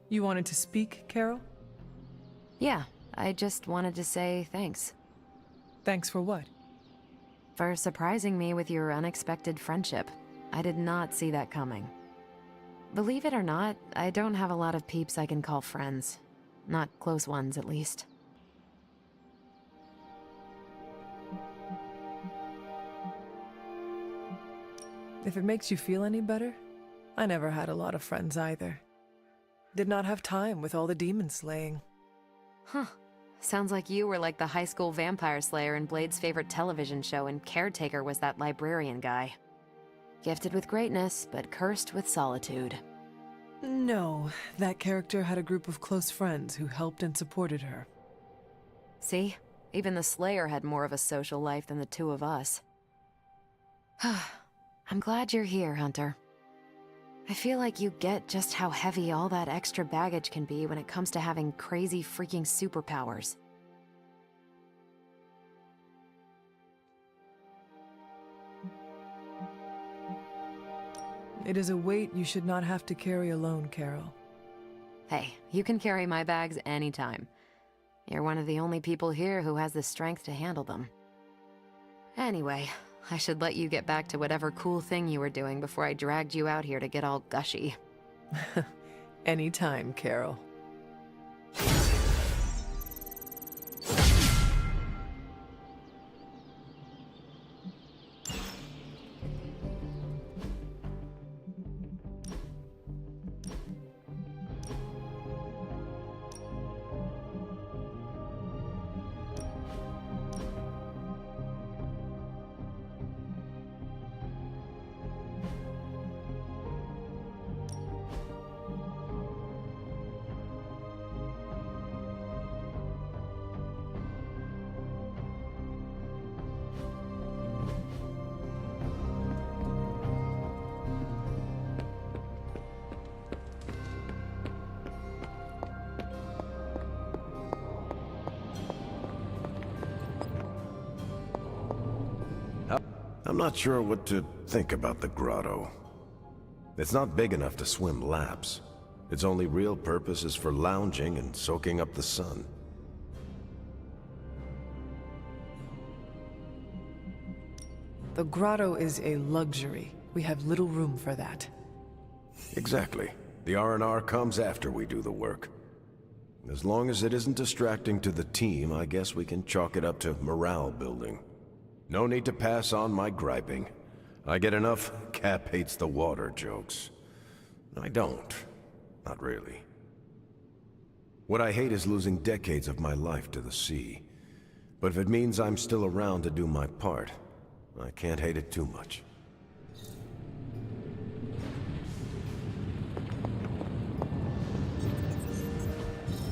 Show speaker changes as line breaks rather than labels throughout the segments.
You wanted to speak, Carol?
Yeah, I just wanted to say thanks.
Thanks for what?
For surprising me with your unexpected friendship. I did not see that coming. Believe it or not, I don't have a lot of peeps I can call friends. Not close ones, at least.
If it makes you feel any better, I never had a lot of friends either. Did not have time with all the demon slaying.
Huh. Sounds like you were like the high school vampire slayer in Blade's favorite television show, and Caretaker was that librarian guy. Gifted with greatness, but cursed with solitude.
No, that character had a group of close friends who helped and supported her.
See? Even the Slayer had more of a social life than the two of us. I'm glad you're here, Hunter. I feel like you get just how heavy all that extra baggage can be when it comes to having crazy freaking superpowers.
It is a weight you should not have to carry alone, Carol.
Hey, you can carry my bags anytime. You're one of the only people here who has the strength to handle them. Anyway, I should let you get back to whatever cool thing you were doing before I dragged you out here to get all gushy.
Anytime, Carol.
I'm not sure what to think about the grotto. It's not big enough to swim laps. Its only real purpose is for lounging and soaking up the sun.
The grotto is a luxury. We have little room for that.
Exactly. The R&R comes after we do the work. As long as it isn't distracting to the team, I guess we can chalk it up to morale building. No need to pass on my griping. I get enough Cap hates the water jokes. I don't. Not really. What I hate is losing decades of my life to the sea. But if it means I'm still around to do my part, I can't hate it too much.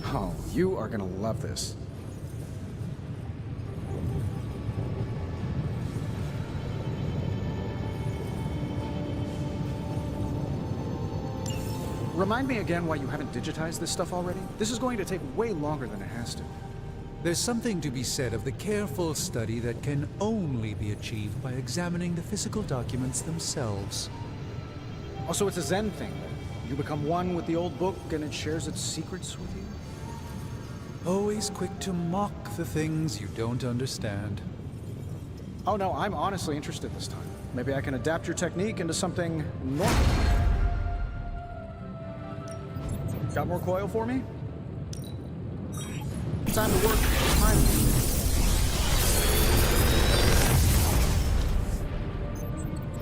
Oh, you are gonna love this. Remind me again why you haven't digitized this stuff already? This is going to take way longer than it has to.
There's something to be said of the careful study that can only be achieved by examining the physical documents themselves.
Also, it's a Zen thing. You become one with the old book and it shares its secrets with you?
Always quick to mock the things you don't understand.
Oh no, I'm honestly interested this time. Maybe I can adapt your technique into something normal. Got more coil for me? Time to work.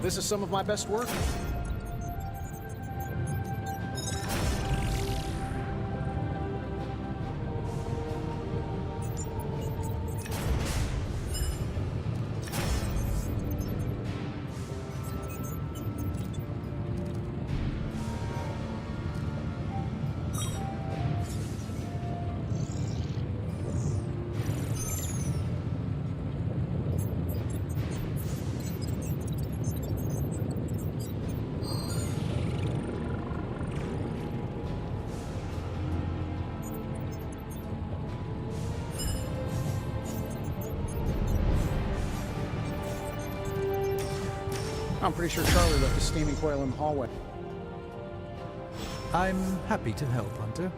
This is some of my best work. I'm pretty sure Charlie left a steaming coil in the hallway.
I'm happy to help, Hunter.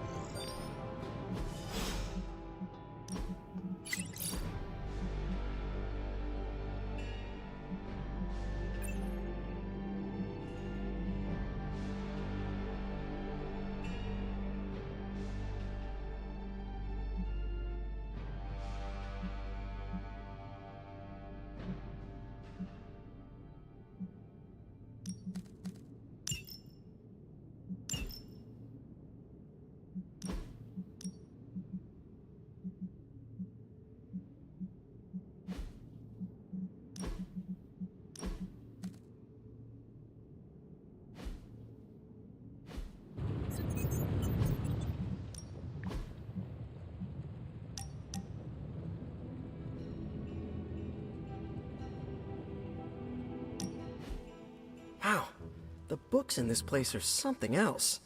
Wow, the books in this place are something else.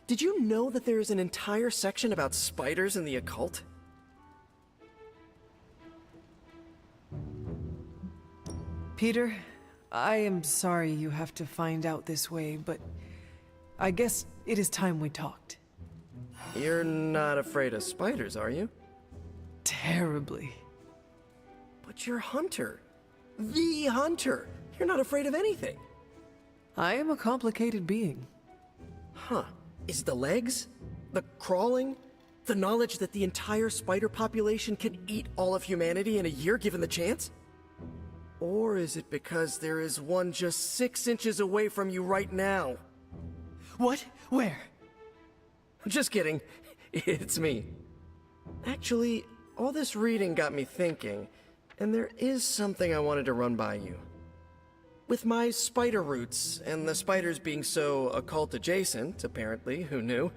Did you know that there is an entire section about spiders and the occult?
Peter, I am sorry you have to find out this way, but I guess it is time we talked.
You're not afraid of spiders, are you?
Terribly.
But you're Hunter. The Hunter. You're not afraid of anything.
I am a complicated being.
Huh. Is the legs? The crawling? The knowledge that the entire spider population can eat all of humanity in a year given the chance? Or is it because there is one just 6 inches away from you right now?
What? Where?
Just kidding. It's me. Actually, all this reading got me thinking, and there is something I wanted to run by you. With my spider roots, and the spiders being so occult adjacent, apparently, who knew,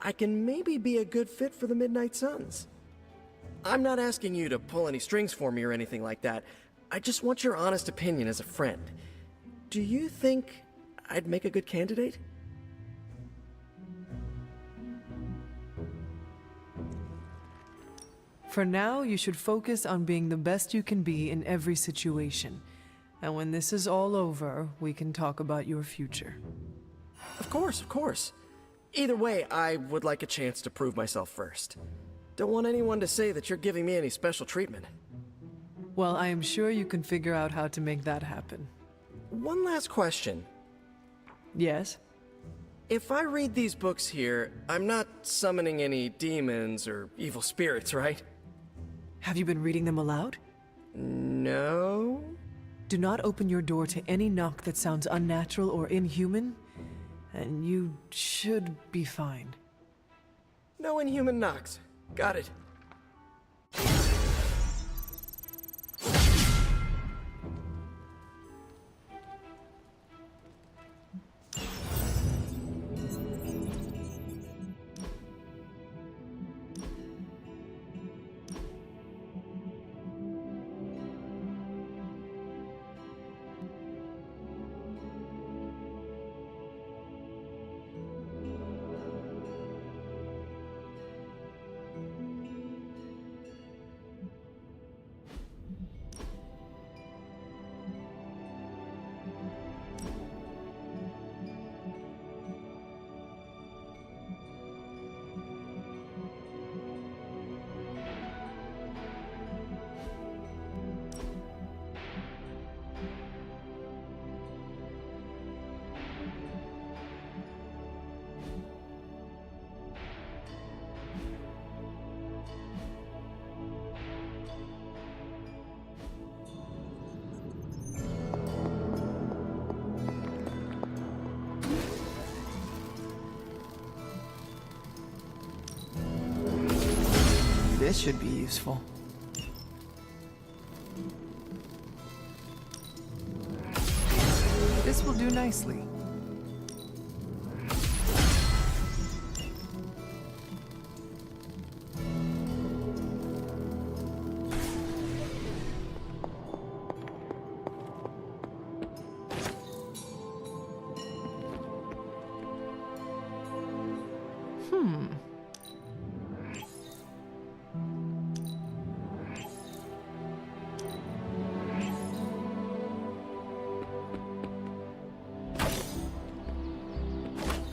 I can maybe be a good fit for the Midnight Suns. I'm not asking you to pull any strings for me or anything like that. I just want your honest opinion as a friend. Do you think I'd make a good candidate?
For now, you should focus on being the best you can be in every situation. And when this is all over, we can talk about your future.
Of course, of course. Either way, I would like a chance to prove myself first. Don't want anyone to say that you're giving me any special treatment.
Well, I am sure you can figure out how to make that happen.
One last question.
Yes?
If I read these books here, I'm not summoning any demons or evil spirits, right?
Have you been reading them aloud?
No?
Do not open your door to any knock that sounds unnatural or inhuman, and you should be fine.
No inhuman knocks. Got it.
This should be useful. This will do nicely.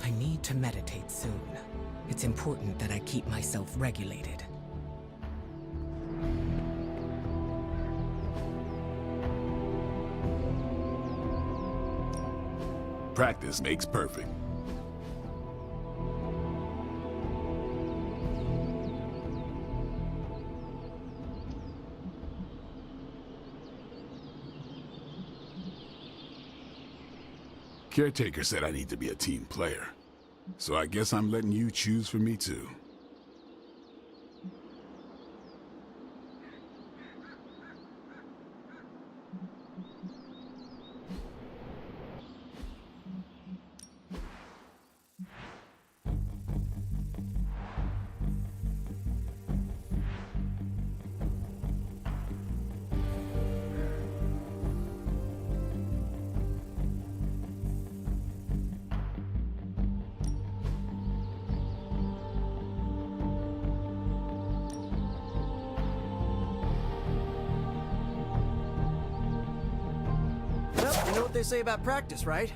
I need to meditate. important that I keep myself regulated.
Practice makes perfect. Caretaker said I need to be a team player, so I guess I'm letting you choose for me too.
Well, you know what they say about practice, right?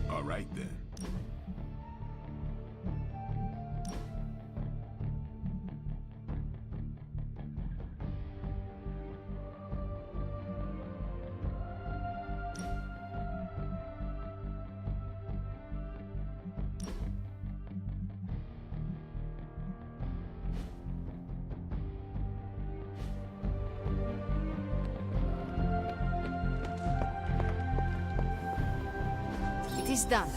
All right then.
It is done.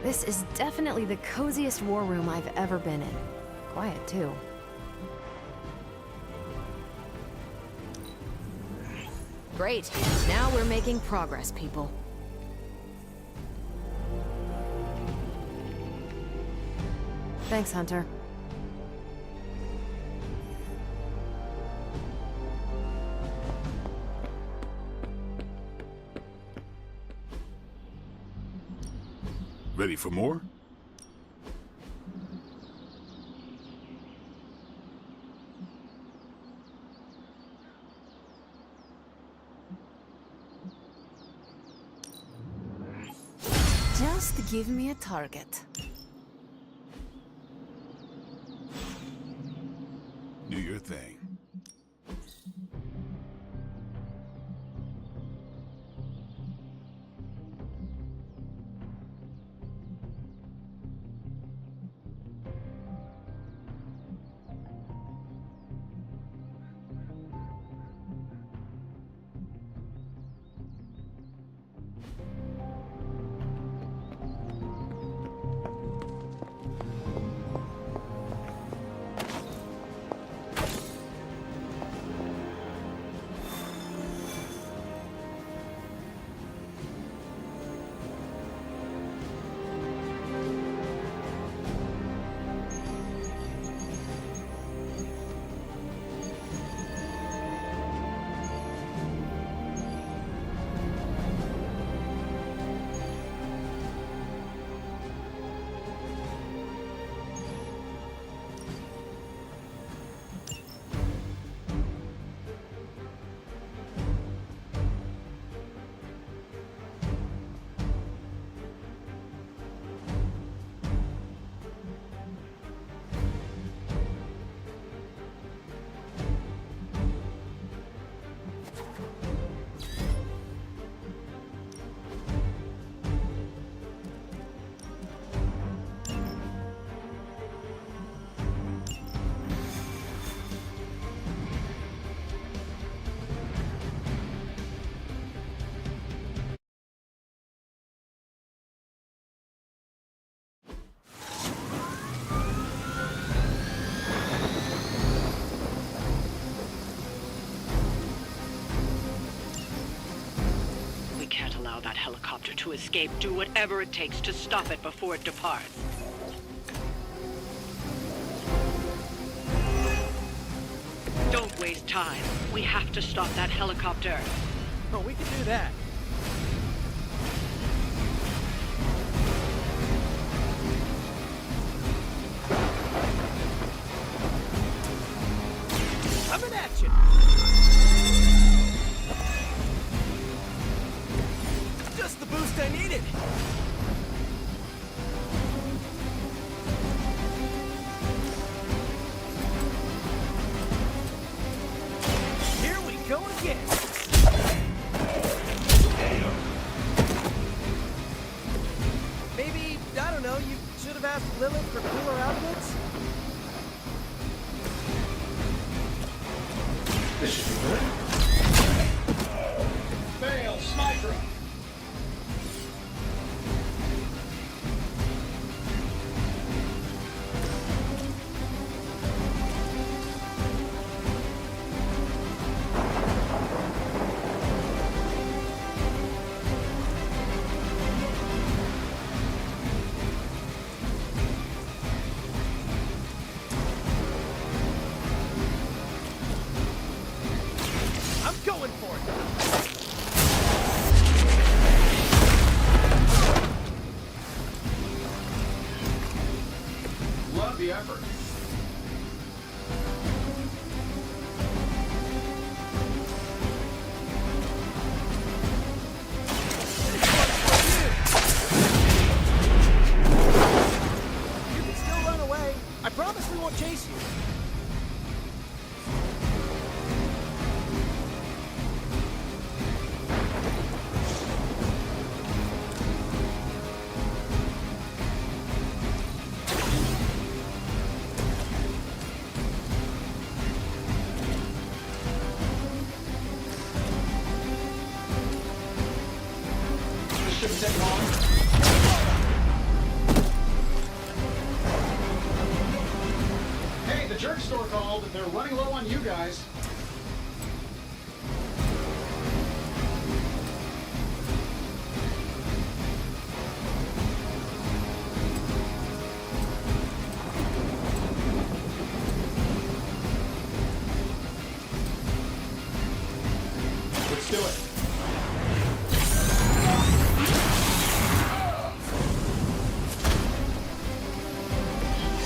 This is definitely the coziest war room I've ever been in. Quiet, too. Great. Now we're making progress, people. Thanks, Hunter.
Ready for more?
Just give me a target.
Do your thing.
allow that helicopter to escape, do whatever it takes to stop it before it departs. Don't waste time. We have to stop that helicopter.
Oh, we can do that. Coming at you! Just the boost I needed! Here we go again! Maybe, I don't know, you should have asked Lilith for cooler outfits?
This should be good. Fail, sniper!
I'm going for it!
Love the effort.
You can still run away. I promise we won't chase you.
This shouldn't take long. Hey, the jerk store called. They're running low on you guys. Let's do it.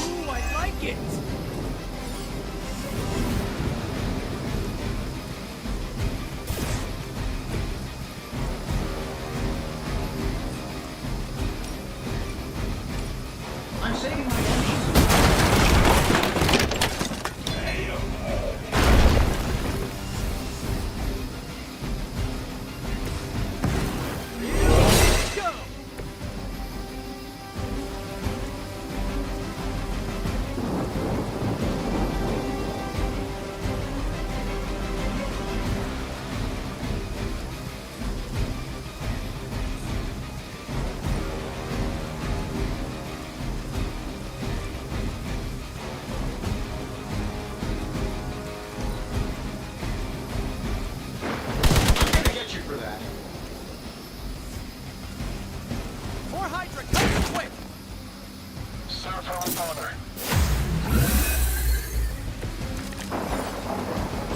Ooh, I like it!
I'm saving my energy.
Go!
I'm gonna get you for that.
More Hydra, come quick!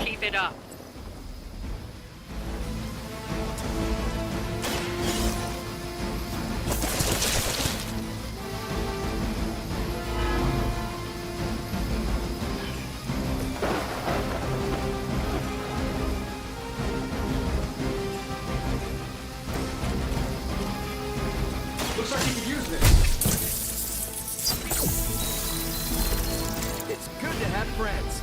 Keep it up.
Looks like you could use this.
It's good to have friends.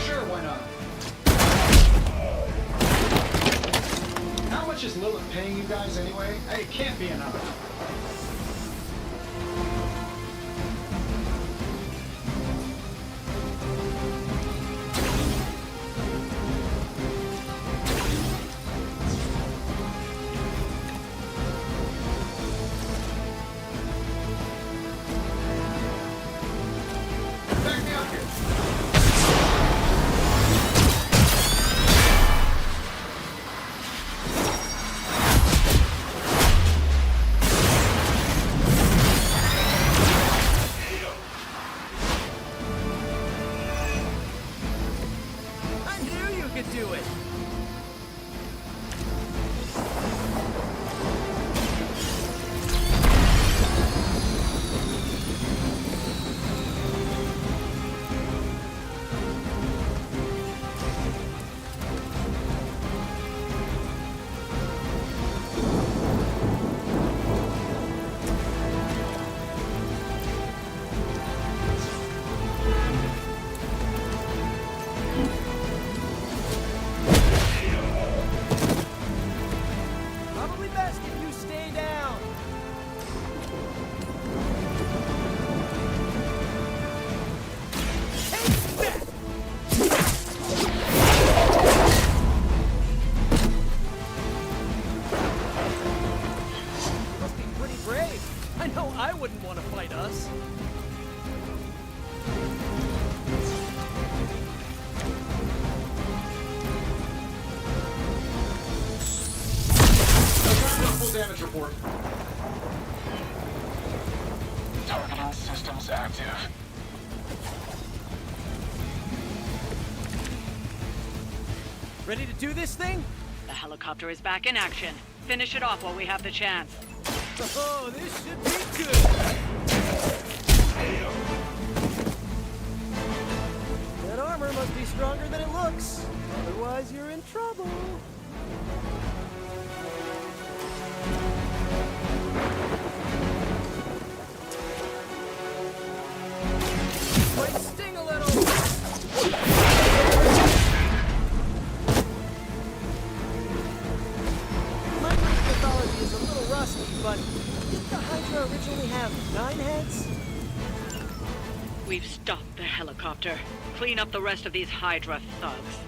Sure, why not? How much is Lilith paying you guys anyway? Hey, it can't be enough.
Hey, I know I wouldn't want to fight us.
Full damage report.
Targeting systems active.
Ready to do this thing?
The helicopter is back in action. Finish it off while we have the chance.
Oh, this should be good. That armor must be stronger than it looks. Otherwise, you're in trouble. Might sting a little. My Greek mythology is a little rusty, but didn't the Hydra originally have 9 heads?
We've stopped the helicopter. Clean up the rest of these Hydra thugs.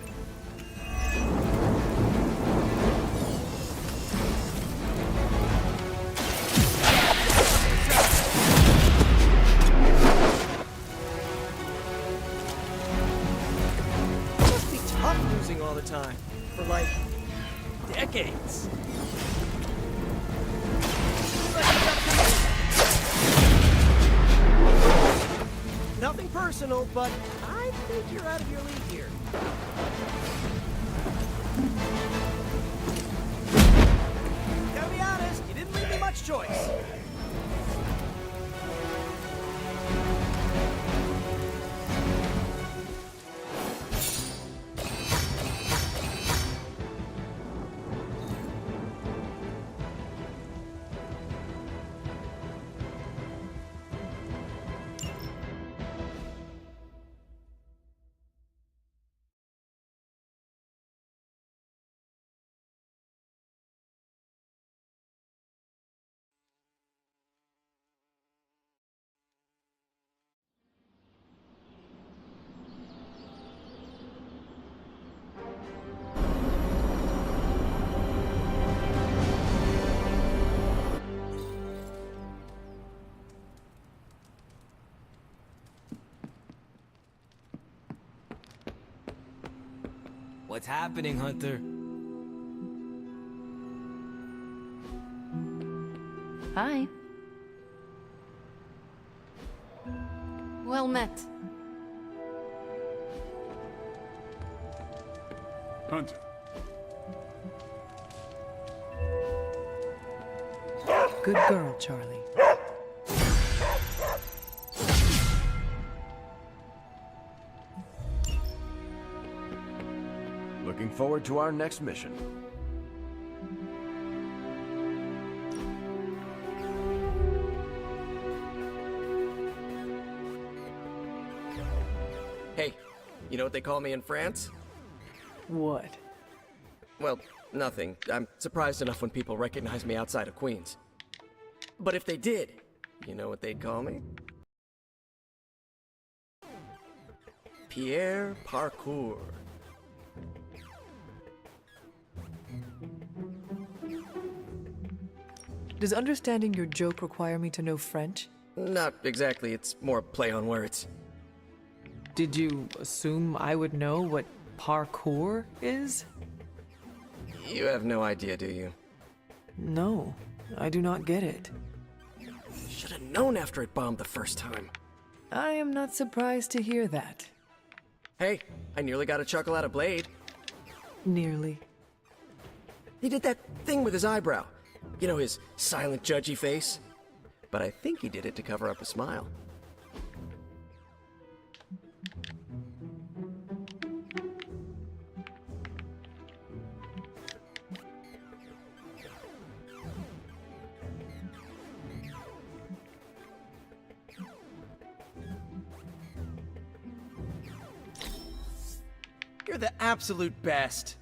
It must be tough losing all the time. For like, decades. Nothing personal, but I think you're out of your league here. Gotta be honest, you didn't leave me much choice.
What's happening, Hunter?
Hi. Well met.
Hunter.
Good girl, Charlie.
Looking forward to our next mission.
Hey, you know what they call me in France?
What?
Well, nothing. I'm surprised enough when people recognize me outside of Queens. But if they did, you know what they'd call me? Pierre Parkour.
Does understanding your joke require me to know French?
Not exactly, it's more a play on words.
Did you assume I would know what parkour is?
You have no idea, do you?
No, I do not get it.
Should have known after it bombed the first time.
I am not surprised to hear that.
Hey, I nearly got a chuckle out of Blade.
Nearly.
He did that thing with his eyebrow. You know, his silent, judgy face? But I think he did it to cover up a smile. You're the absolute best.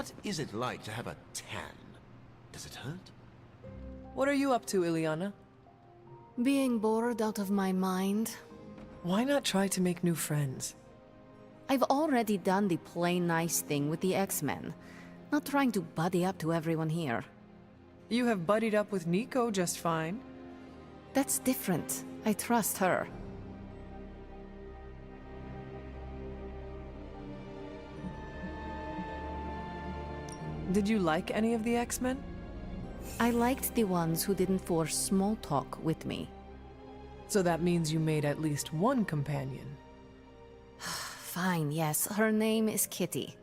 What is it like to have a tan? Does it hurt?
What are you up to, Ileana?
Being bored out of my mind.
Why not try to make new friends?
I've already done the plain nice thing with the X-Men. Not trying to buddy up to everyone here.
You have buddied up with Nico just fine.
That's different. I trust her.
Did you like any of the X-Men?
I liked the ones who didn't force small talk with me.
So that means you made at least one companion.
Fine, yes. Her name is Kitty.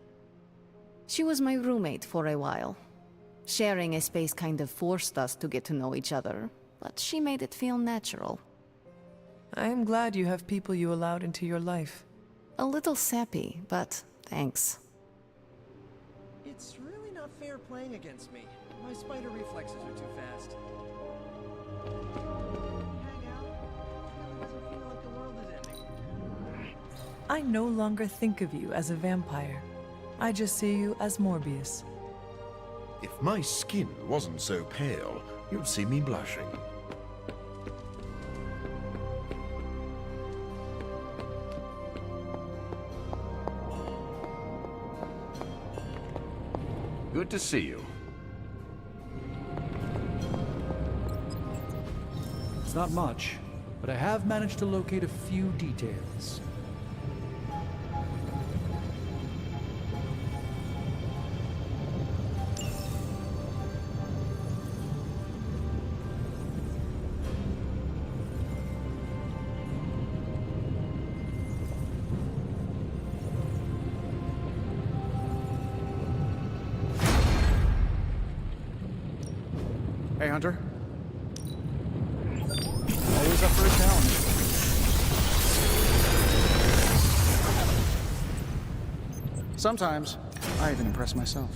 She was my roommate for a while. Sharing a space kind of forced us to get to know each other, but she made it feel natural.
I am glad you have people you allowed into your life.
A little sappy, but thanks.
It's really not fair playing against me. My spider reflexes are too fast. Hang out. It really doesn't feel like the world is ending.
I no longer think of you as a vampire. I just see you as Morbius.
If my skin wasn't so pale, you'd see me blushing.
Good to see you.
It's not much, but I have managed to locate a few details.
Hey, Hunter. Always up for a challenge. Sometimes, I even impress myself.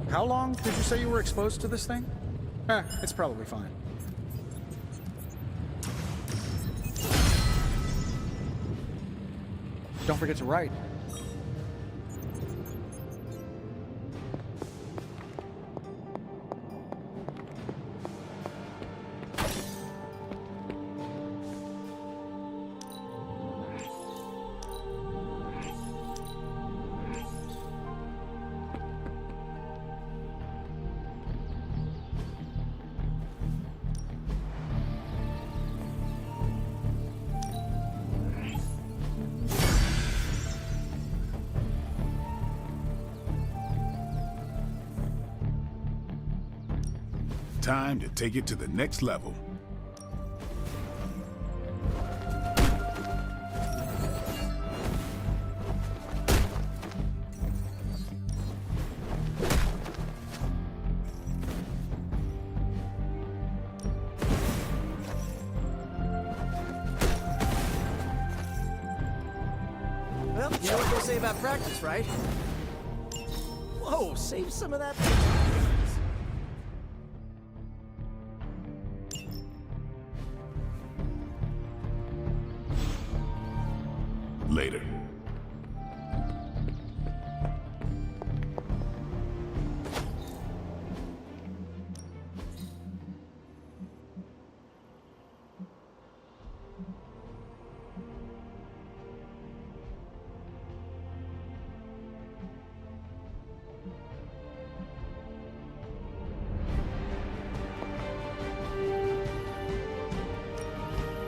How long did you say you were exposed to this thing? It's probably fine. Don't forget to write.
Time to take it to the next level.
Well, you know what they'll say about practice, right? Whoa, save some of that.
Later.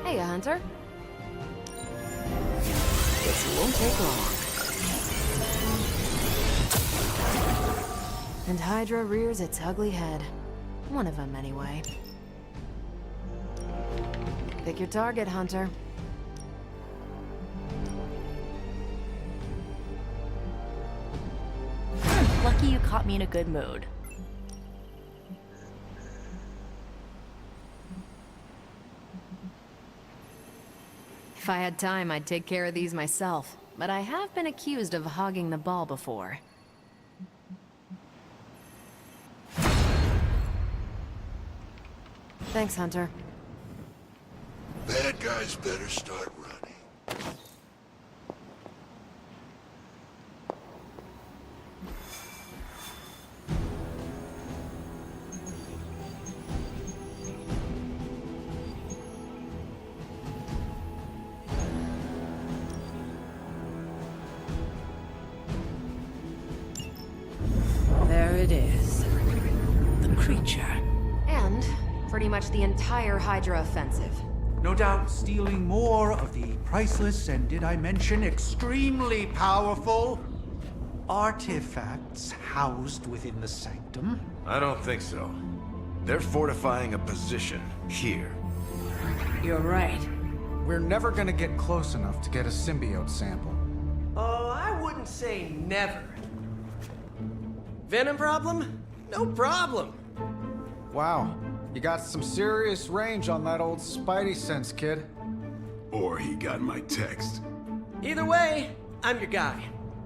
Hey, Hunter. This won't take long. And Hydra rears its ugly head. One of them, anyway. Pick your target, Hunter.
Lucky you caught me in a good mood.
If I had time, I'd take care of these myself. But I have been accused of hogging the ball before. Thanks, Hunter.
Bad guys better start running.
creature.
And pretty much the entire Hydra offensive.
No doubt stealing more of the priceless and, did I mention, extremely powerful artifacts housed within the sanctum.
I don't think so. They're fortifying a position here.
You're right.
We're never gonna get close enough to get a symbiote sample.
Oh, I wouldn't say never. Venom problem? No problem.
Wow, you got some serious range on that old Spidey sense, kid.
Or he got my text.
Either way, I'm your guy.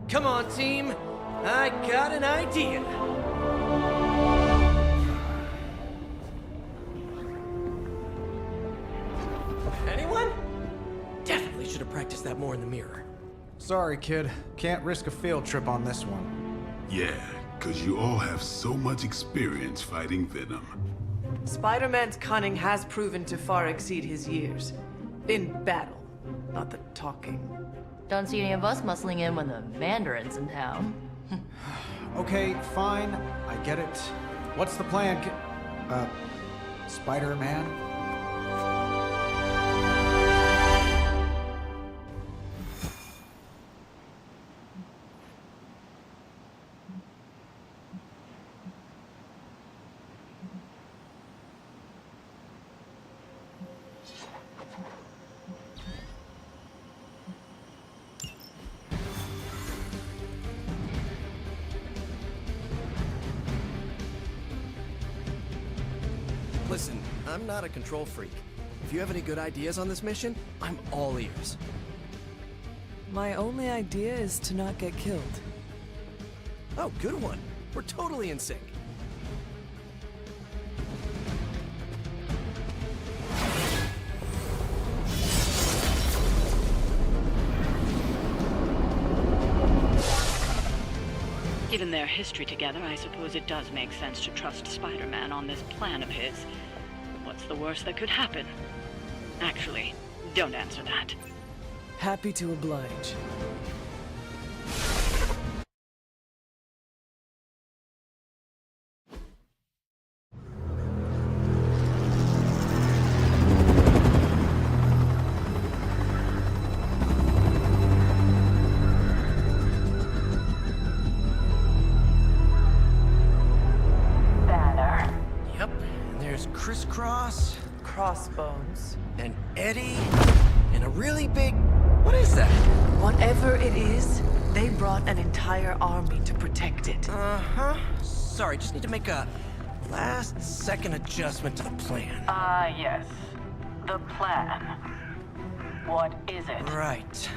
Come on, team. I got an idea. Anyone? Definitely should have practiced that more in the mirror.
Sorry, kid. Can't risk a field trip on this one.
Yeah, 'cause you all have so much experience fighting Venom.
Spider-Man's cunning has proven to far exceed his years. In battle, not the talking.
Don't see any of us muscling in when the Mandarin's in town.
Okay, fine. I get it. What's the plan, Spider-Man?
Listen, I'm not a control freak. If you have any good ideas on this mission, I'm all ears.
My only idea is to not get killed.
Oh, good one. We're totally in sync.
Given their history together, I suppose it does make sense to trust Spider-Man on this plan of his. What's the worst that could happen? Actually, don't answer that.
Happy to oblige.
Yep, and there's Crisscross,
Crossbones.
and Eddie, and a really big... What is that?
Whatever it is, they brought an entire army to protect it.
Uh-huh. Sorry, just need to make a last-second adjustment to the plan.
Yes. The plan. What is it?
Right.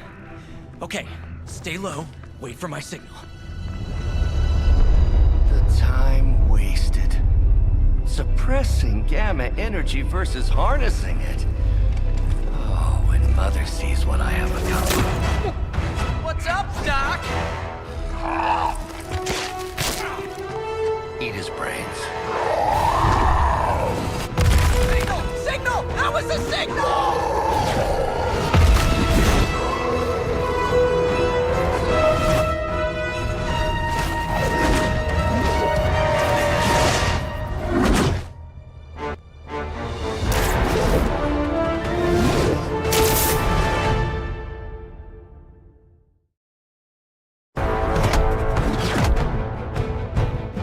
Okay, stay low, wait for my signal. The time wasted. Suppressing gamma energy versus harnessing it. Oh, when Mother sees what I have accomplished. What's up, Doc? Eat his brains. Signal! Signal! That was a signal!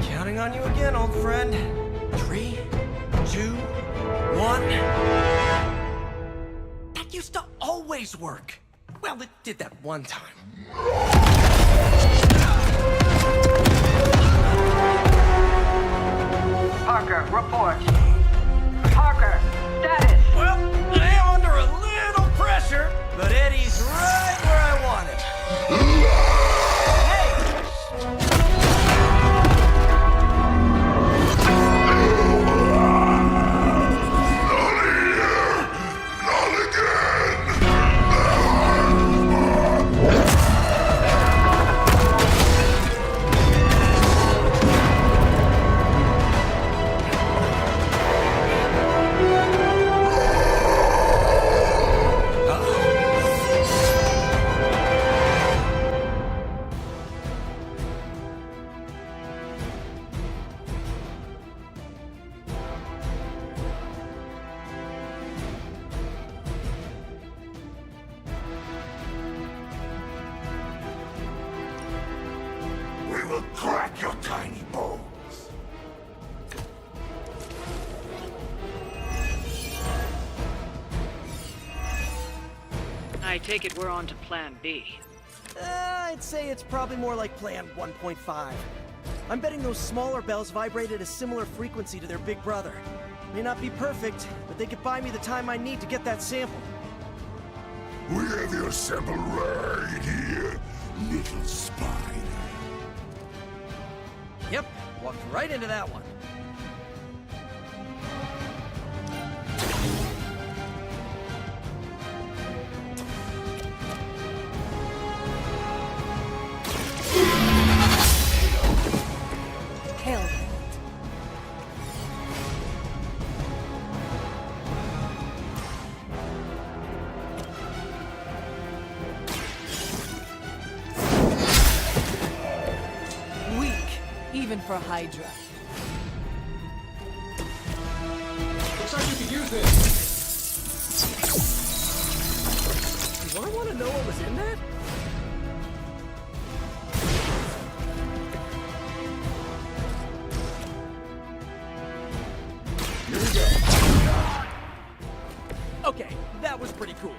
Counting on you again, old friend. 3, 2, 1. That used to always work. Well, it did that one time.
Parker, report. Parker, status.
Well, I am under a little pressure, but Eddie's right where I want him.
will crack your tiny bones.
I take it we're on to Plan B.
I'd say it's probably more like Plan 1.5. I'm betting those smaller bells vibrate at a similar frequency to their big brother. May not be perfect, but they could buy me the time I need to get that sample.
We have your sample right here, little spider.
Yep, walked right into that one.
Hell. Weak, even for Hydra.
Looks like you could use this.
Do I want to know what was in that?
Here we go.
Okay, that was pretty cool.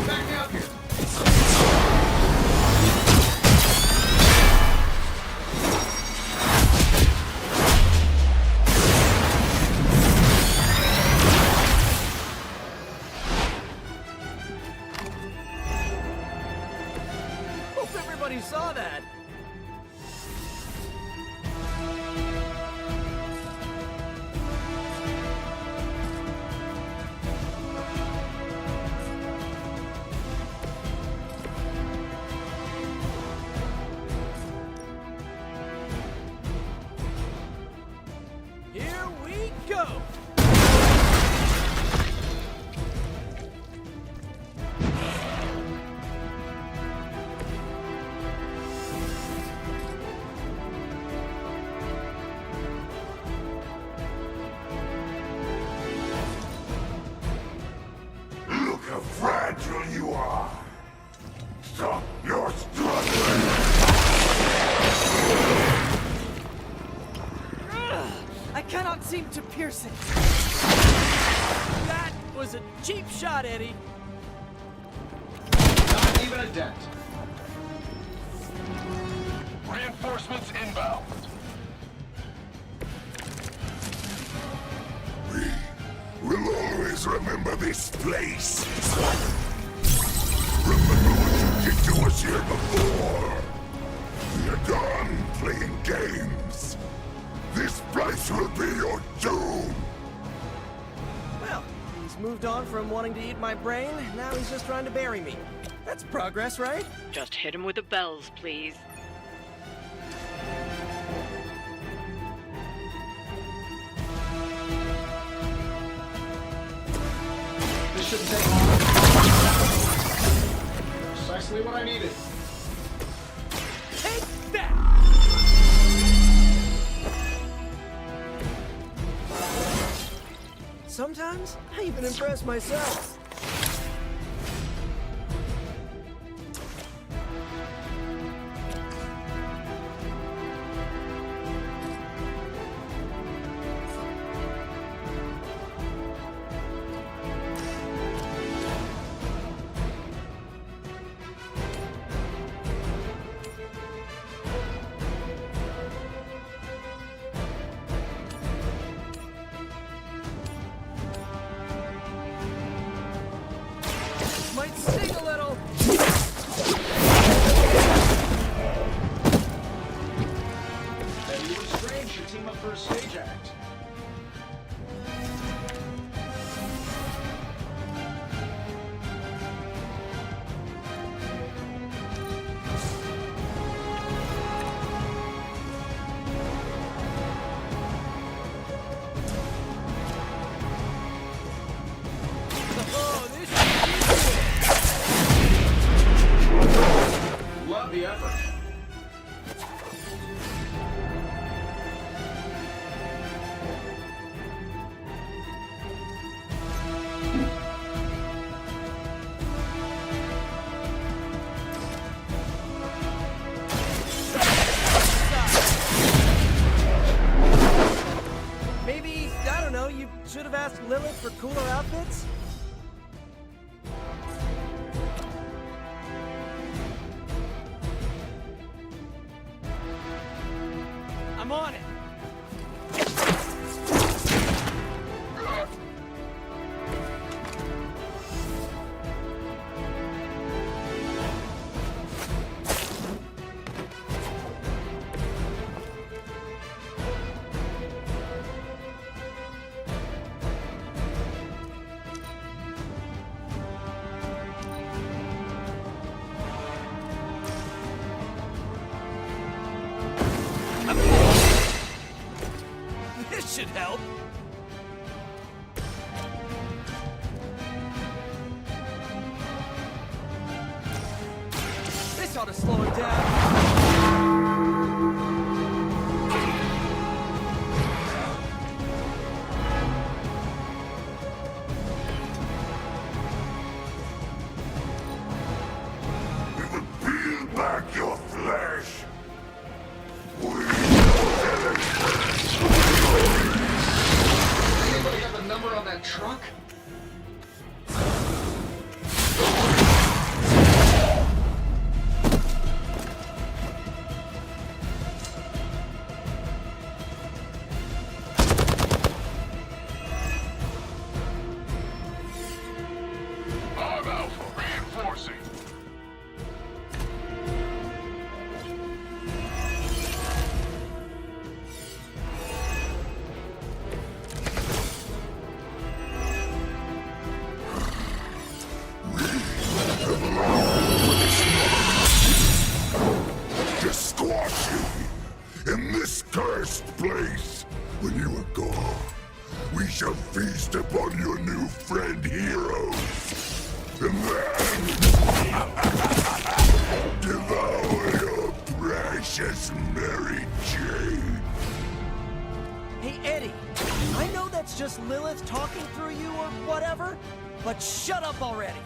Back me up here.
Hope everybody saw that. Here we go!
Look how fragile you are. Stop your struggling.
I cannot seem to pierce it. That was a cheap shot, Eddie.
Not even a dent.
Reinforcements inbound. We'll always remember this place. Remember what you did to us here before. We're done playing games. This place will be your doom.
Well, he's moved on from wanting to eat my brain, now he's just trying to bury me. That's progress, right?
Just hit him with the bells, please.
This shouldn't take long. Precisely what I needed.
Take that! Sometimes, I even impress myself. whatever. Maybe, I don't know, you should have asked Lilith for cooler outfits? I'm on it! This should help. This ought to slow him down.
Peel back your flesh.
Anybody got the number on that truck?
I'm Alpha reinforcing. To squash you in this cursed place. When you are gone, we shall feast upon your new friend heroes. And then devour your precious Mary Jane.
Hey, Eddie, I know that's just Lilith talking through you or whatever, but shut up already.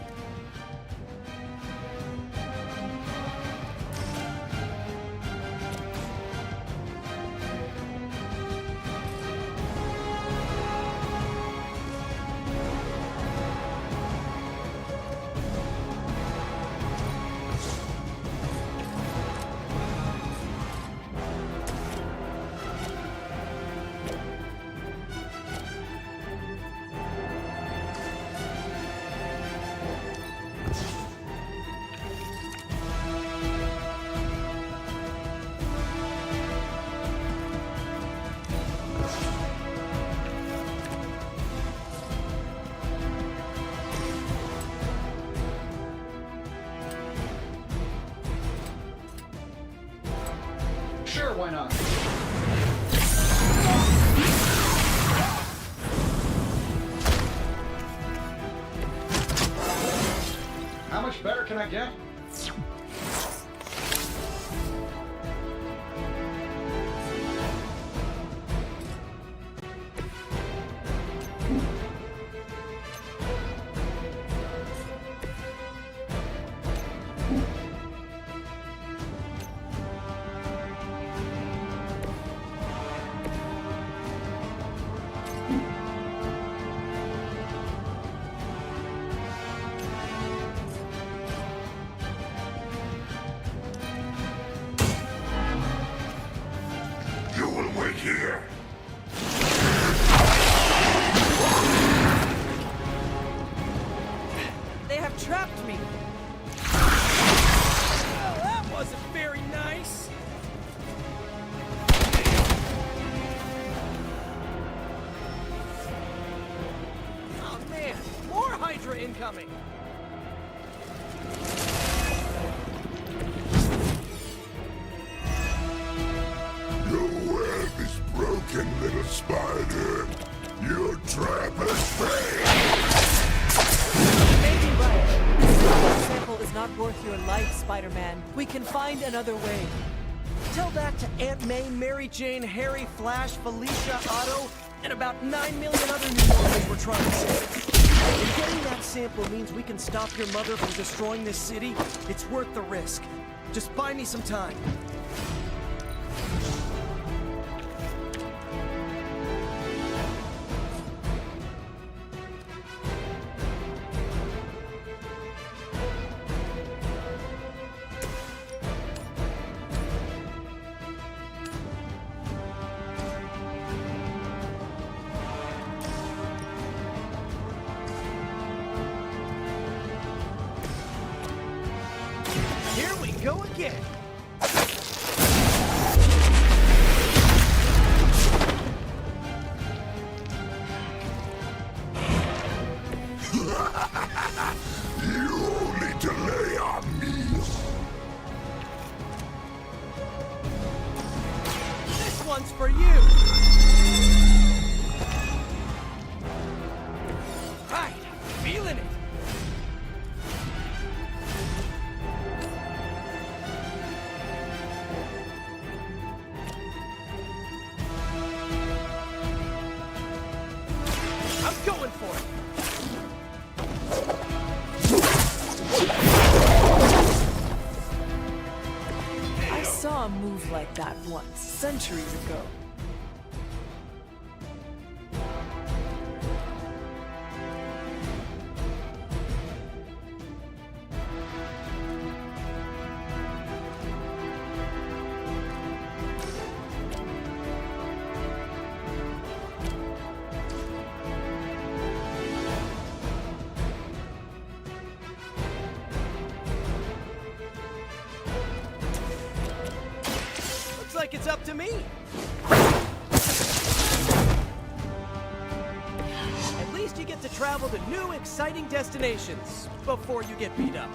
Sure, why not? How much better can I get?
You will wait here.
They have trapped me. Well, that wasn't very nice. Oh man, more Hydra incoming.
Your web is broken, little spider. Your trap has failed.
Maybe right. This sample is not
not worth your life, Spider-Man. We can find another way.
Tell that to Aunt May, Mary Jane, Harry, Flash, Felicia, Otto, and about 9 million other New Yorkers we're trying to save. If getting that sample means we can stop your mother from destroying this city, it's worth the risk. Just buy me some time. Here we go again.
You only delay our meal.
This one's for you. Right, feeling it. I'm going for it.
I saw a move like that once, centuries ago.
Looks like it's up to me. At least you get to travel to new, exciting destinations before you get beat up.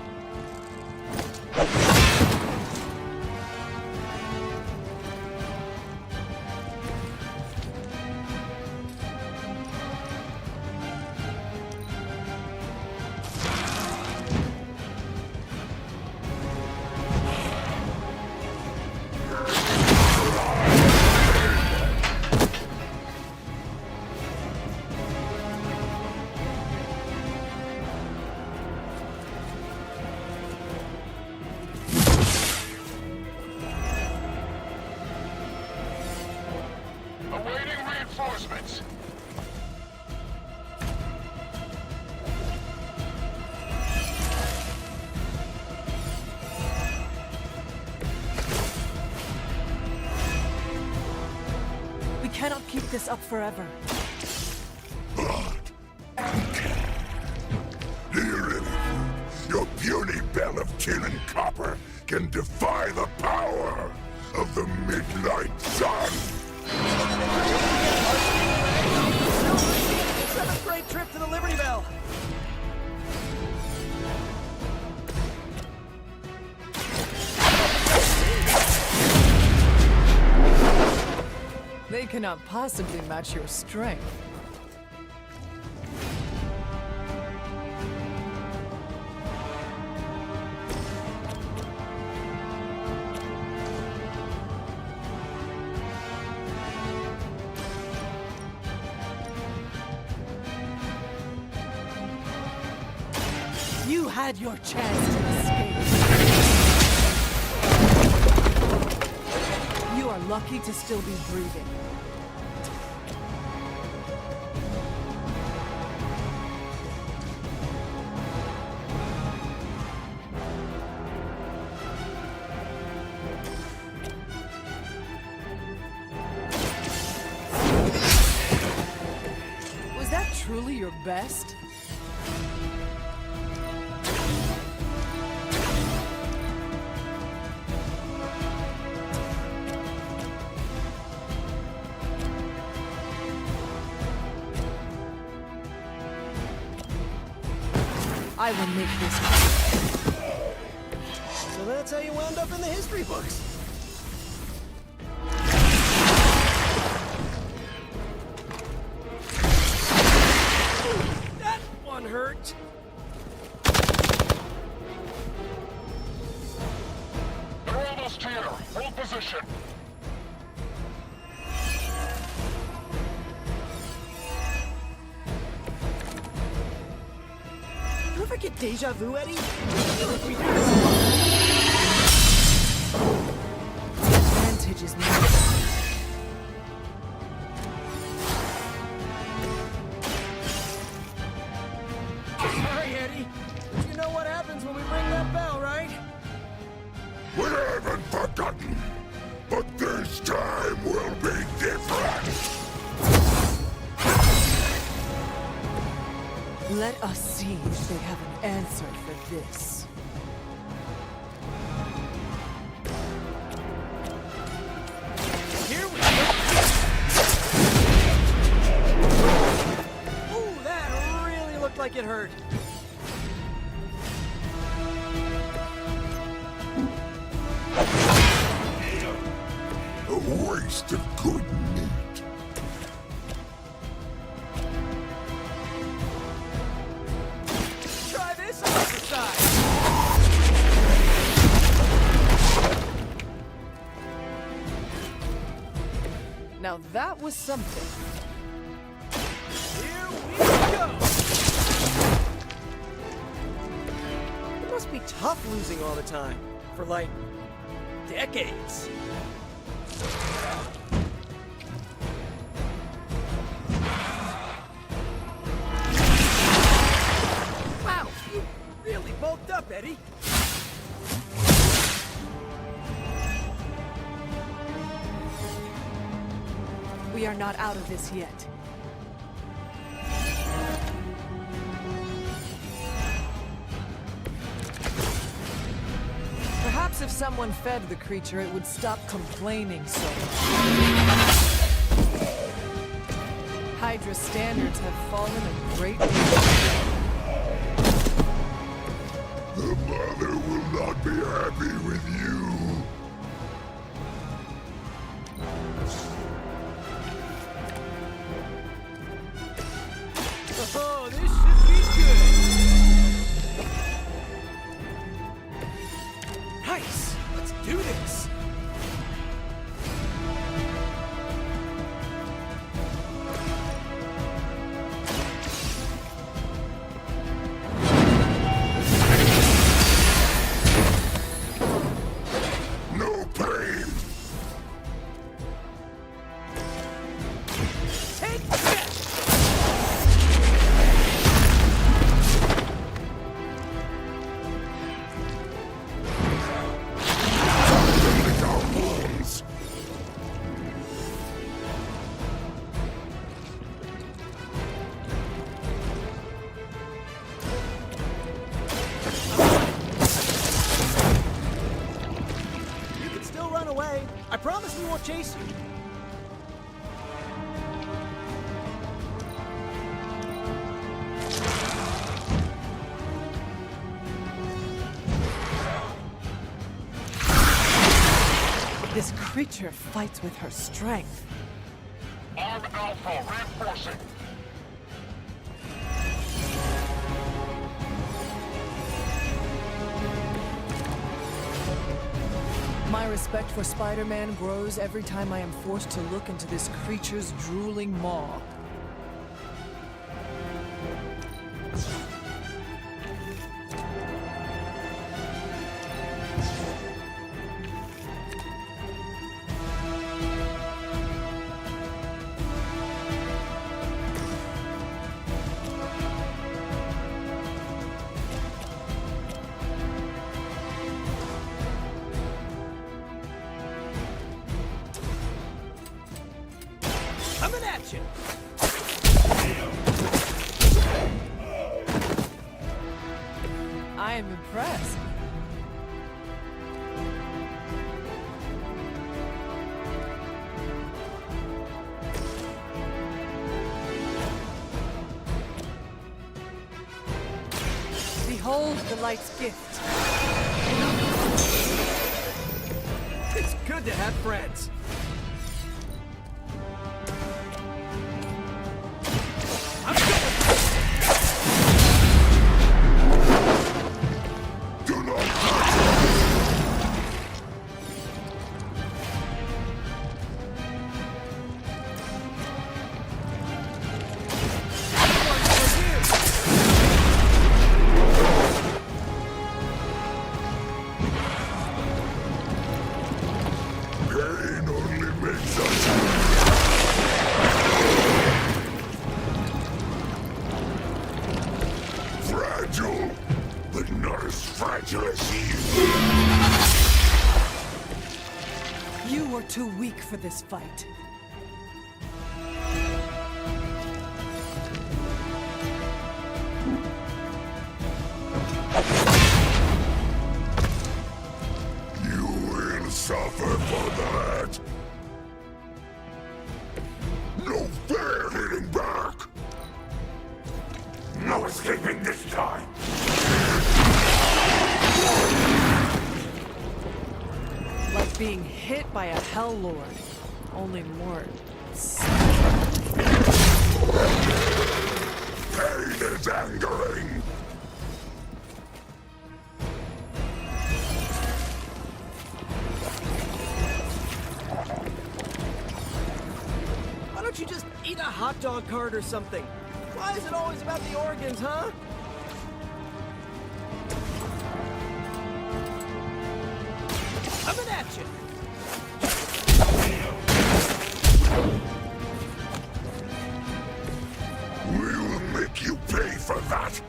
Awaiting reinforcements.
We cannot keep this up forever.
Do you really? Your puny bell of tin and copper can defy the power of the midnight sun.
Seventh grade trip to the Liberty Bell.
They cannot possibly match your strength. You had your chance to escape. You are lucky to still be breathing. Was that truly your best? I will make this.
So that's how you wound up in the history books. That one hurt.
position!
You ever get deja vu, Eddie?
Advantage is mine.
Sorry, Eddie. You know what happens when we ring that bell, right?
We haven't forgotten, but this time will be different!
Let us see if they have an answer for this.
Here we go! Ooh, that really looked like it hurt.
A waste of good meat.
Try this exercise!
Now that was something.
Here we go! It must be tough losing all the time. For like, decades. Wow, you really bulked up, Eddie.
We are not out of this yet. Perhaps if someone fed the creature, it would stop complaining so much. Hydra's standards have fallen a great deal.
The mother will not be happy with you.
Oh, this should be good. Nice. Let's do this.
No pain.
Take this. You can still run away. I promise we won't chase you.
This creature fights with her strength.
Arm Alpha reinforcing.
My respect for Spider-Man grows every time I am forced to look into this creature's drooling maw.
Coming at you.
I am impressed. Behold the light's gift.
It's good to have friends.
You are too weak for this fight.
You will suffer for that. No fair hitting back. No escaping this time.
Like being hit by a Hell Lord. Only more...
Pain is angering.
Why don't you just eat a hot dog cart or something? Why is it always about the organs, huh? Coming at you!
We will make you pay for that.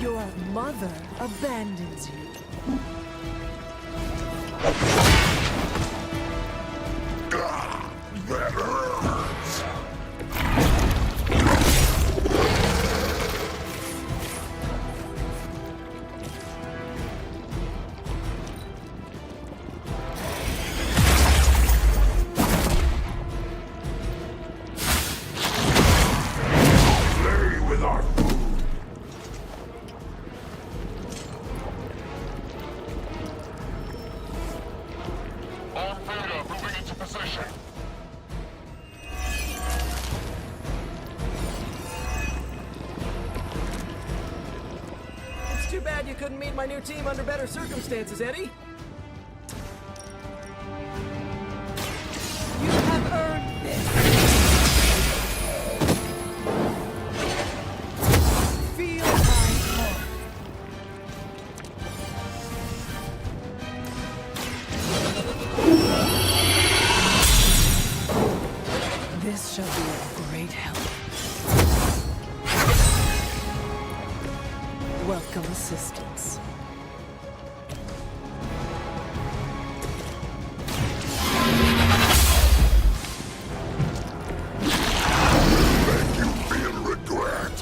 Your mother abandons you.
That hurts. Play with our food. All Beta moving into position.
It's too bad you couldn't meet my new team under better circumstances, Eddie.
You have earned this. Feel my heart. This shall be a great help. Welcome assistance.
Make you feel regret.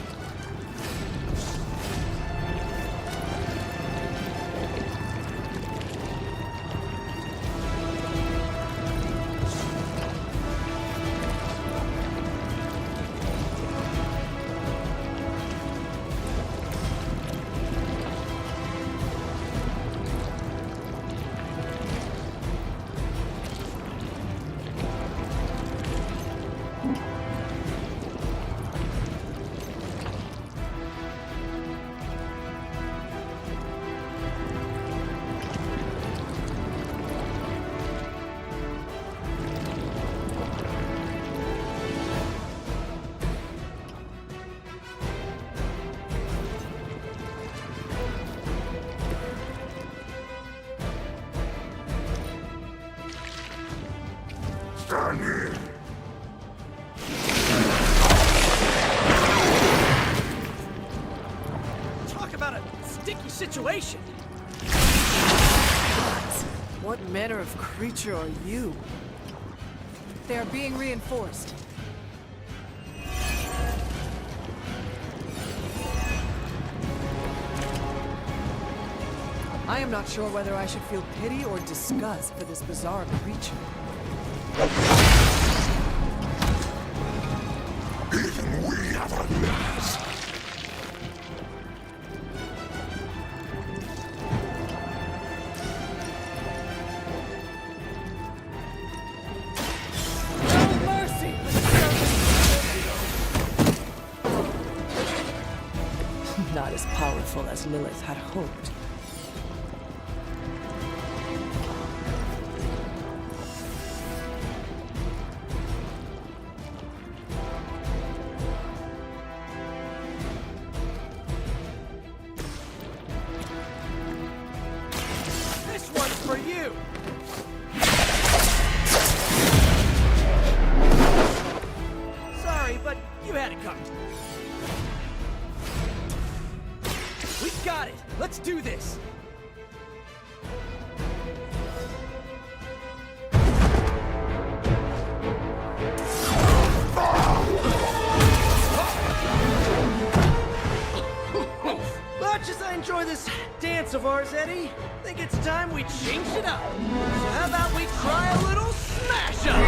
Stand in.
Talk about a sticky situation.
What manner of creature are you? They are being reinforced. I am not sure whether I should feel pity or disgust for this bizarre creature.
Even we have a mask.
No mercy! Not as powerful as Lilith had hoped.
had it coming. We got it! Let's do this! Much as I enjoy this dance of ours, Eddie, I think it's time we change it up. So how about we try a little smash up?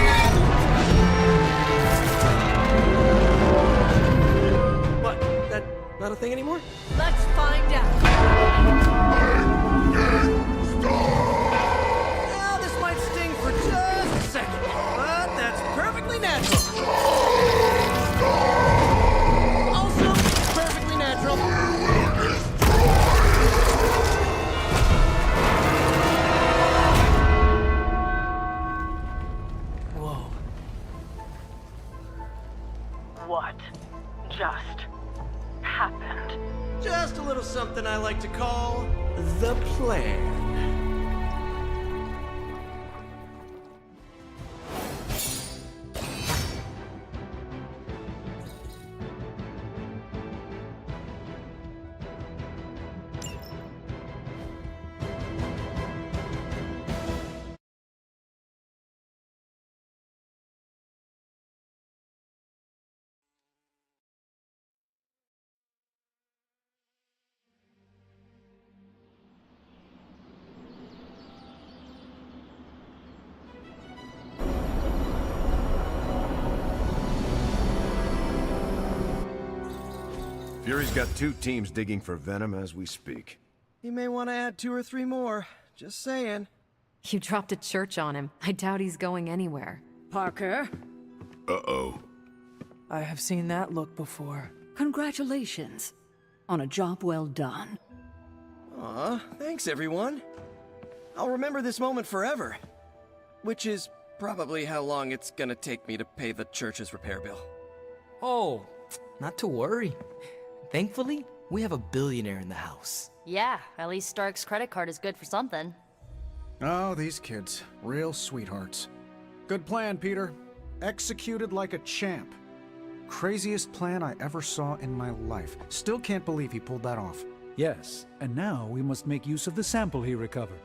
What? That not a thing anymore?
Let's find out.
Now, this might sting for just a second, but that's perfectly natural. Also, perfectly natural.
Whoa.
What just happened?
Just a little something I like to call the plan.
Fury's got 2 teams digging for Venom as we speak.
You may want to add 2 or 3 more. Just saying.
You dropped a church on him. I doubt he's going anywhere.
Parker,
Uh-oh.
I have seen that look before.
congratulations on a job well done.
Aw, thanks everyone. I'll remember this moment forever. Which is probably how long it's gonna take me to pay the church's repair bill.
Oh, not to worry. Thankfully, we have a billionaire in the house.
Yeah, at least Stark's credit card is good for something.
Oh, these kids. Real sweethearts. Good plan, Peter. Executed like a champ. Craziest plan I ever saw in my life. Still can't believe he pulled that off.
Yes, and now we must make use of the sample he recovered.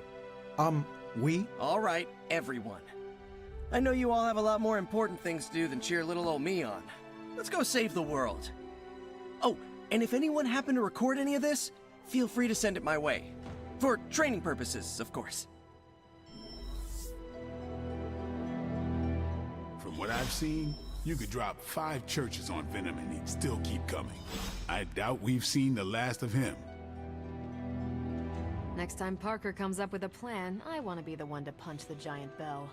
We?
Alright, everyone. I know you all have a lot more important things to do than cheer little old me on. Let's go save the world. Oh, and if anyone happened to record any of this, feel free to send it my way. For training purposes, of course.
From what I've seen, you could drop 5 churches on Venom and he'd still keep coming. I doubt we've seen the last of him.
Next time Parker comes up with a plan, I want to be the one to punch the giant bell.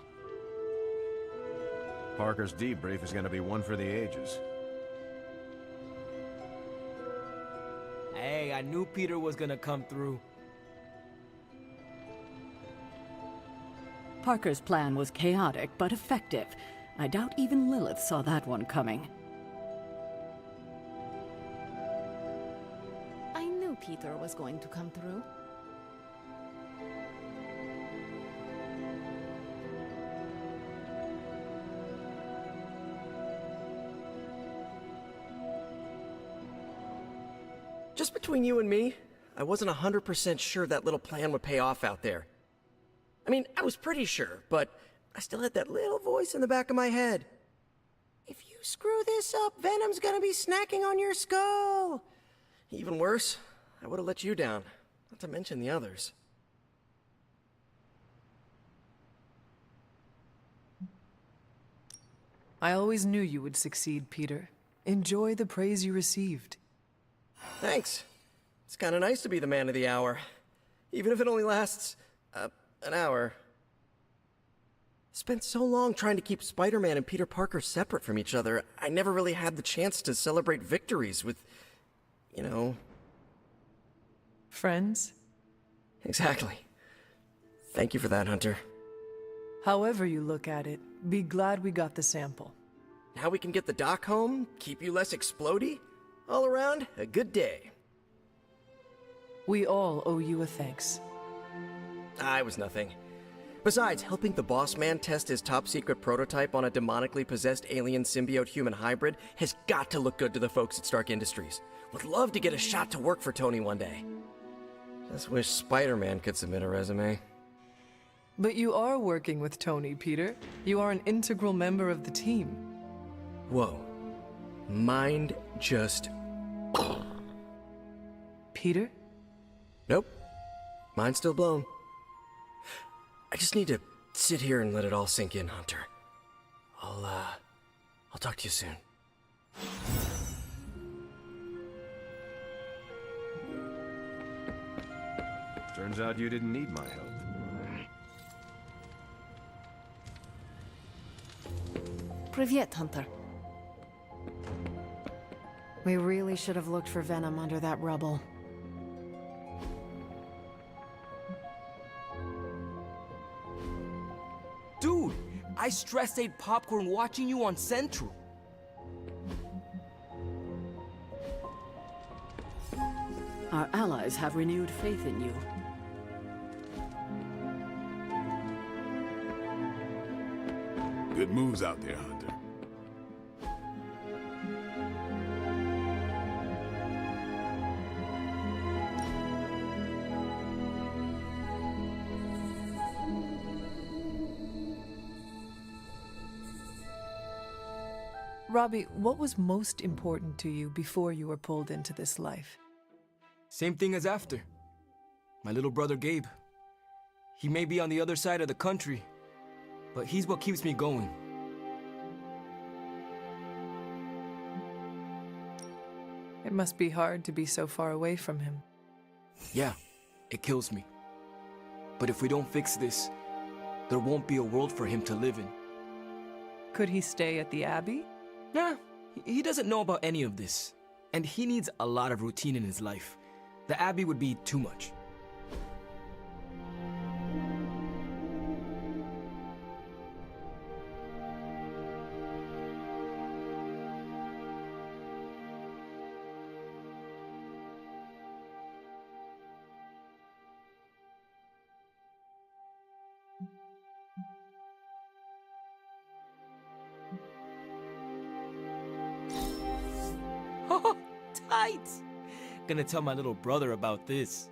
Parker's debrief is gonna be one for the ages.
Hey, I knew Peter was gonna come through.
Parker's plan was chaotic but effective. I doubt even Lilith saw that one coming.
I knew Peter was going to come through.
Just between you and me, I wasn't 100% sure that little plan would pay off out there. I mean, I was pretty sure, but I still had that little voice in the back of my head. If you screw this up, Venom's gonna be snacking on your skull. Even worse, I would have let you down, not to mention the others.
I always knew you would succeed, Peter. Enjoy the praise you received.
Thanks. It's kind of nice to be the man of the hour. Even if it only lasts, an hour. Spent so long trying to keep Spider-Man and Peter Parker separate from each other, I never really had the chance to celebrate victories with, you know...
Friends?
Exactly. Thank you for that, Hunter.
However you look at it, be glad we got the sample.
Now we can get the doc home, keep you less explodey. All around, a good day.
We all owe you a thanks.
I was nothing. Besides, helping the boss man test his top-secret prototype on a demonically possessed alien symbiote-human hybrid has got to look good to the folks at Stark Industries. Would love to get a shot to work for Tony one day. Just wish Spider-Man could submit a resume.
But you are working with Tony, Peter. You are an integral member of the team.
Whoa. Mind just...
Peter?
Nope. Mind's still blown. I just need to sit here and let it all sink in, Hunter. I'll talk to you soon.
Turns out you didn't need my help.
Привет, Hunter.
We really should have looked for Venom under that rubble.
Dude, I stress-ate popcorn watching you on Central.
Our allies have renewed faith in you.
Good moves out there, Hunter.
Robbie, what was most important to you before you were pulled into this life?
Same thing as after. My little brother Gabe. He may be on the other side of the country, but he's what keeps me going.
It must be hard to be so far away from him.
Yeah, it kills me. But if we don't fix this, there won't be a world for him to live in.
Could he stay at the Abbey?
Nah, he doesn't know about any of this. And he needs a lot of routine in his life. The Abbey would be too much. Oh, tight! Gonna tell my little brother about this.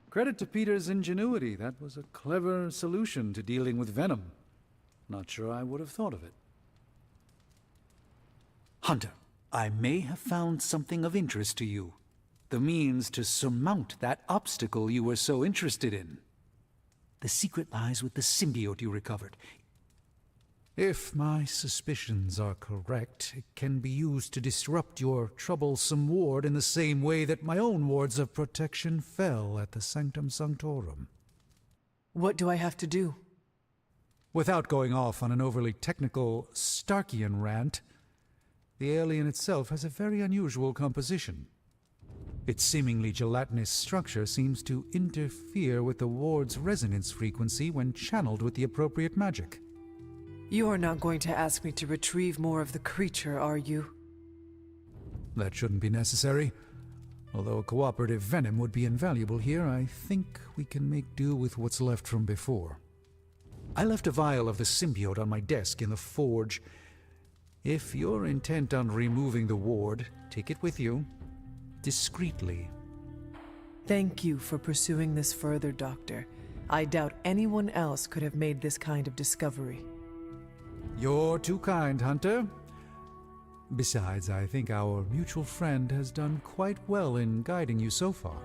Credit to Peter's ingenuity. That was a clever solution to dealing with Venom. Not sure I would have thought of it. Hunter, I may have found something of interest to you. The means to surmount that obstacle you were so interested in. The secret lies with the symbiote you recovered. If my suspicions are correct, it can be used to disrupt your troublesome ward in the same way that my own wards of protection fell at the Sanctum Sanctorum.
What do I have to do?
Without going off on an overly technical Starkian rant, the alien itself has a very unusual composition. Its seemingly gelatinous structure seems to interfere with the ward's resonance frequency when channeled with the appropriate magic.
You are not going to ask me to retrieve more of the creature, are you?
That shouldn't be necessary. Although a cooperative venom would be invaluable here, I think we can make do with what's left from before. I left a vial of the symbiote on my desk in the forge. If you're intent on removing the ward, take it with you. Discreetly.
Thank you for pursuing this further, Doctor. I doubt anyone else could have made this kind of discovery.
You're too kind, Hunter. Besides, I think our mutual friend has done quite well in guiding you so far.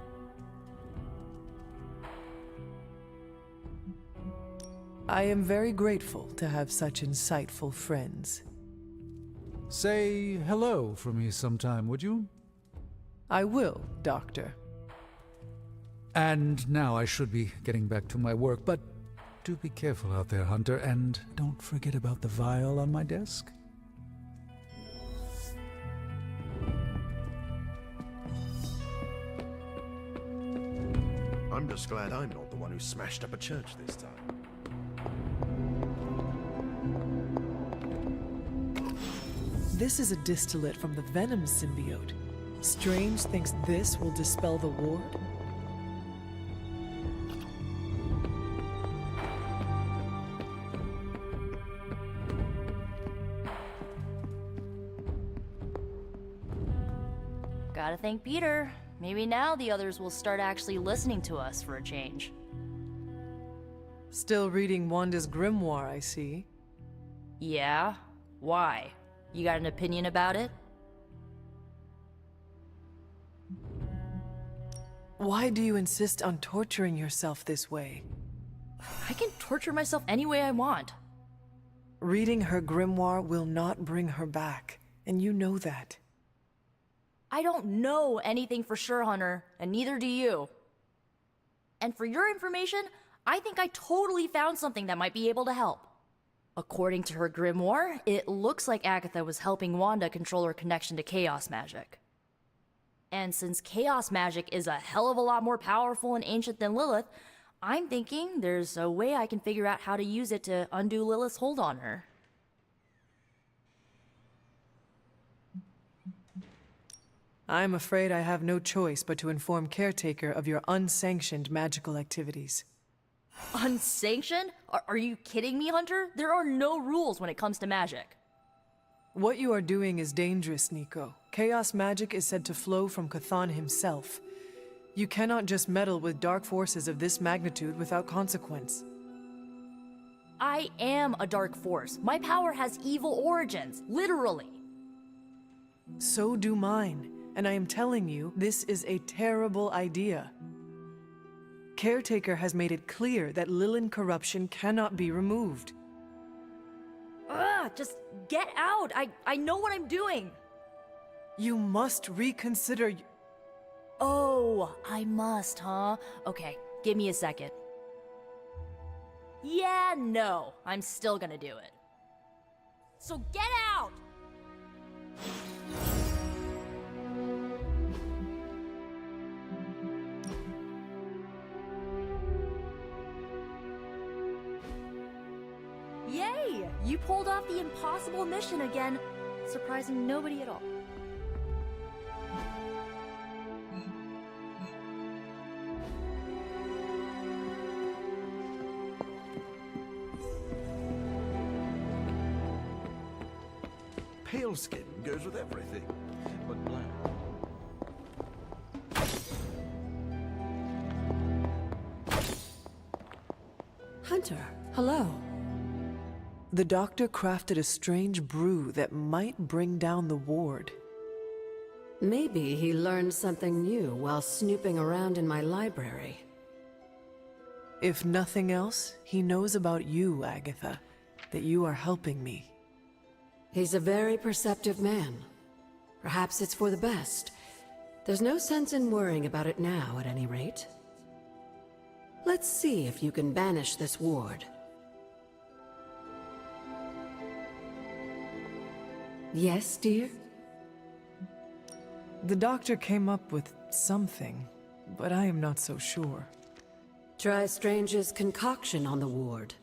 I am very grateful to have such insightful friends.
Say hello for me sometime, would you?
I will, Doctor.
And now I should be getting back to my work, but do be careful out there, Hunter, and don't forget about the vial on my desk.
I'm just glad I'm not the one who smashed up a church this time.
This is a distillate from the Venom symbiote. Strange thinks this will dispel the ward?
Gotta thank Peter. Maybe now the others will start actually listening to us for a change.
Still reading Wanda's grimoire, I see.
Yeah? Why? You got an opinion about it?
Why do you insist on torturing yourself this way?
I can torture myself any way I want.
Reading her grimoire will not bring her back, and you know that.
I don't know anything for sure, Hunter, and neither do you. And for your information, I think I totally found something that might be able to help. According to her grimoire, it looks like Agatha was helping Wanda control her connection to chaos magic. And since chaos magic is a hell of a lot more powerful and ancient than Lilith, I'm thinking there's a way I can figure out how to use it to undo Lilith's hold on her.
I'm afraid I have no choice but to inform Caretaker of your unsanctioned magical activities.
Unsanctioned? Are you kidding me, Hunter? There are no rules when it comes to magic.
What you are doing is dangerous, Nico. Chaos magic is said to flow from Cthon himself. You cannot just meddle with dark forces of this magnitude without consequence.
I am a dark force. My power has evil origins, literally.
So do mine, and I am telling you, this is a terrible idea. Caretaker has made it clear that Lilin corruption cannot be removed.
Ugh, just get out! I know what I'm doing!
You must reconsider.
Oh, I must, huh? Okay, give me a second. Yeah, no, I'm still gonna do it. So get out! Yay! You pulled off the impossible mission again, surprising nobody at all.
Pale skin goes with everything, but black.
Hunter, hello.
The doctor crafted a strange brew that might bring down the ward.
Maybe he learned something new while snooping around in my library.
If nothing else, he knows about you, Agatha, that you are helping me.
He's a very perceptive man. Perhaps it's for the best. There's no sense in worrying about it now, at any rate. Let's see if you can banish this ward. Yes, dear?
The doctor came up with something, but I am not so sure.
Try Strange's concoction on the ward.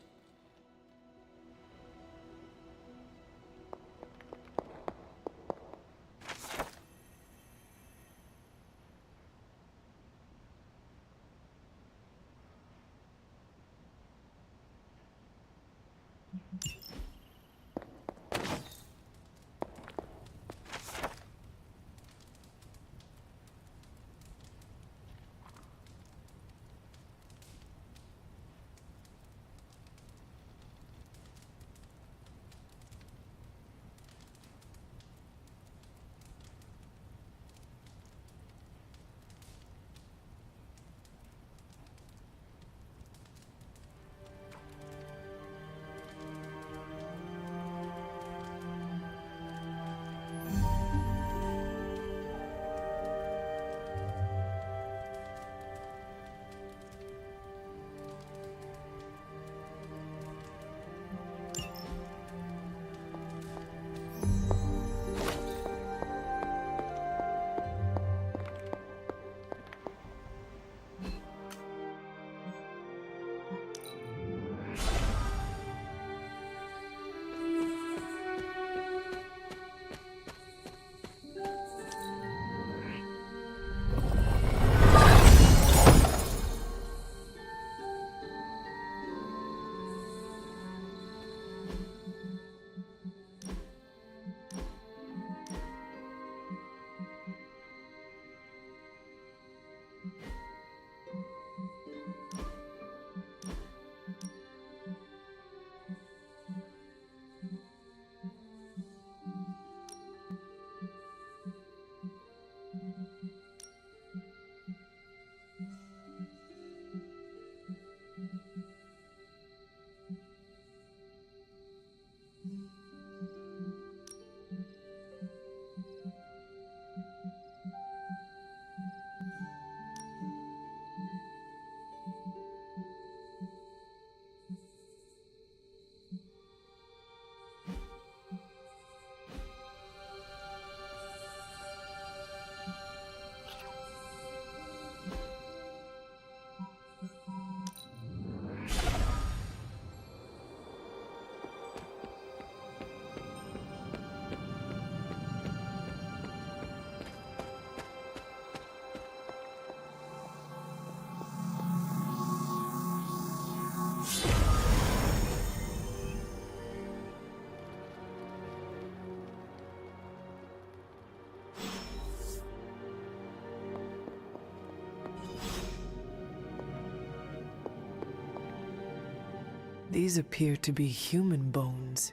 These appear to be human bones.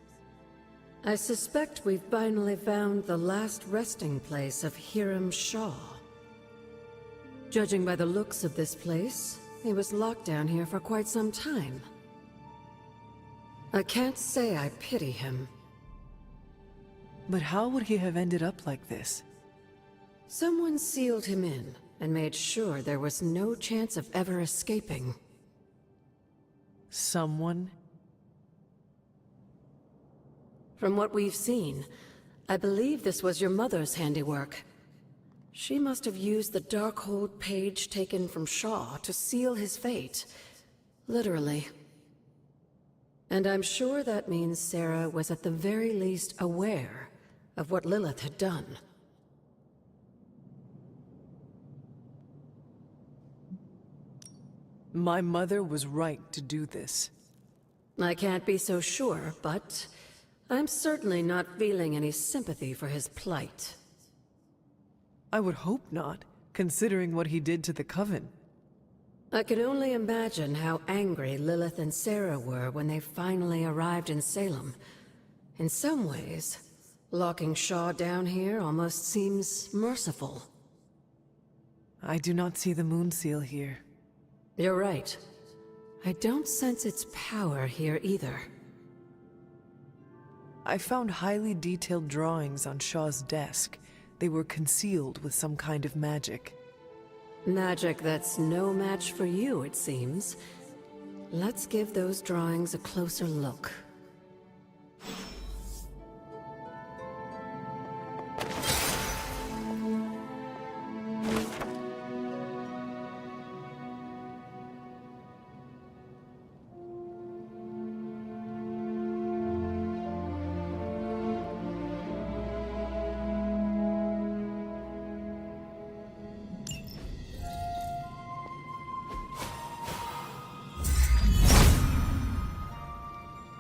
I suspect we've finally found the last resting place of Hiram Shaw. Judging by the looks of this place, he was locked down here for quite some time. I can't say I pity him.
But how would he have ended up like this?
Someone sealed him in and made sure there was no chance of ever escaping.
Someone?
From what we've seen, I believe this was your mother's handiwork. She must have used the Darkhold page taken from Shaw to seal his fate. Literally. And I'm sure that means Sarah was at the very least aware of what Lilith had done.
My mother was right to do this.
I can't be so sure, but I'm certainly not feeling any sympathy for his plight.
I would hope not, considering what he did to the Coven.
I can only imagine how angry Lilith and Sarah were when they finally arrived in Salem. In some ways, locking Shaw down here almost seems merciful.
I do not see the moon seal here.
You're right. I don't sense its power here either.
I found highly detailed drawings on Shaw's desk. They were concealed with some kind of magic.
Magic that's no match for you, it seems. Let's give those drawings a closer look.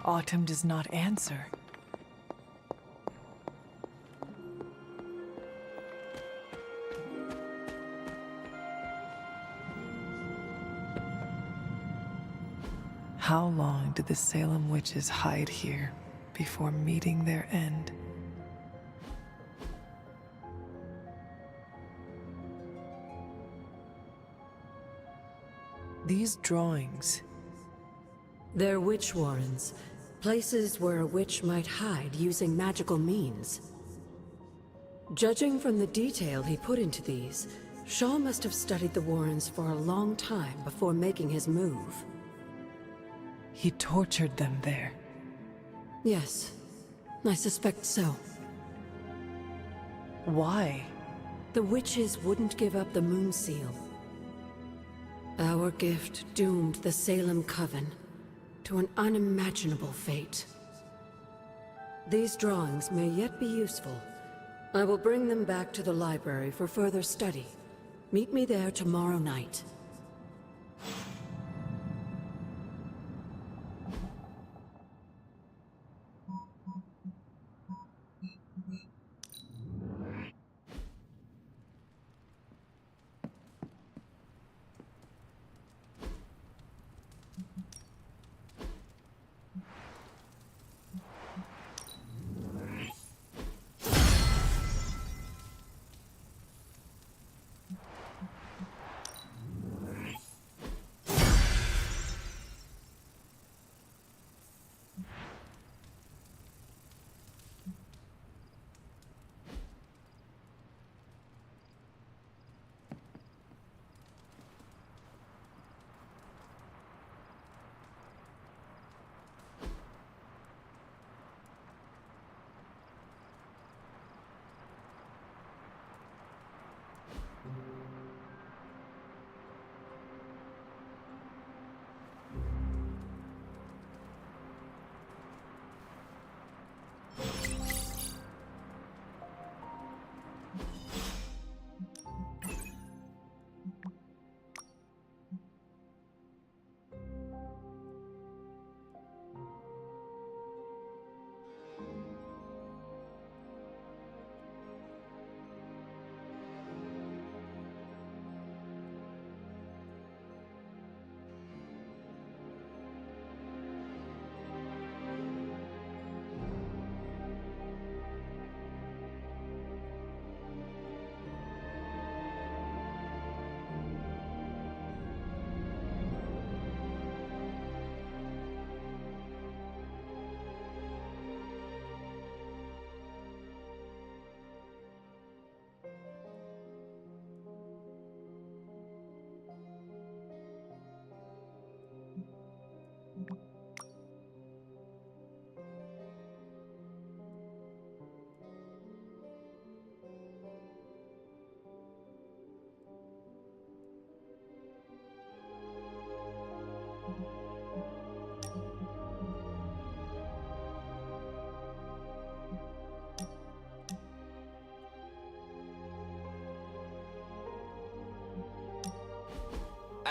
Autumn does not answer. How long did the Salem witches hide here before meeting their end? These drawings...
They're witch warrens. Places where a witch might hide using magical means. Judging from the detail he put into these, Shaw must have studied the warrens for a long time before making his move.
He tortured them there.
Yes, I suspect so.
Why?
The witches wouldn't give up the moon seal. Our gift doomed the Salem Coven to an unimaginable fate. These drawings may yet be useful. I will bring them back to the library for further study. Meet me there tomorrow night.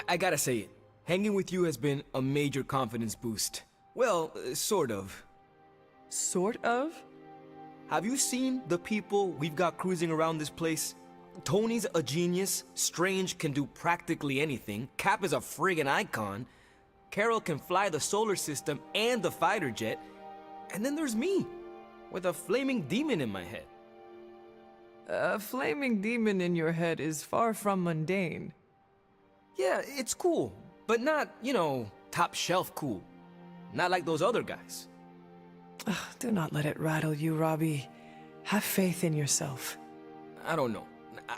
I gotta say it. Hanging with you has been a major confidence boost. Well, sort of.
Sort of?
Have you seen the people we've got cruising around this place? Tony's a genius, Strange can do practically anything, Cap is a friggin' icon, Carol can fly the solar system and the fighter jet, and then there's me, with a flaming demon in my head.
A flaming demon in your head is far from mundane.
Yeah, it's cool, but not, top shelf cool. Not like those other guys.
Do not let it rattle you, Robbie. Have faith in yourself.
I don't know.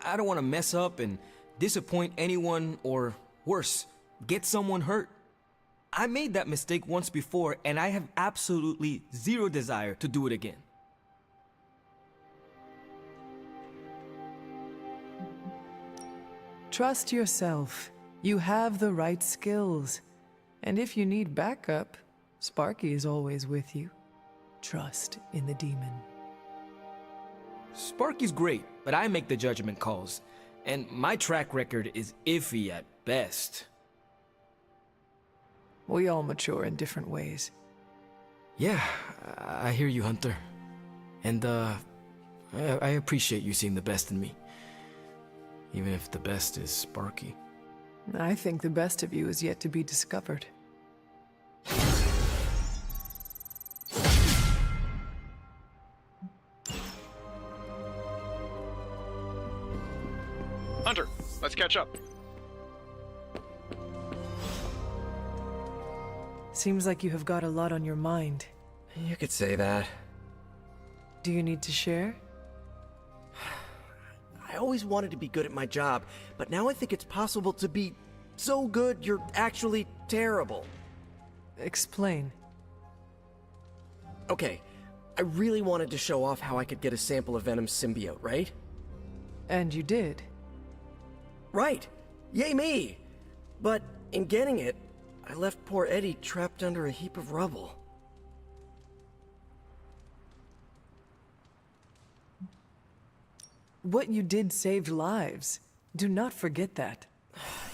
I don't want to mess up and disappoint anyone or, worse, get someone hurt. I made that mistake once before and I have absolutely zero desire to do it again.
Trust yourself. You have the right skills. And if you need backup, Sparky is always with you. Trust in the demon.
Sparky's great, but I make the judgment calls. And my track record is iffy at best.
We all mature in different ways.
Yeah, I hear you, Hunter. And, I appreciate you seeing the best in me. Even if the best is Sparky.
I think the best of you is yet to be discovered.
Hunter, let's catch up.
Seems like you have got a lot on your mind.
You could say that.
Do you need to share?
I always wanted to be good at my job, but now I think it's possible to be so good you're actually terrible.
Explain.
Okay, I really wanted to show off how I could get a sample of Venom's symbiote, right?
And you did.
Right! Yay me! But in getting it, I left poor Eddie trapped under a heap of rubble.
What you did saved lives. Do not forget that.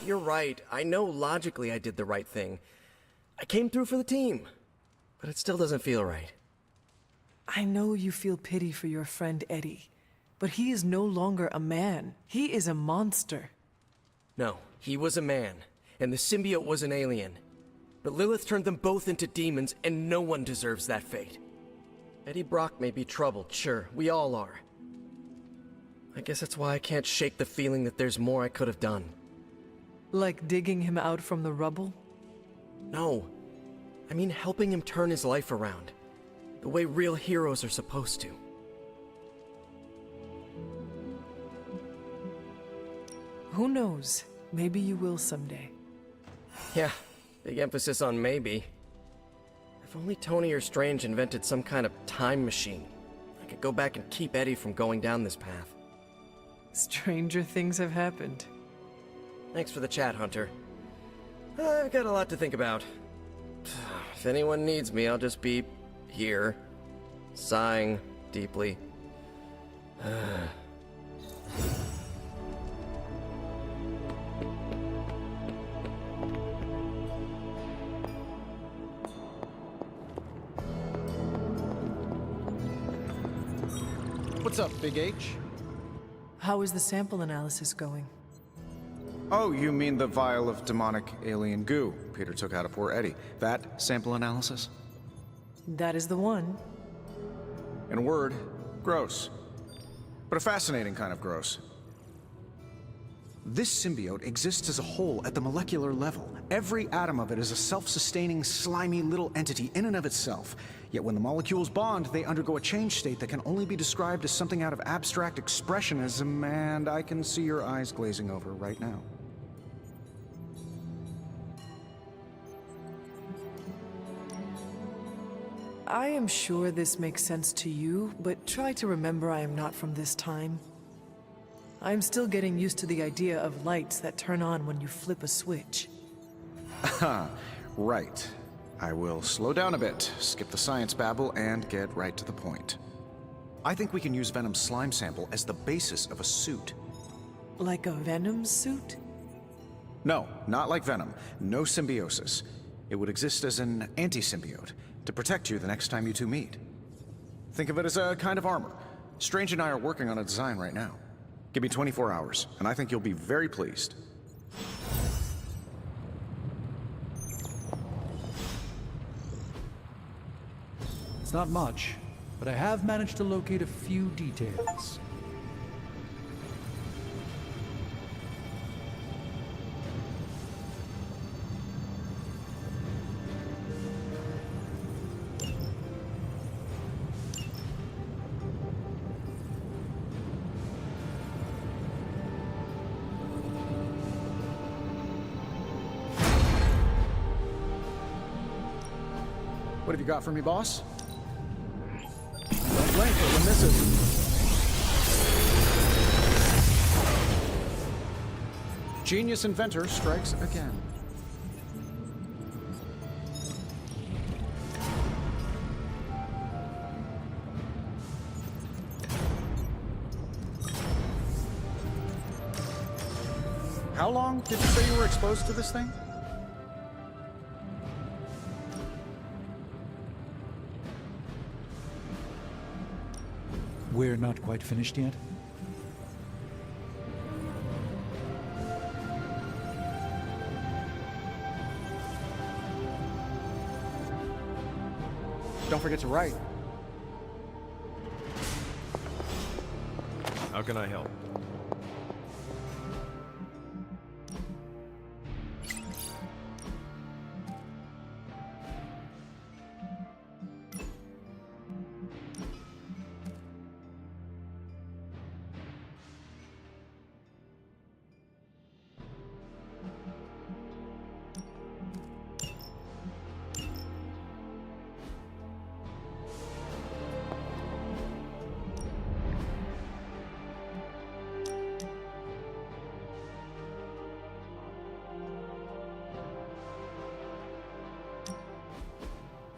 You're right. I know logically I did the right thing. I came through for the team, but it still doesn't feel right.
I know you feel pity for your friend Eddie, but he is no longer a man. He is a monster.
No, he was a man, and the symbiote was an alien. But Lilith turned them both into demons, and no one deserves that fate. Eddie Brock may be troubled, sure, we all are. I guess that's why I can't shake the feeling that there's more I could have done.
Like digging him out from the rubble?
No. I mean helping him turn his life around. The way real heroes are supposed to.
Who knows? Maybe you will someday.
Yeah, big emphasis on maybe. If only Tony or Strange invented some kind of time machine, I could go back and keep Eddie from going down this path.
Stranger things have happened.
Thanks for the chat, Hunter. I've got a lot to think about. If anyone needs me, I'll just be here, sighing deeply.
What's up, Big H?
How is the sample analysis going?
Oh, you mean the vial of demonic alien goo Peter took out of poor Eddie. That sample analysis?
That is the one.
In a word, gross. But a fascinating kind of gross. This symbiote exists as a whole at the molecular level. Every atom of it is a self-sustaining, slimy little entity in and of itself. Yet when the molecules bond, they undergo a change state that can only be described as something out of abstract expressionism, and I can see your eyes glazing over right now.
I am sure this makes sense to you, but try to remember I am not from this time. I am still getting used to the idea of lights that turn on when you flip a switch.
Right. I will slow down a bit, skip the science babble, and get right to the point. I think we can use Venom's slime sample as the basis of a suit.
Like a Venom suit?
No, not like Venom. No symbiosis. It would exist as an anti-symbiote, to protect you the next time you two meet. Think of it as a kind of armor. Strange and I are working on a design right now. Give me 24 hours, and I think you'll be very pleased.
It's not much, but I have managed to locate a few details.
What have you got for me, boss? Don't blink or you'll miss it. Genius inventor strikes again. How long did you say you were exposed to this thing?
We're not quite finished yet.
Don't forget to write.
How can I help?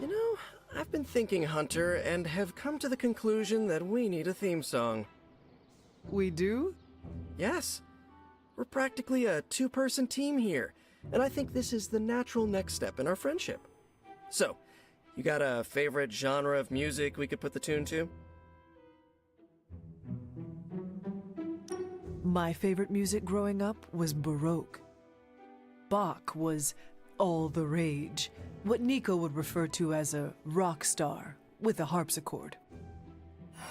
You know, I've been thinking, Hunter, and have come to the conclusion that we need a theme song.
We do?
Yes. We're practically a two-person team here, and I think this is the natural next step in our friendship. So, you got a favorite genre of music we could put the tune to?
My favorite music growing up was Baroque. Bach was all the rage, what Nico would refer to as a rock star with a harpsichord.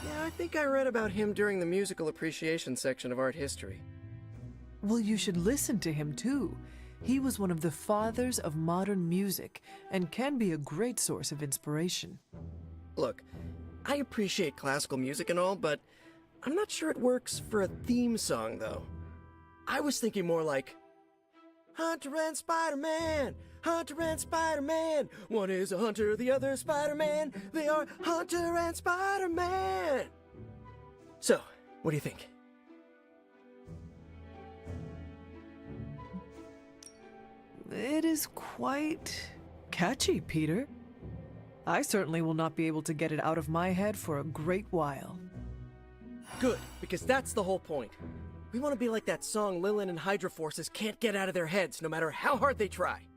Yeah, I think I read about him during the musical appreciation section of art history.
Well, you should listen to him too. He was one of the fathers of modern music and can be a great source of inspiration.
Look, I appreciate classical music and all, but I'm not sure it works for a theme song, though. I was thinking more like, Hunter and Spider-Man! Hunter and Spider-Man! One is a hunter, the other Spider-Man. They are Hunter and Spider-Man! So, what do you think?
It is quite catchy, Peter. I certainly will not be able to get it out of my head for a great while.
Good, because that's the whole point. We want to be like that song Lilin and Hydra Forces can't get out of their heads no matter how hard they try.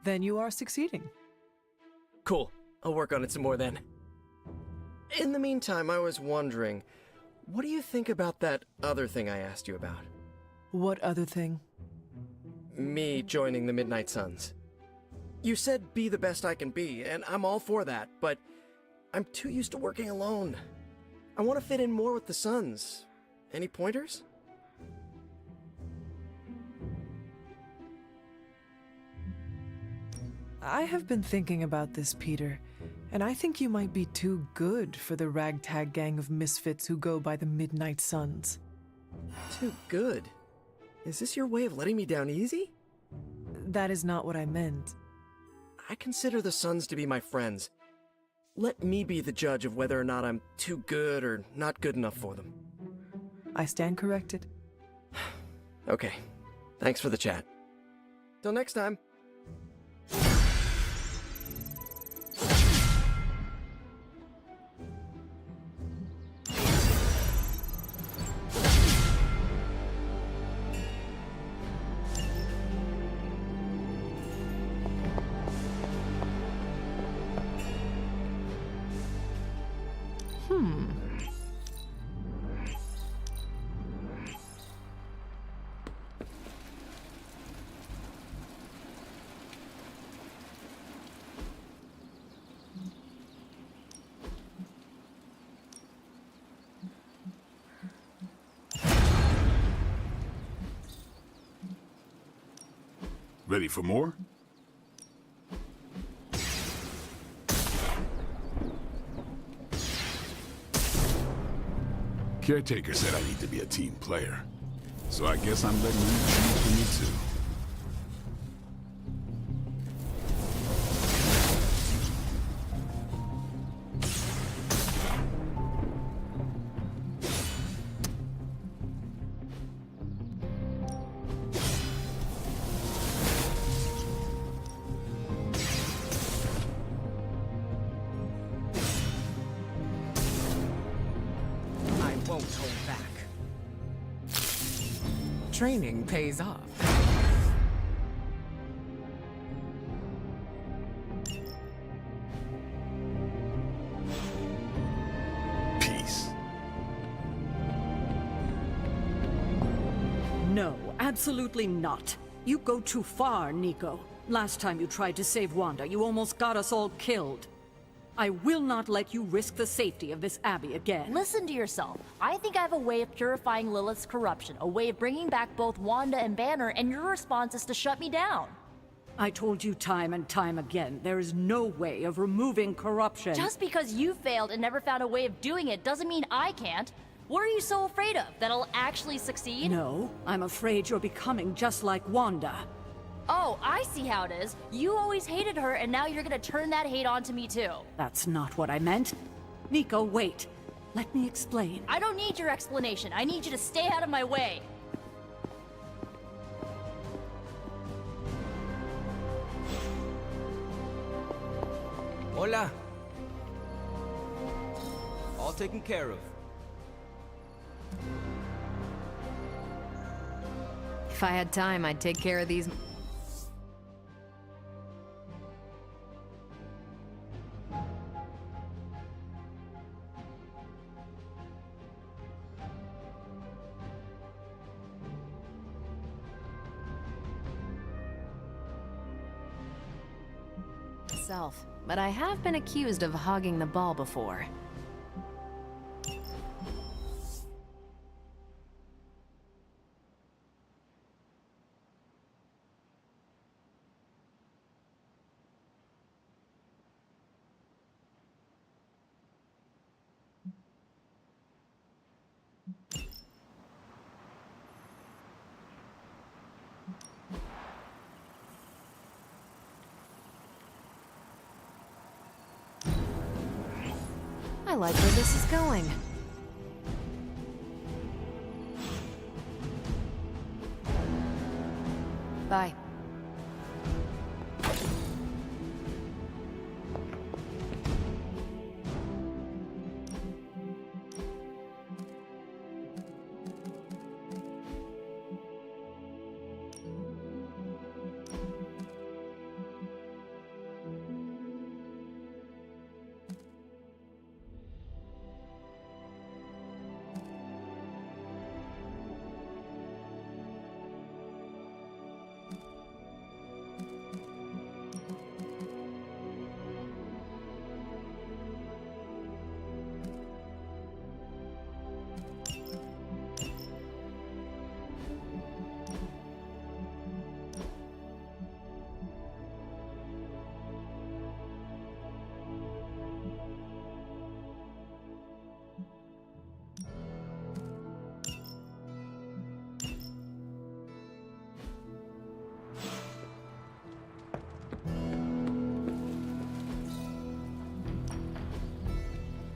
Then you are succeeding.
Cool. I'll work on it some more then. In the meantime, I was wondering, what do you think about that other thing I asked you about?
What other thing?
Me joining the Midnight Suns. You said be the best I can be, and I'm all for that, but I'm too used to working alone. I want to fit in more with the Suns. Any pointers?
I have been thinking about this, Peter, and I think you might be too good for the ragtag gang of misfits who go by the Midnight Suns.
Too good? Is this your way of letting me down easy?
That is not what I meant.
I consider the Suns to be my friends. Let me be the judge of whether or not I'm too good or not good enough for them.
I stand corrected.
Okay. Thanks for the chat. Till next time.
Ready for more? Caretaker said I need to be a team player. So I guess I'm letting you choose for me too.
I won't hold back. Training pays off.
Peace.
No, absolutely not. You go too far, Nico. Last time you tried to save Wanda, you almost got us all killed. I will not let you risk the safety of this abbey again.
Listen to yourself. I think I have a way of purifying Lilith's corruption, a way of bringing back both Wanda and Banner, and your response is to shut me down.
I told you time and time again, there is no way of removing corruption.
Just because you failed and never found a way of doing it doesn't mean I can't. What are you so afraid of? That I'll actually succeed?
No, I'm afraid you're becoming just like Wanda.
Oh, I see how it is. You always hated her, and now you're gonna turn that hate onto me too.
That's not what I meant. Nico, wait. Let me explain.
I don't need your explanation. I need you to stay out of my way.
Hola. All taken care of.
If I had time, I'd take care of these. Myself, but I have been accused of hogging the ball before. I like where this is going. Bye.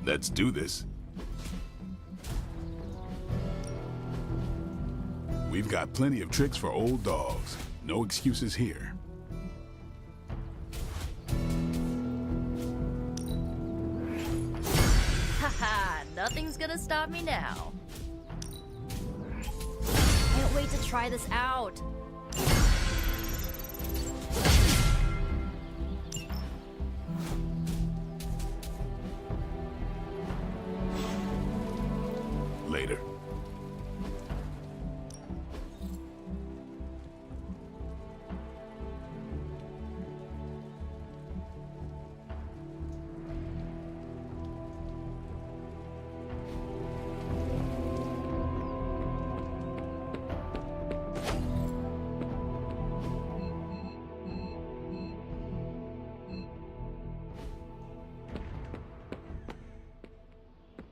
Let's do this. We've got plenty of tricks for old dogs. No excuses here.
Haha, nothing's gonna stop me now. Can't wait to try this out.
Later.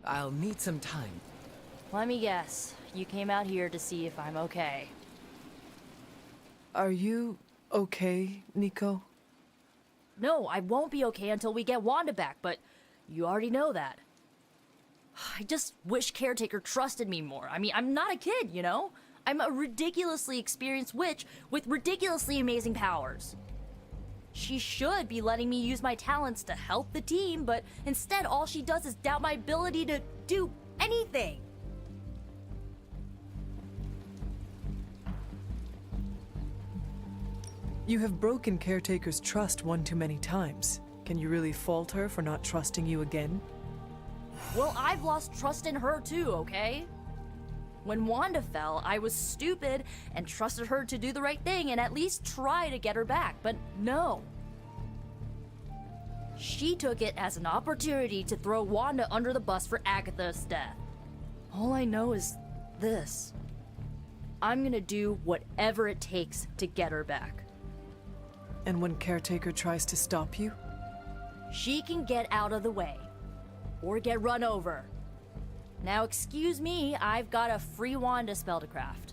I'll need some time.
Let me guess. You came out here to see if I'm okay.
Are you okay, Nico?
No, I won't be okay until we get Wanda back, but you already know that. I just wish Caretaker trusted me more. I mean, I'm not a kid, you know? I'm a ridiculously experienced witch with ridiculously amazing powers. She should be letting me use my talents to help the team, but instead all she does is doubt my ability to do anything.
You have broken Caretaker's trust one too many times. Can you really fault her for not trusting you again?
Well, I've lost trust in her too, okay? When Wanda fell, I was stupid and trusted her to do the right thing and at least try to get her back, but no. She took it as an opportunity to throw Wanda under the bus for Agatha's death. All I know is this. I'm gonna do whatever it takes to get her back.
And when Caretaker tries to stop you?
She can get out of the way. Or get run over. Now excuse me, I've got a free Wanda spell to craft.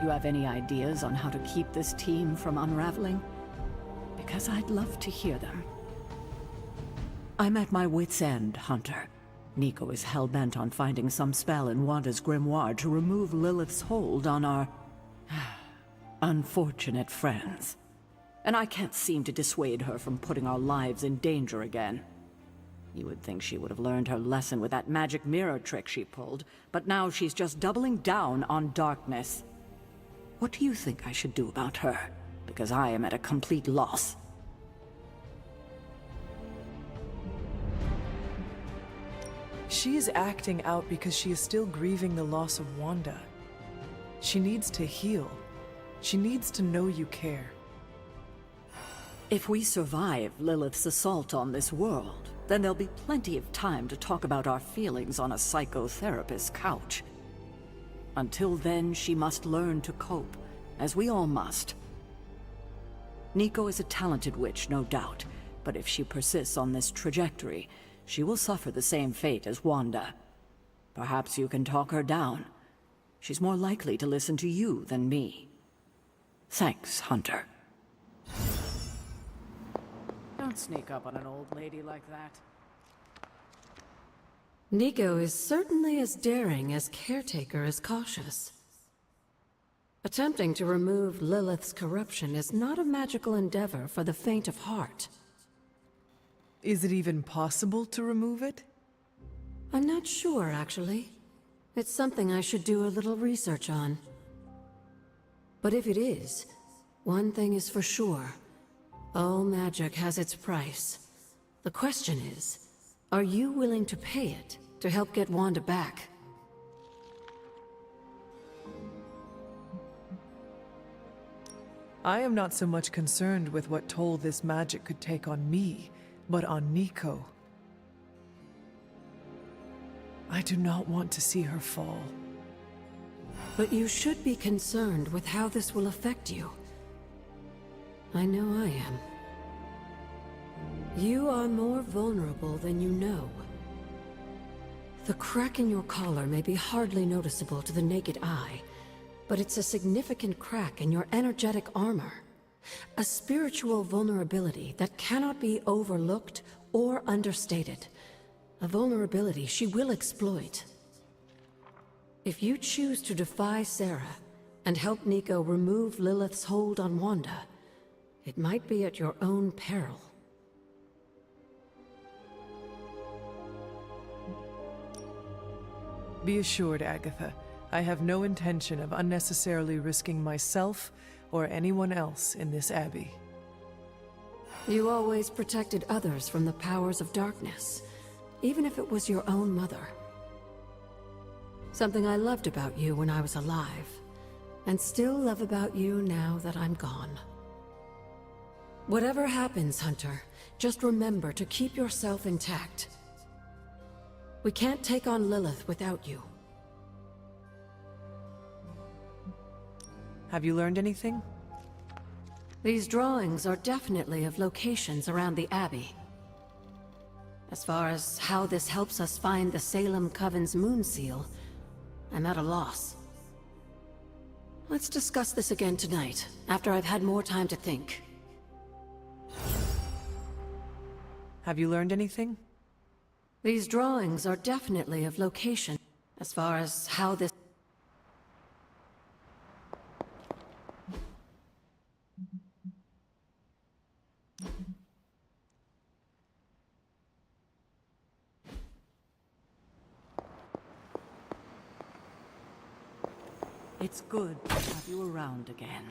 You have any ideas on how to keep this team from unraveling? Because I'd love to hear them. I'm at my wit's end, Hunter. Nico is hell-bent on finding some spell in Wanda's grimoire to remove Lilith's hold on our unfortunate friends. And I can't seem to dissuade her from putting our lives in danger again. You would think she would have learned her lesson with that magic mirror trick she pulled, but now she's just doubling down on darkness. What do you think I should do about her? Because I am at a complete loss.
She is acting out because she is still grieving the loss of Wanda. She needs to heal. She needs to know you care.
If we survive Lilith's assault on this world, then there'll be plenty of time to talk about our feelings on a psychotherapist's couch. Until then, she must learn to cope, as we all must. Nico is a talented witch, no doubt, but if she persists on this trajectory, she will suffer the same fate as Wanda. Perhaps you can talk her down. She's more likely to listen to you than me. Thanks, Hunter.
Don't sneak up on an old lady like that.
Nico is certainly as daring as Caretaker is cautious. Attempting to remove Lilith's corruption is not a magical endeavor for the faint of heart.
Is it even possible to remove it?
I'm not sure, actually. It's something I should do a little research on. But if it is, one thing is for sure. All magic has its price. The question is, are you willing to pay it to help get Wanda back?
I am not so much concerned with what toll this magic could take on me, but on Nico. I do not want to see her fall.
But you should be concerned with how this will affect you. I know I am. You are more vulnerable than you know. The crack in your collar may be hardly noticeable to the naked eye, but it's a significant crack in your energetic armor. A spiritual vulnerability that cannot be overlooked or understated. A vulnerability she will exploit. If you choose to defy Sarah and help Nico remove Lilith's hold on Wanda, it might be at your own peril.
Be assured, Agatha, I have no intention of unnecessarily risking myself or anyone else in this abbey.
You always protected others from the powers of darkness, even if it was your own mother. Something I loved about you when I was alive, and still love about you now that I'm gone. Whatever happens, Hunter, just remember to keep yourself intact. We can't take on Lilith without you.
Have you learned anything?
These drawings are definitely of locations around the Abbey. As far as how this helps us find the Salem Coven's moon seal, I'm at a loss. Let's discuss this again tonight, after I've had more time to think.
Have you learned anything?
These drawings are definitely of location. As far as how this...
It's good to have you around again.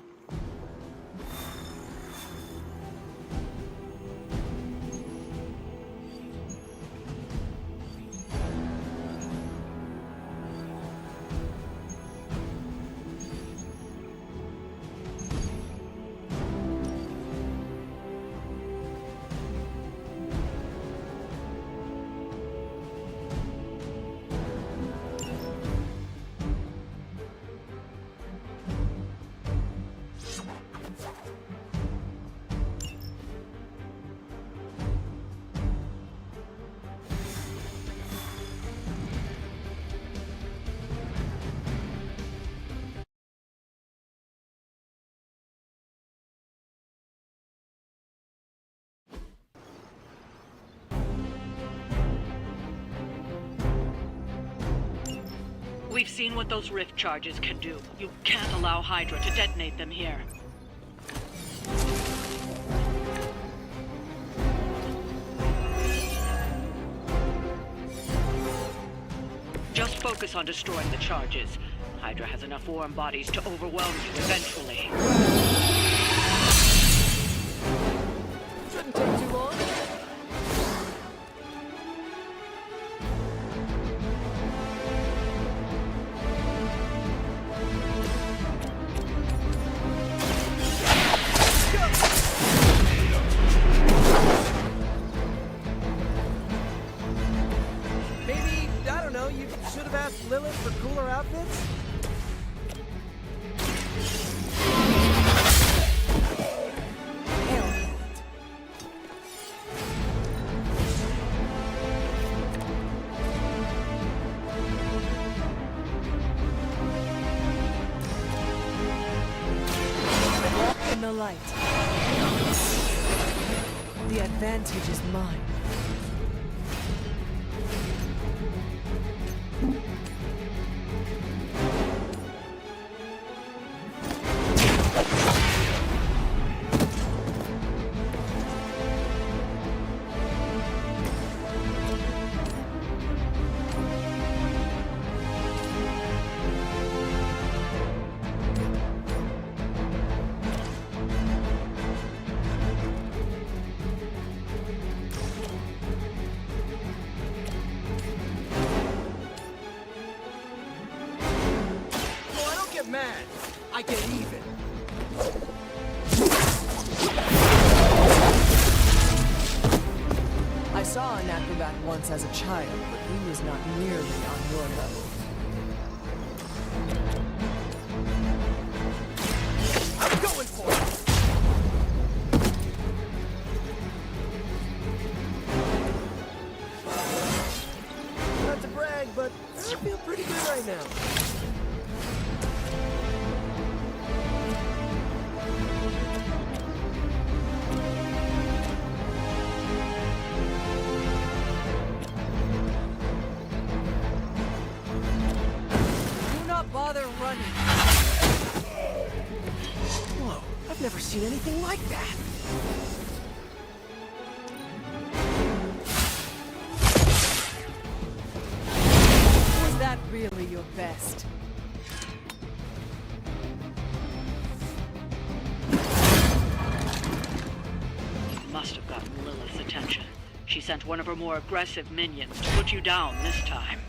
We've seen what those rift charges can do. You can't allow Hydra to detonate them here. Just focus on destroying the charges. Hydra has enough warm bodies to overwhelm you eventually.
Shouldn't take too long. Maybe, I don't know, you should have asked Lilith for cooler outfits?
In the light. The advantage is mine.
Mad. I get even.
I saw an acrobat once as a child, but he was not nearly on your level.
I'm going for it! Not to brag, but I feel pretty good right now.
Bother running.
Whoa, I've never seen anything like that.
Was that really your best?
You must have gotten Lilith's attention. She sent one of her more aggressive minions to put you down this time.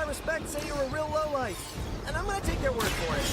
Respect say you're a real lowlife, and I'm gonna take their word for it.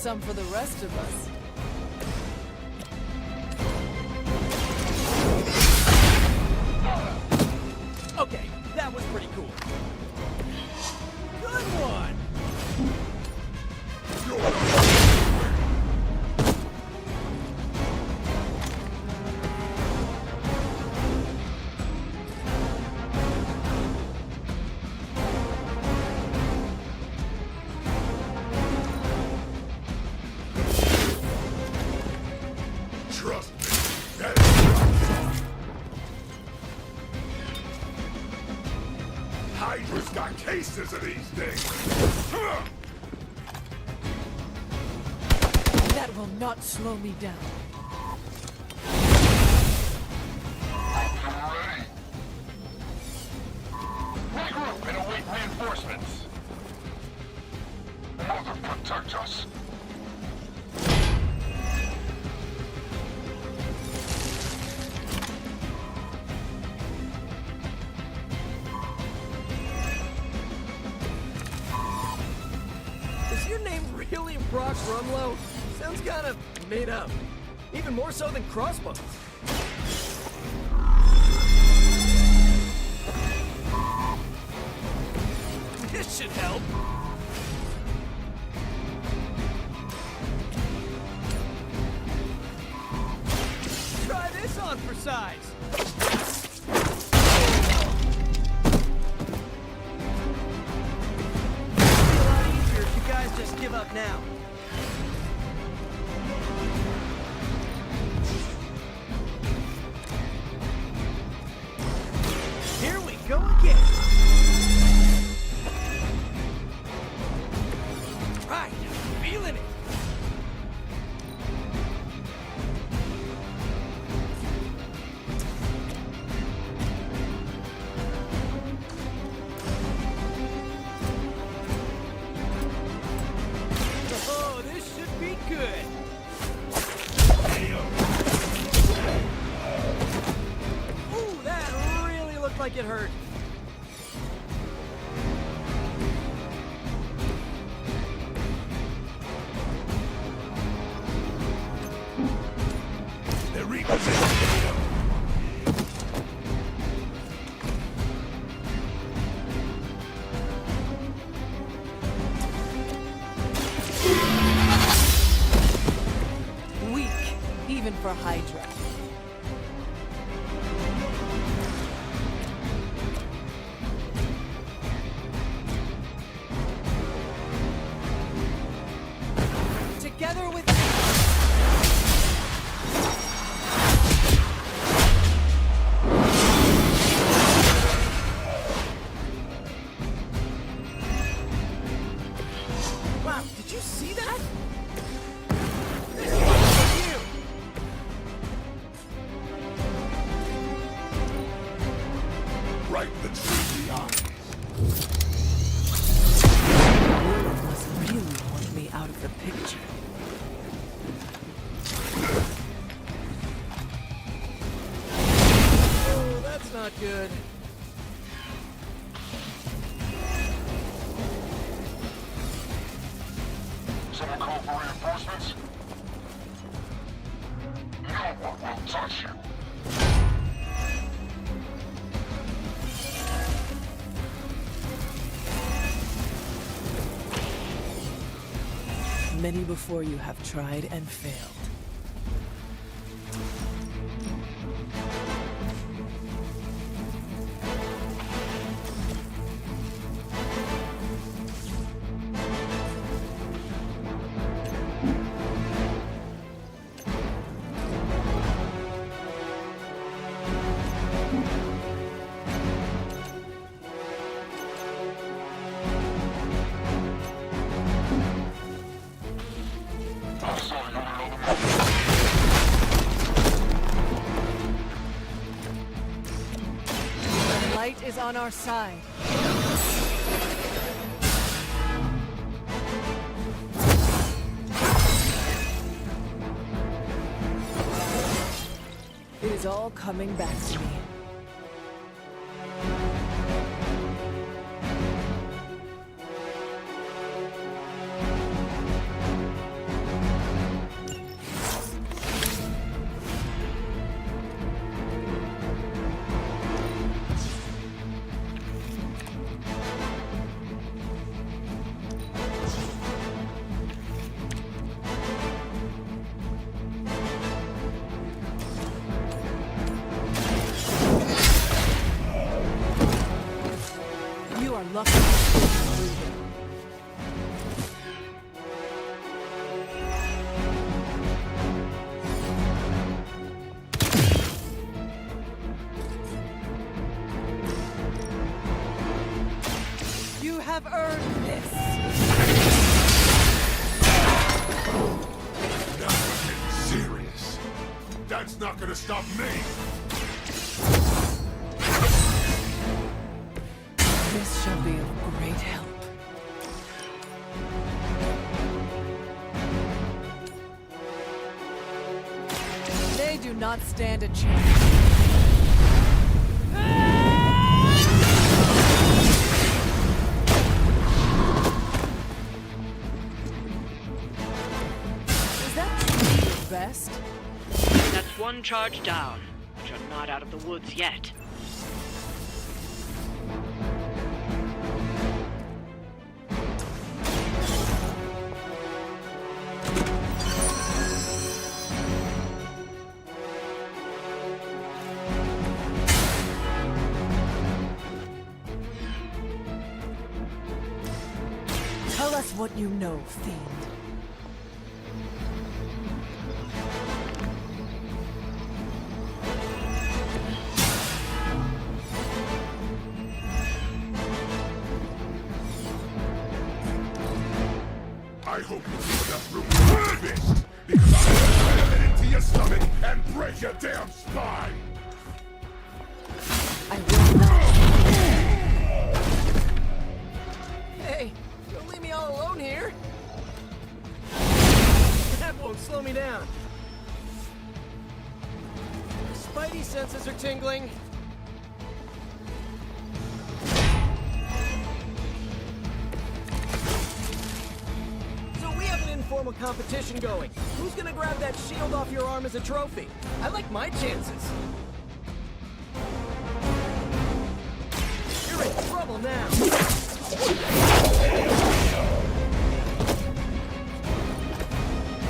some for the rest of us.
Okay, that was pretty cool. Good one!
Trust me. Hydra's got cases of these things.
That will not slow me down.
Ready? Regroup and await reinforcements. Mother protect us.
Is your name really Brock Rumlow? Sounds kind of made up. Even more so than Crossbones. This should help. Try this on for size. It'd be a lot easier if you guys just give up now. Here we go again. Right, feeling it. Oh, this should be good. Ooh, that really looked like it hurt.
They're repositioning.
Weak, even for Hydra. Together with...
Wow, did you see that? This one's for you.
Right between the eyes.
Lilith must really want me out of the picture.
Oh, that's not good.
Someone call for reinforcements? No one will touch you.
Many before you have tried and failed. The light is on our side. It is all coming back to me.
earned this.
Now we're getting serious. That's not gonna stop me.
This shall be of great help.
They do not stand a chance. Is that truly your best?
That's one charge down, but you're not out of the woods yet.
Tell us what you know, fiend.
I hope you leave enough room for your fist, because I'm gonna slam it into your stomach and break your damn spine!
I will not.
Hey, don't leave me all alone here. That won't slow me down. Spidey senses are tingling. So we have an informal competition going. Who's gonna grab that shield off your arm as a trophy? I like my chances. You're in trouble now.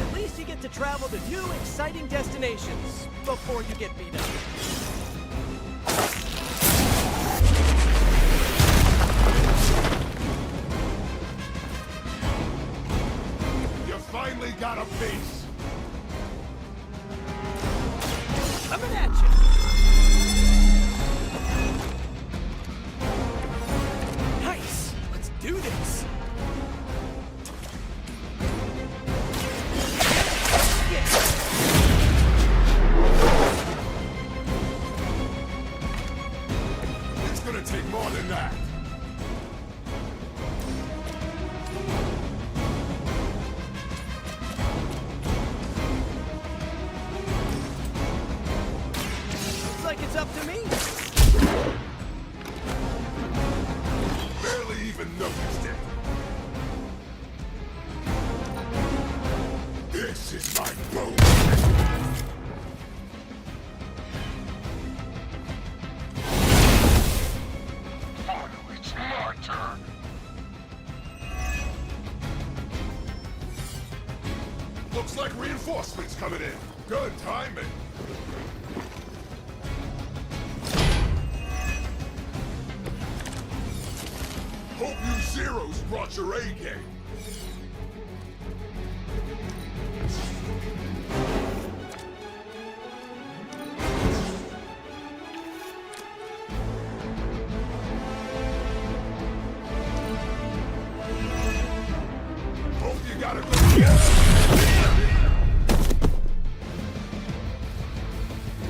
At least you get to travel to new, exciting destinations before you get beat up.
You finally got a piece!
Coming at you! Nice! Let's do this!
It's gonna take more than that!
Looks like it's up to me!
Barely even noticed it! This is my boat! Finally, it's my turn! Looks like reinforcements coming in. Good timing. Hope you Zeros brought your A game. Hope you got a good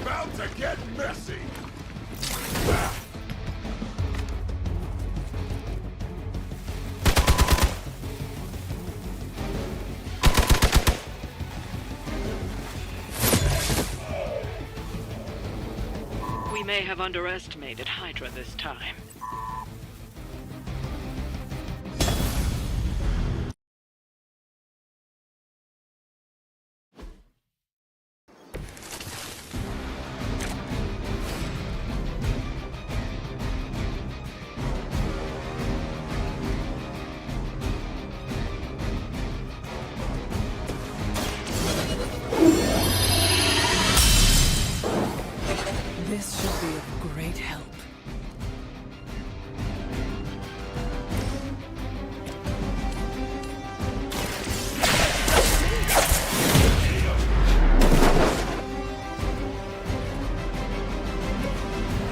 About to get messy. Ah.
We may have underestimated Hydra this time.
This should be of great help.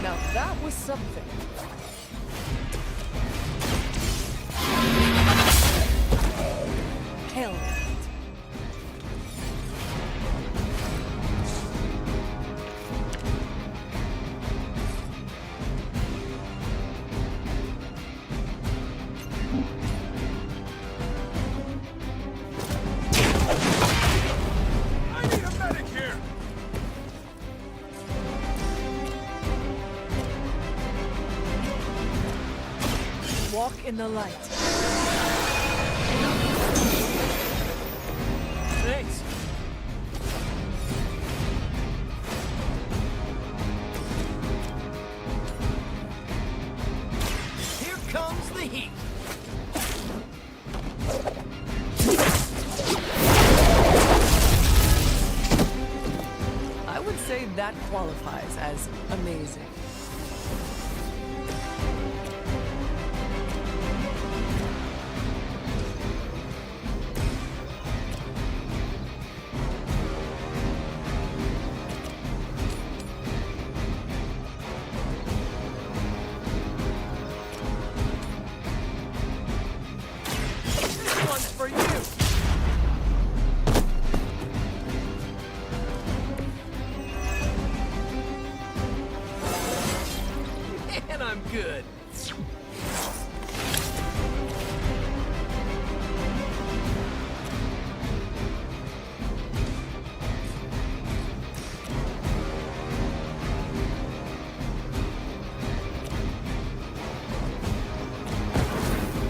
Now that was something.
in the light.
Thanks. Here comes the heat.
I would say that qualifies as amazing.
This one's for you. And I'm good.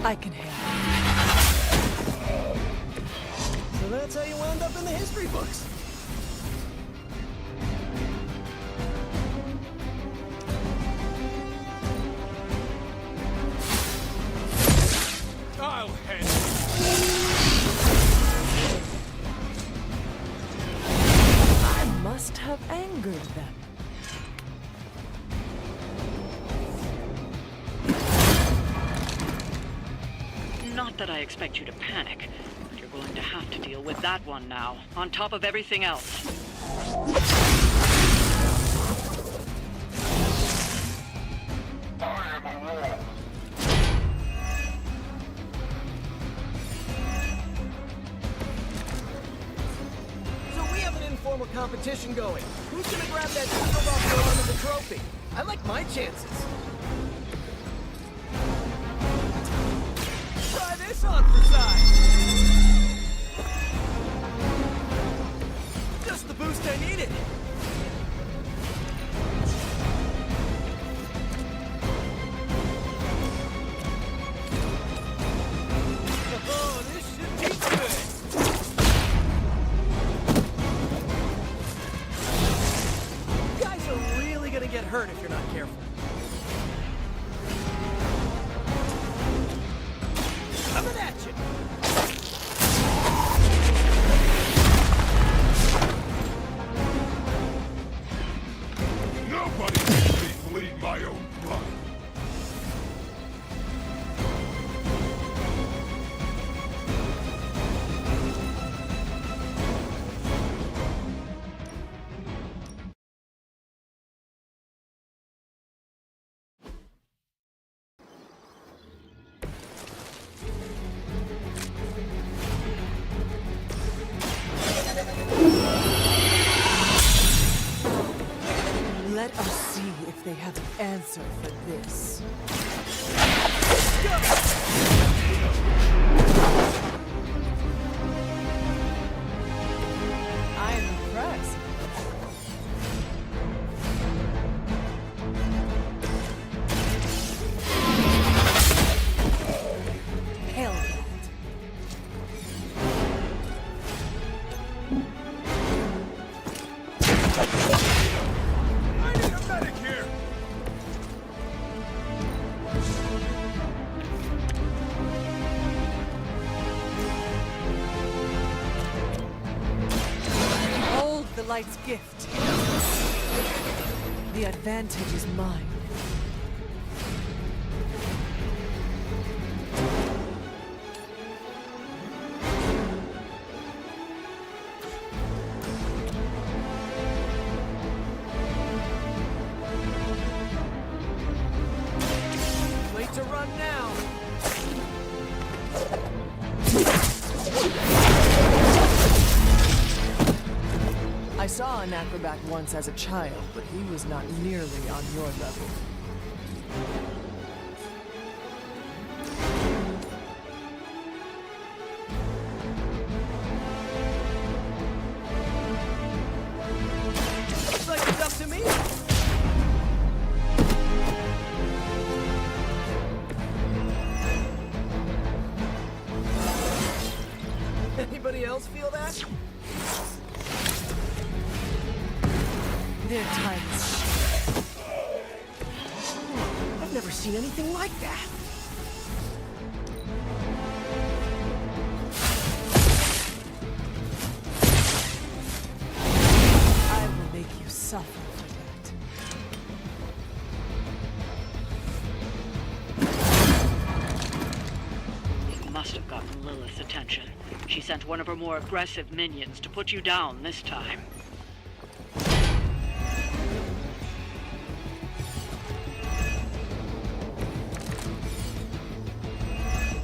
I can handle
So that's how you wound up in the history books.
I'll handle
I must have angered them.
Not that I expect you to panic, but you're going to have to deal with that one now, on top of everything else.
So we have an informal competition going. Who's gonna grab that shield off your arm as a trophy? I like my chances. Try this on for size. Just the boost I needed. Oh, this should be good. You guys are really gonna get hurt if you're not careful. Coming at you.
Nobody makes me bleed my own blood.
Let us see if they have an answer for this. I'm impressed. Hell that.
I need a medic here.
Hold the light's gift. The advantage is mine.
Late to run now.
I saw an acrobat once as a child, but he was not nearly on your level.
Looks like it's up to me.
Their time is
I've never seen anything like that.
I will make you suffer for that.
You must have gotten Lilith's attention. She sent one of her more aggressive minions to put you down this time.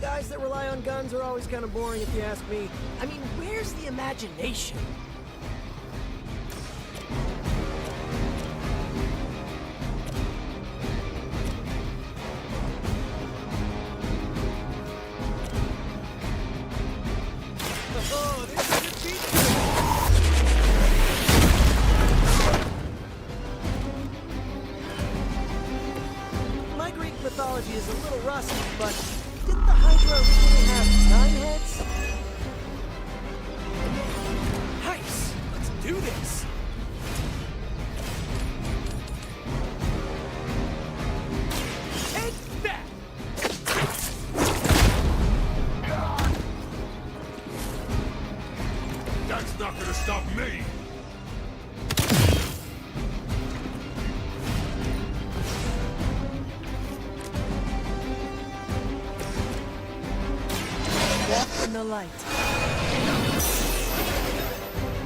Guys that rely on guns are always kind of boring if you ask me. I mean, where's the imagination? Oh, this is a feature. My Greek mythology is a little rusty, but didn't the Hydra originally have 9 heads? Nice! Let's do this! Take that!
That's not gonna stop me!
Walk in the light.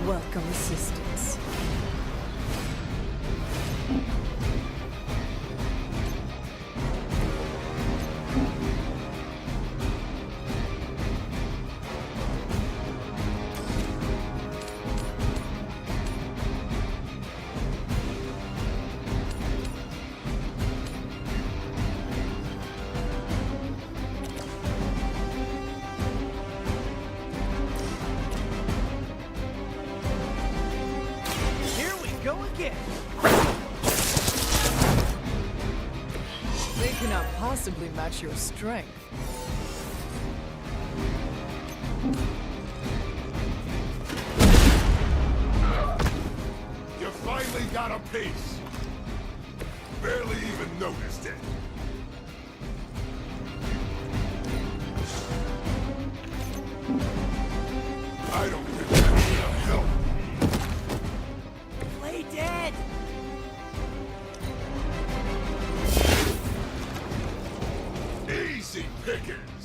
Welcome assistance.
Here we go again!
They cannot possibly match your strength.
You finally got a piece! Barely even noticed it! I don't think that's gonna help.
Play dead!
Easy pickings!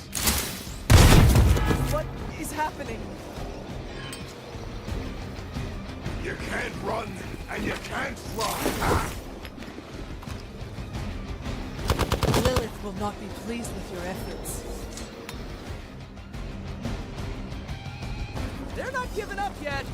What is happening?
You can't run, and you can't fly!
Lilith will not be pleased with your efforts.
They're not giving up yet!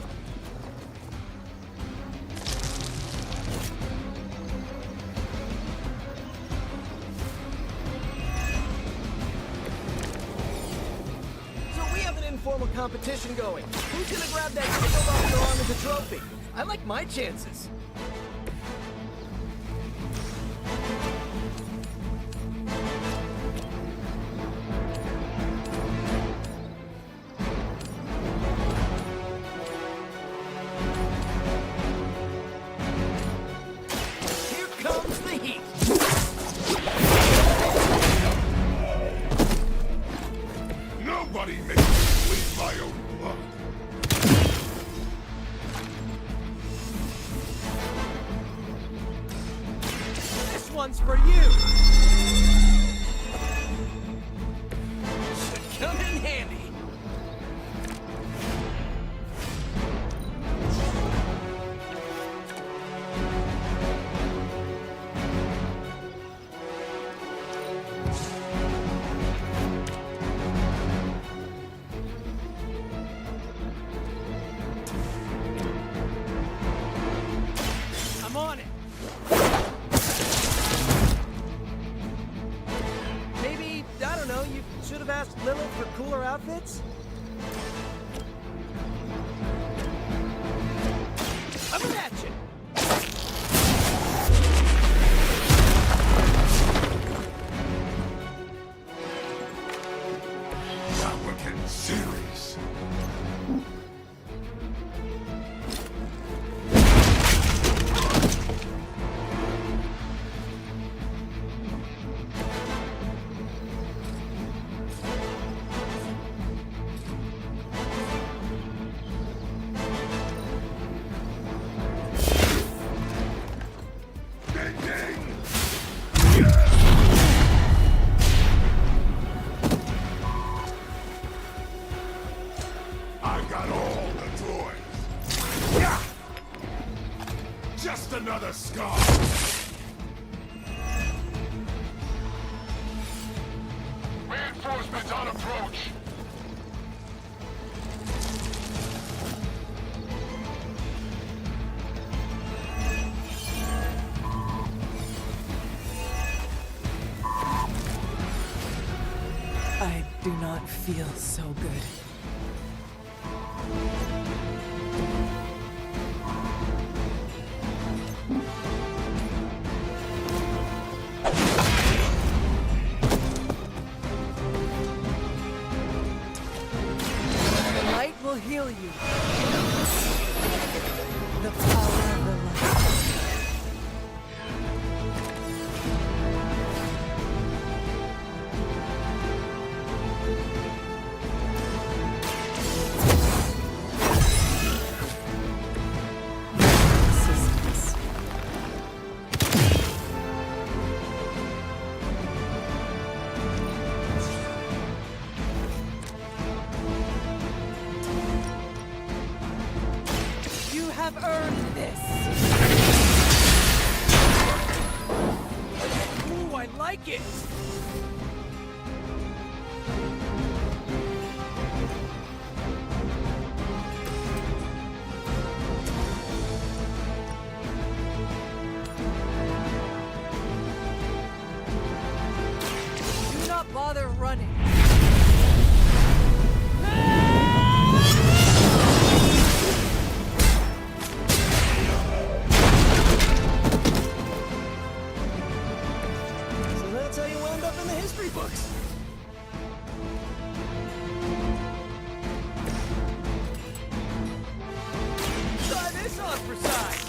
So we have an informal competition going. Who's gonna grab that shield off your arm as a trophy? I like my chances. Here comes the heat!
Nobody makes me bleed my own blood!
This one's for you! Should come in handy. I'm on it. Maybe, I don't know, you should have asked Lilith for cooler outfits? Coming at you!
Now we're getting serious. Just another scar! Reinforcements on approach!
I do not feel so good. The light will heal you. The power of the light. You have earned this. Ooh, I like it. Do not bother running.
So that's how you wound up in the history books. Try this on for size.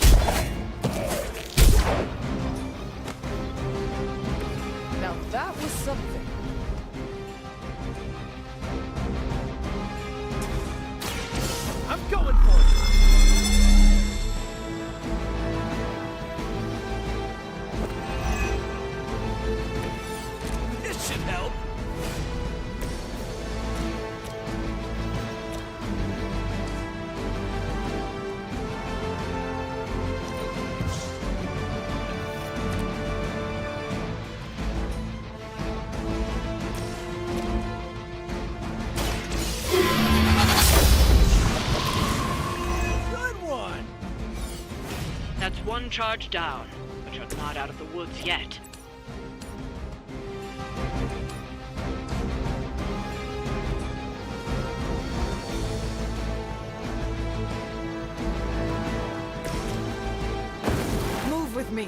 Now that was something.
I'm going for it. This should help. Good one.
That's one charge down, but you're not out of the woods yet.
Move with me.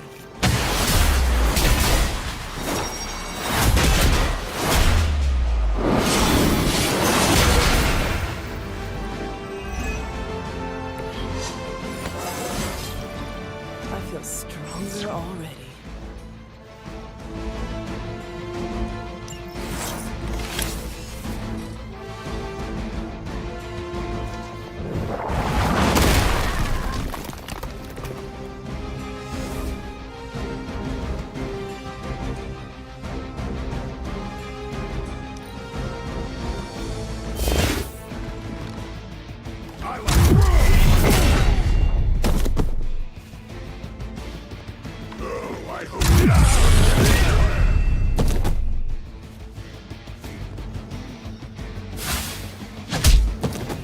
I feel stronger already.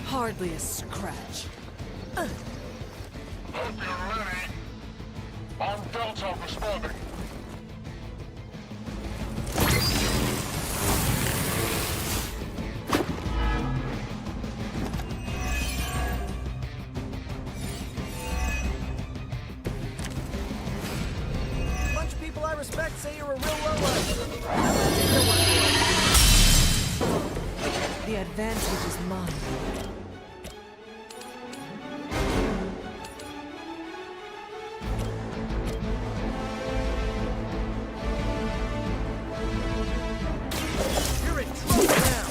Hardly a scratch.
Hope you're ready. On Delta responding.
Bunch of people I respect say you're a real low-life.
The advantage is mine.
You're in trouble now.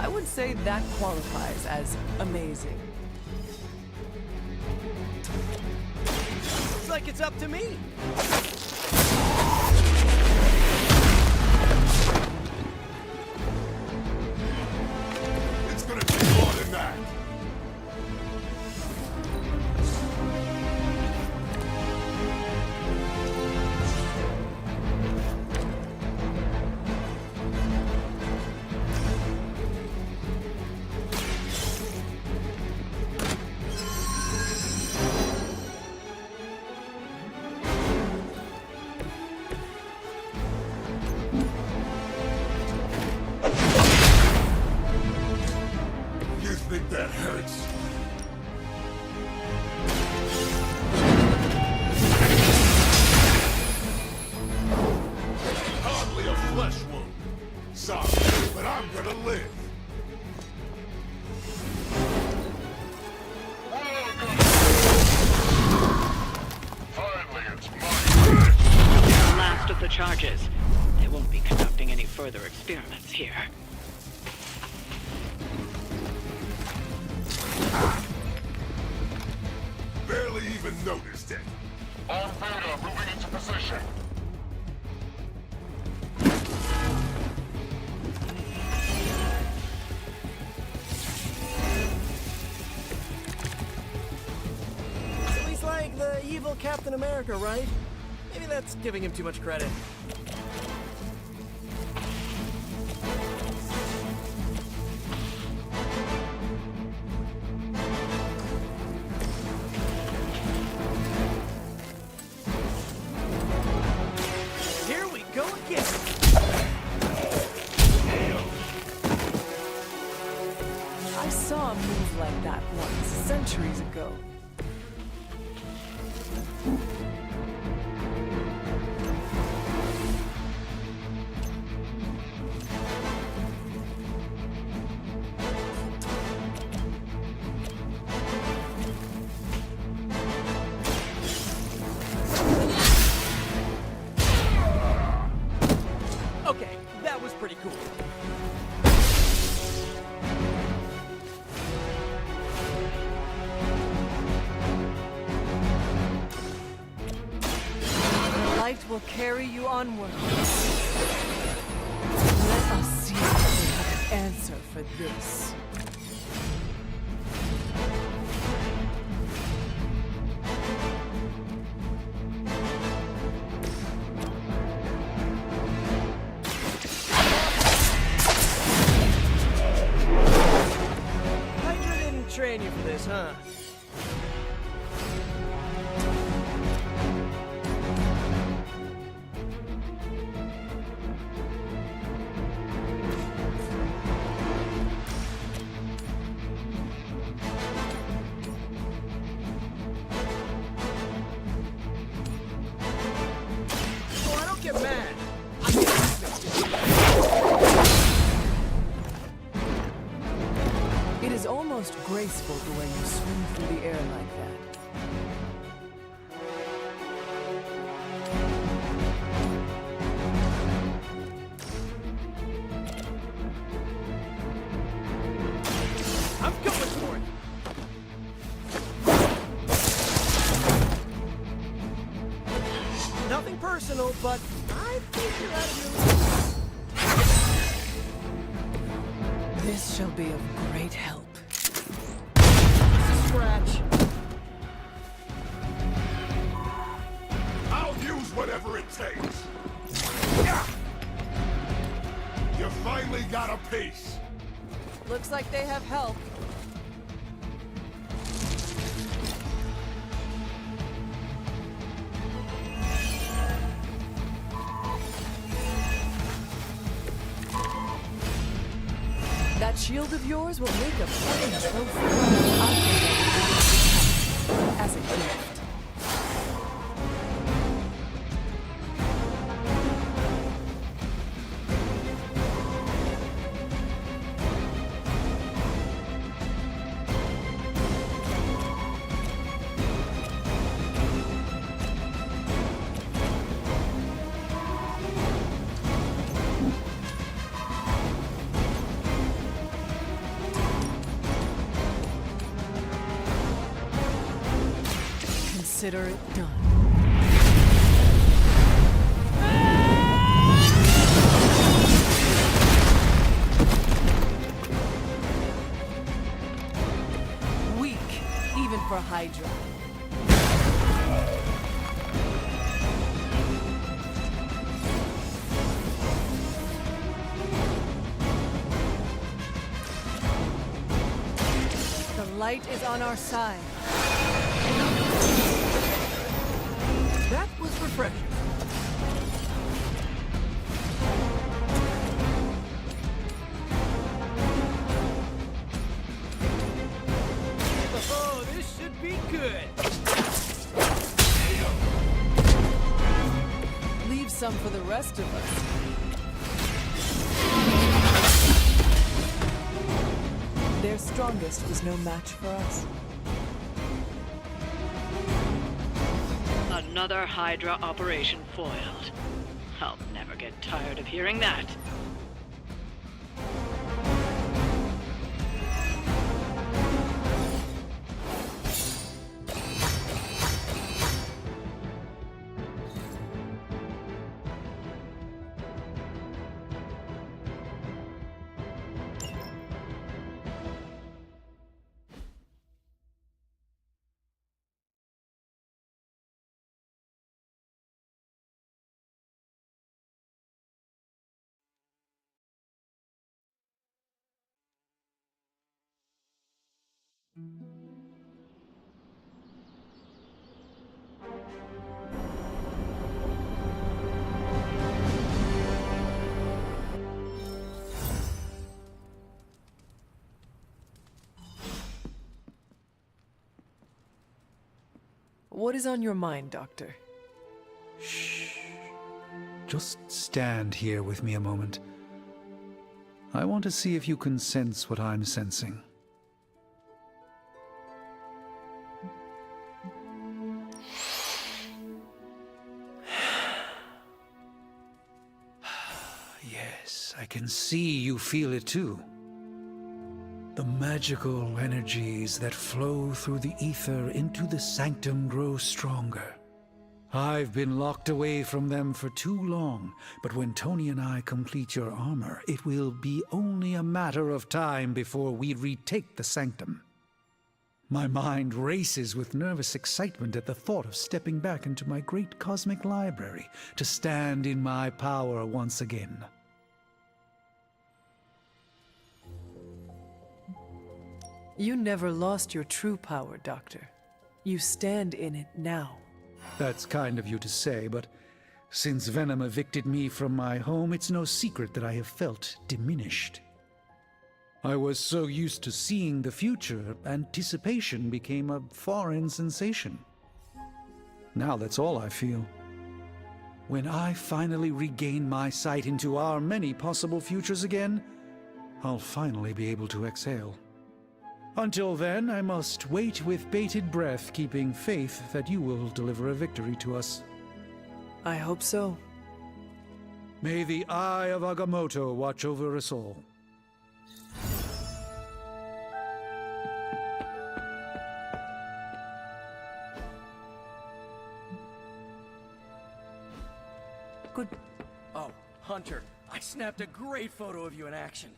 I would say that qualifies as amazing.
Looks like it's up to me.
It's gonna take more than that. That hurts. Hardly a flesh wound. Sorry, but I'm gonna live. Finally, it's my turn.
The last of the charges. They won't be conducting any further experiments here.
Barely even noticed it. On Beta, moving into position.
So he's like the evil Captain America, right? Maybe that's giving him too much credit. Here we go again.
I saw a move like that once, centuries ago.
Okay, that was pretty cool.
The light will carry you onward. Let us see if we have an answer for this.
Hydra didn't train you for this, huh? Oh, I don't get mad. I get
It is almost graceful the way you swing through the air like that.
I'm going for it. Nothing personal, but I think you're out of your league.
This shall be of great help.
Scratch.
I'll use whatever it takes. You finally got a piece.
Looks like they have help.
That shield of yours will make a fine trophy. I'll present it as a gift. Consider it done. Weak, even for Hydra. The light is on our side.
That was refreshing.
good.
Leave some for the rest of us.
Their strongest was no match for us.
Another Hydra operation foiled. I'll never get tired of hearing that.
What is on your mind, Doctor?
Just stand here with me a moment. I want to see if you can sense what I'm sensing. Yes, I can see you feel it too. The magical energies that flow through the ether into the sanctum grow stronger. I've been locked away from them for too long, but when Tony and I complete your armor, it will be only a matter of time before we retake the sanctum. My mind races with nervous excitement at the thought of stepping back into my great cosmic library to stand in my power once again.
You never lost your true power, Doctor. You stand in it now.
That's kind of you to say, but since Venom evicted me from my home, it's no secret that I have felt diminished. I was so used to seeing the future, anticipation became a foreign sensation. Now that's all I feel. When I finally regain my sight into our many possible futures again, I'll finally be able to exhale. Until then, I must wait with bated breath, keeping faith that you will deliver a victory to us.
I hope so.
May the Eye of Agamotto watch over us all.
Good. Oh, Hunter, I snapped a great photo of you in action.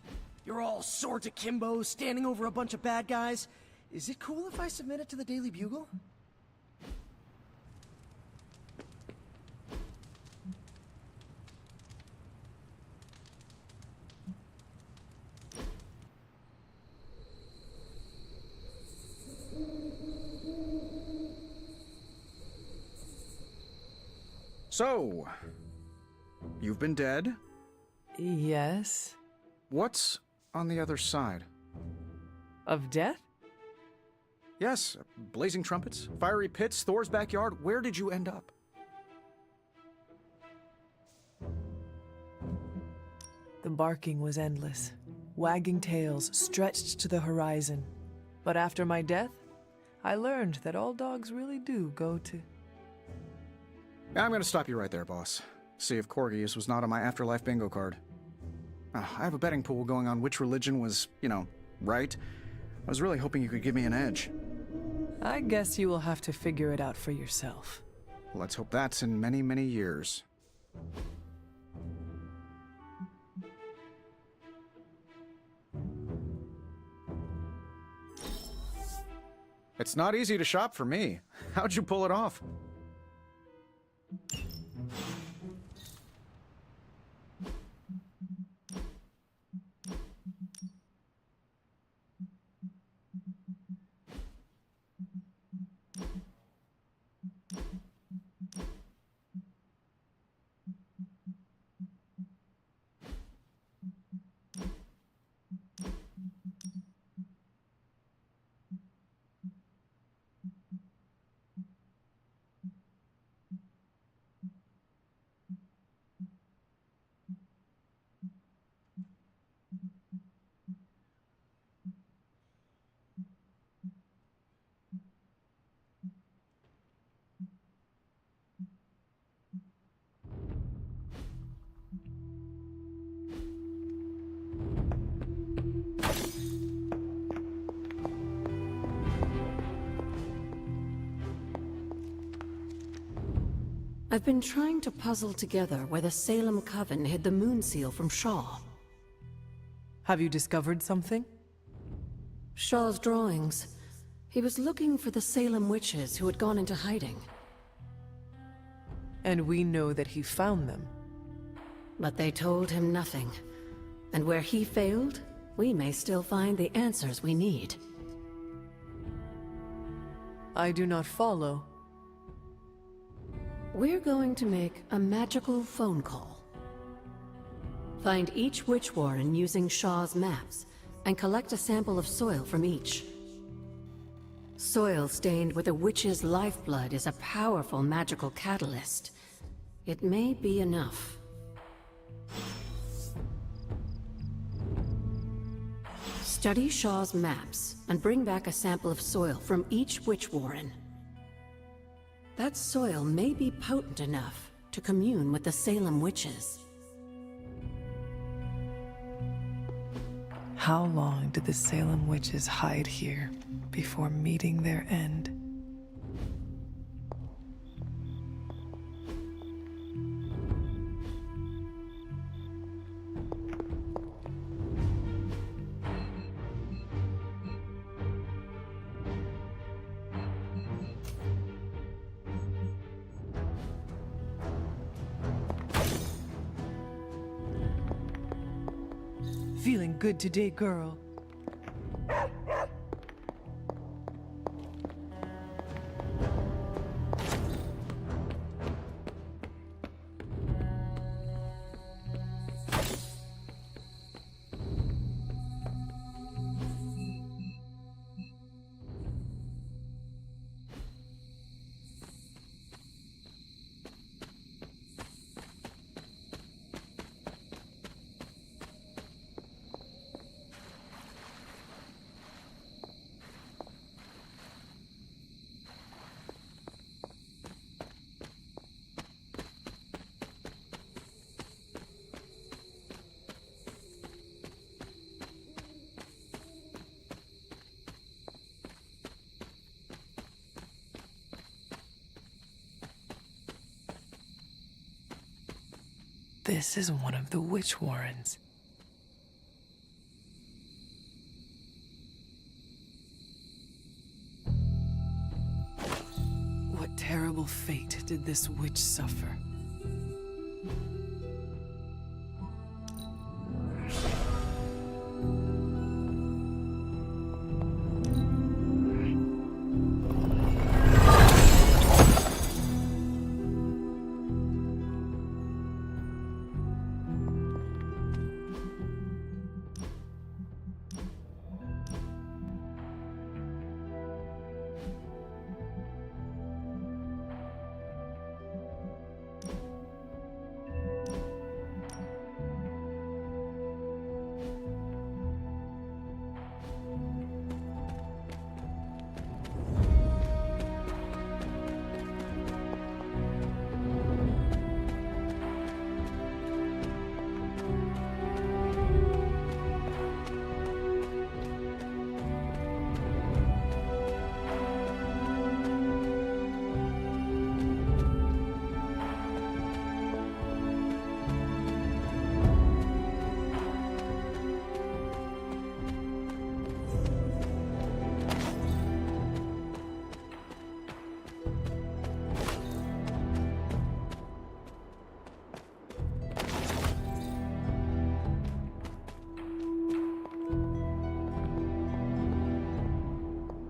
You're all swords akimbo, standing over a bunch of bad guys. Is it cool if I submit it to the Daily Bugle?
So, you've been dead?
Yes.
What's on the other side?
Of death?
Yes, blazing trumpets, fiery pits, Thor's backyard. Where did you end up?
The barking was endless. Wagging tails stretched to the horizon. But after my death, I learned that all dogs really do go to...
I'm gonna stop you right there, boss. See if Corgius was not on my afterlife bingo card. I have a betting pool going on which religion was, right. I was really hoping you could give me an edge.
I guess you will have to figure it out for yourself.
Let's hope that's in many, many years. It's not easy to shop for me. How'd you pull it off?
I've been trying to puzzle together where the Salem Coven hid the moon seal from Shaw.
Have you discovered something?
Shaw's drawings. He was looking for the Salem witches who had gone into hiding.
And we know that he found them.
But they told him nothing. And where he failed, we may still find the answers we need.
I do not follow.
We're going to make a magical phone call. Find each witch warren using Shaw's maps, and collect a sample of soil from each. Soil stained with a witch's lifeblood is a powerful magical catalyst. It may be enough. Study Shaw's maps, and bring back a sample of soil from each witch warren. That soil may be potent enough to commune with the Salem witches.
How long did the Salem witches hide here before meeting their end? Feeling good today, girl. This is one of the witch warrens. What terrible fate did this witch suffer?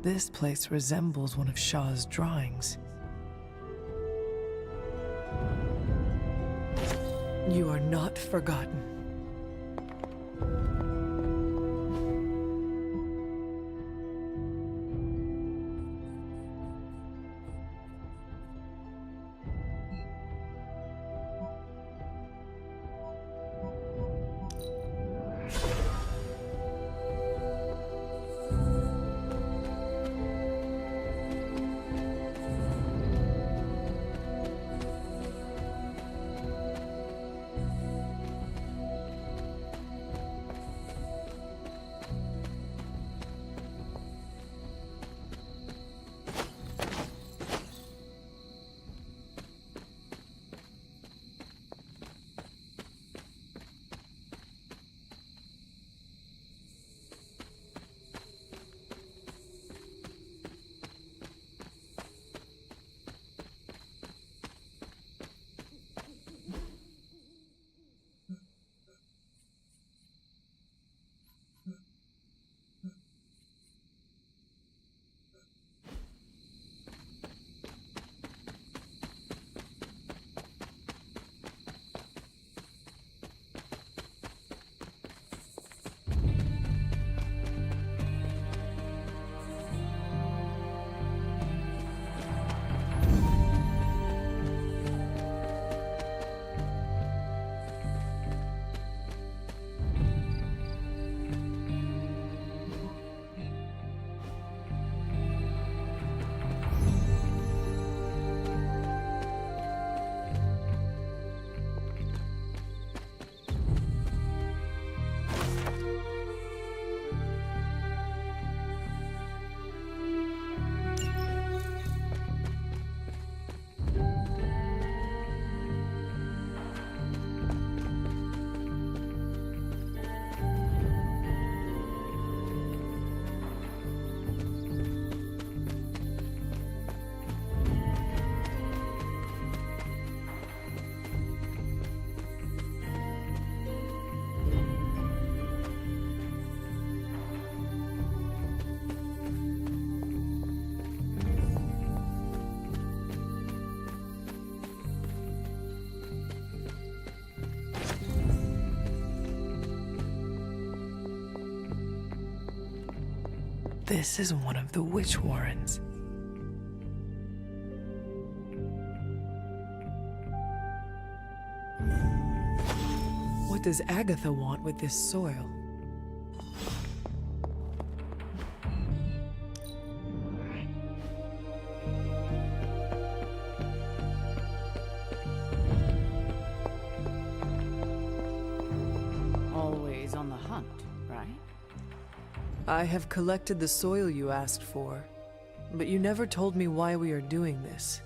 This place resembles one of Shaw's drawings. You are not forgotten. This is one of the witch warrens. What does Agatha want with this soil?
Always on the hunt, right?
I have collected the soil you asked for, but you never told me why we are doing this.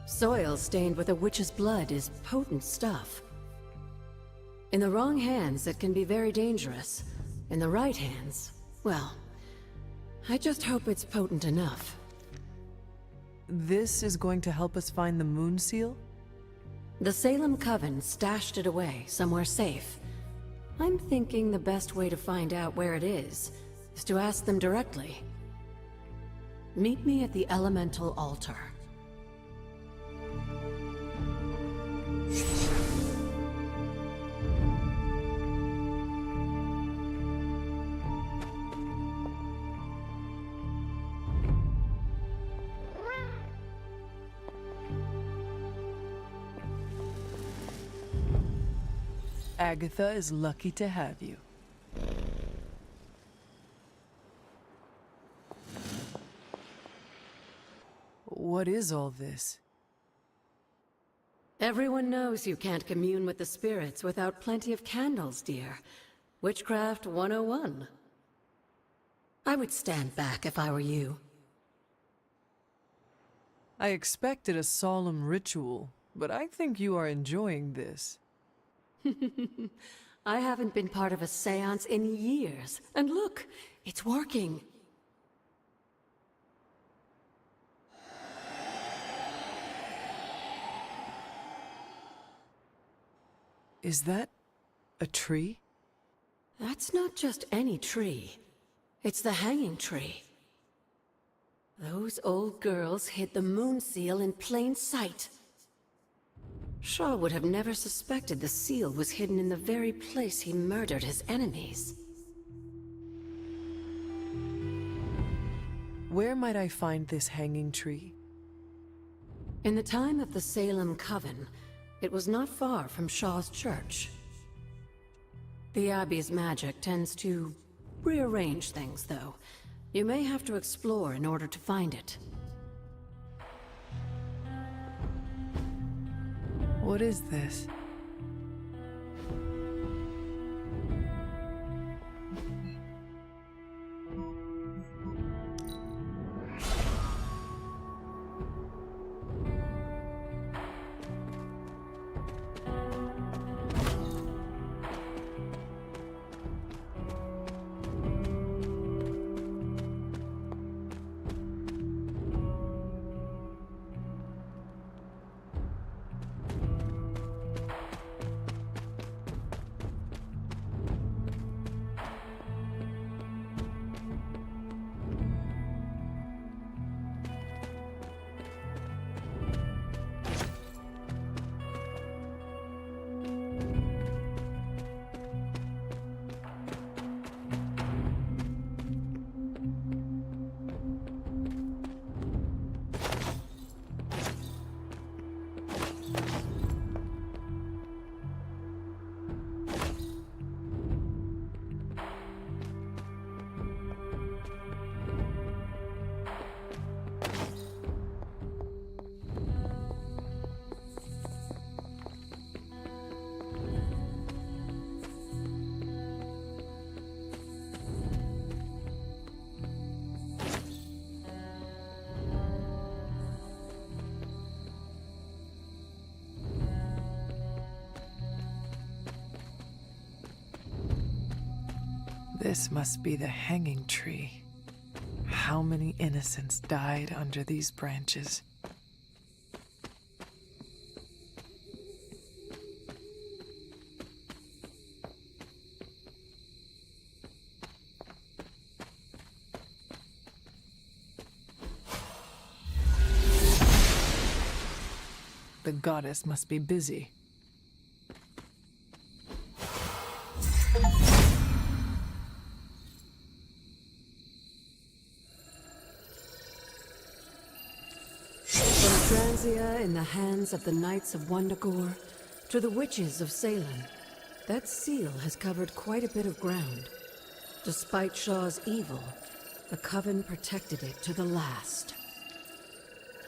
Soil stained with a witch's blood is potent stuff. In the wrong hands, it can be very dangerous. In the right hands, well, I just hope it's potent enough.
This is going to help us find the moon seal?
The Salem Coven stashed it away, somewhere safe. I'm thinking the best way to find out where it is to ask them directly. Meet me at the Elemental Altar.
Agatha is lucky to have you. What is all this?
Everyone knows you can't commune with the spirits without plenty of candles, dear. Witchcraft 101. I would stand back if I were you.
I expected a solemn ritual, but I think you are enjoying this.
I haven't been part of a seance in years, and look, it's working.
Is that a tree?
That's not just any tree. It's the hanging tree. Those old girls hid the moon seal in plain sight. Shaw would have never suspected the seal was hidden in the very place he murdered his enemies.
Where might I find this hanging tree?
In the time of the Salem Coven, it was not far from Shaw's church. The Abbey's magic tends to rearrange things, though. You may have to explore in order to find it.
What is this? This must be the hanging tree. How many innocents died under these branches? The goddess must be busy.
Transia in the hands of the Knights of Wundagore to the Witches of Salem. That seal has covered quite a bit of ground. Despite Shaw's evil, the Coven protected it to the last.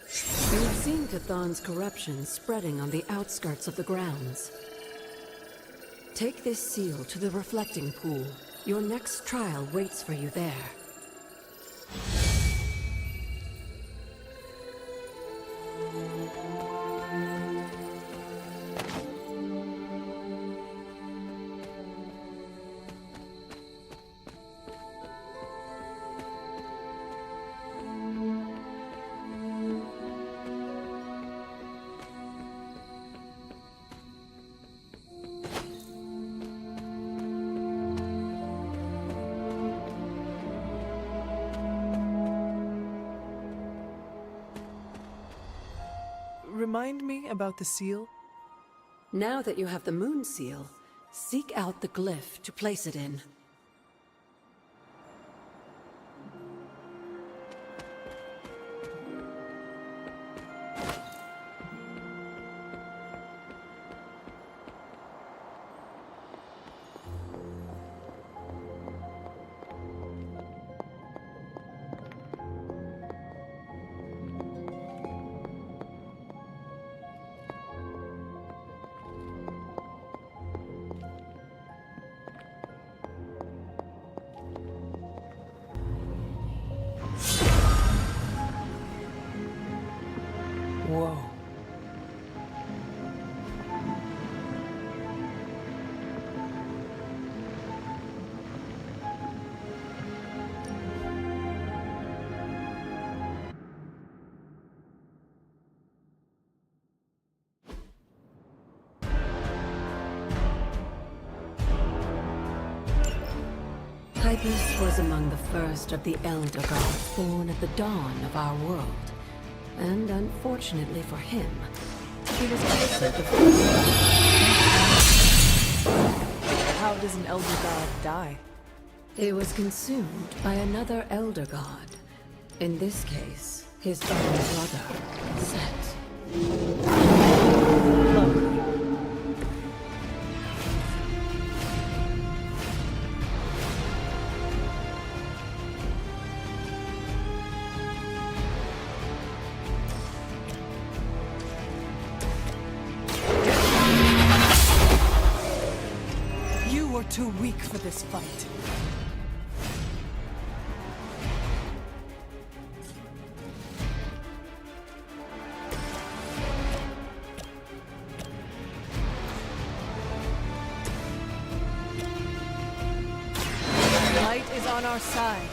We've seen Cathan's corruption spreading on the outskirts of the grounds. Take this seal to the reflecting pool. Your next trial waits for you there.
Remind me about the seal?
Now that you have the moon seal, seek out the glyph to place it in.
Whoa.
Hypus was among the first of the Elder Gods born at the dawn of our world. And unfortunately for him, he was also the first.
How does an Elder God die?
He was consumed by another Elder God. In this case, his own brother, Set.
Lovely. Too weak for this fight. Light is on our side.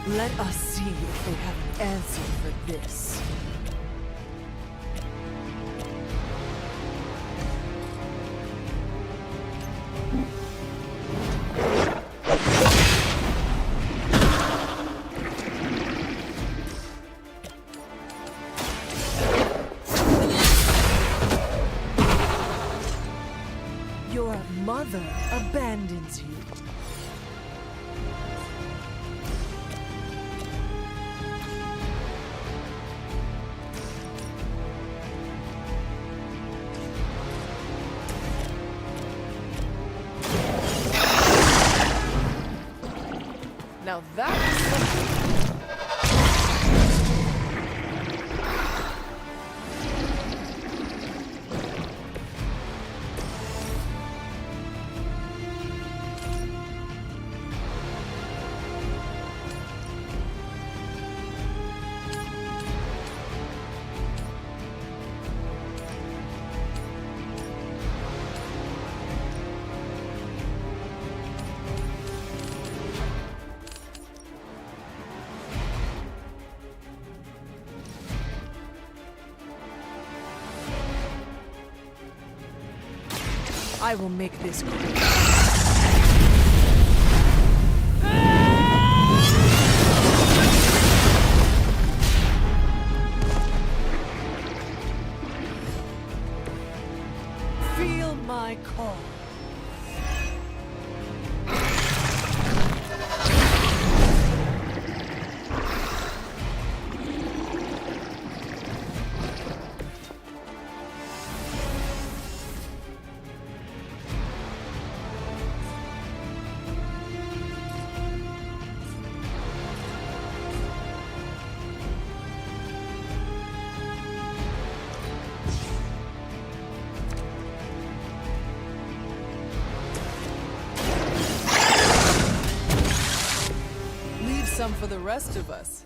Let us see if they have an answer for this. Your mother abandons you. Now that's something. I will make this quick. Feel my call.
some for the rest of us.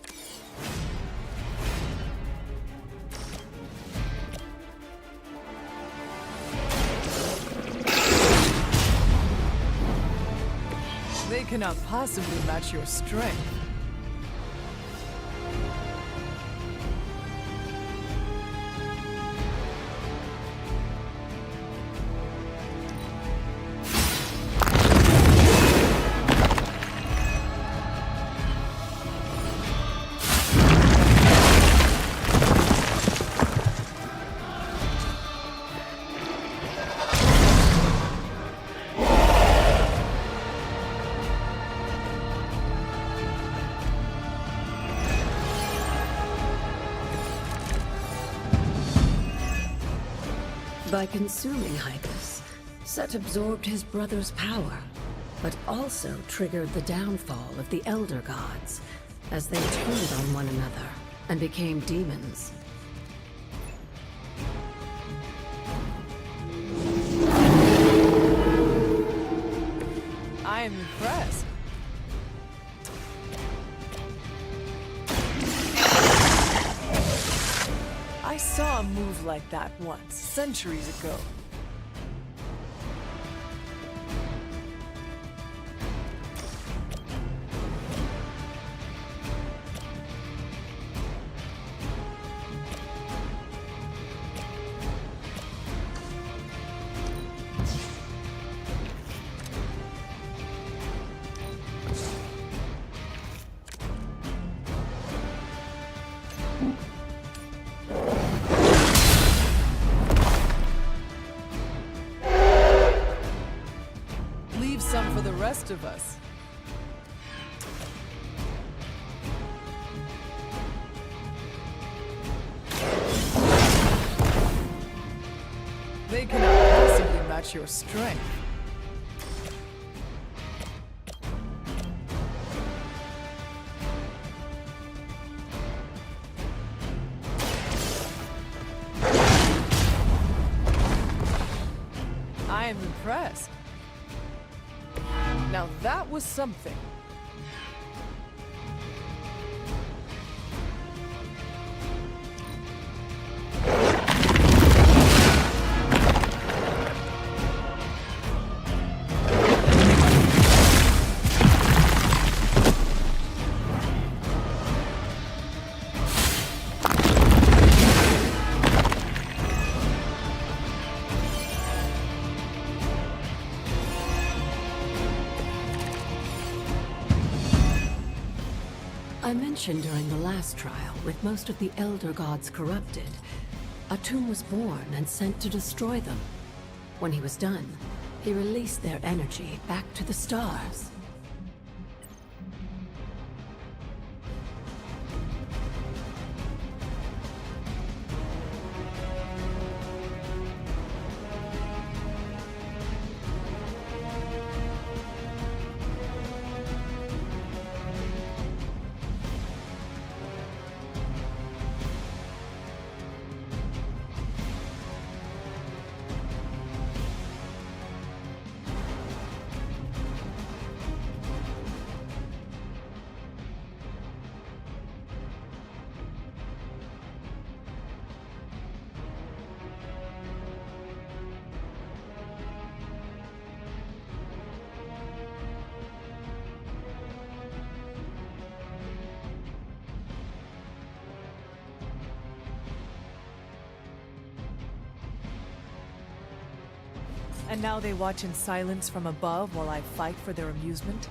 They cannot possibly match your strength.
By consuming Hygus, Set absorbed his brother's power, but also triggered the downfall of the Elder Gods, as they turned on one another and became demons.
I am impressed. I saw a move like that once, centuries ago. Leave some for the rest of us. They cannot possibly match your strength. I am impressed. Now that was something.
I mentioned during the last trial, with most of the Elder Gods corrupted, Atum was born and sent to destroy them. When he was done, he released their energy back to the stars.
And now they watch in silence from above while I fight for their amusement?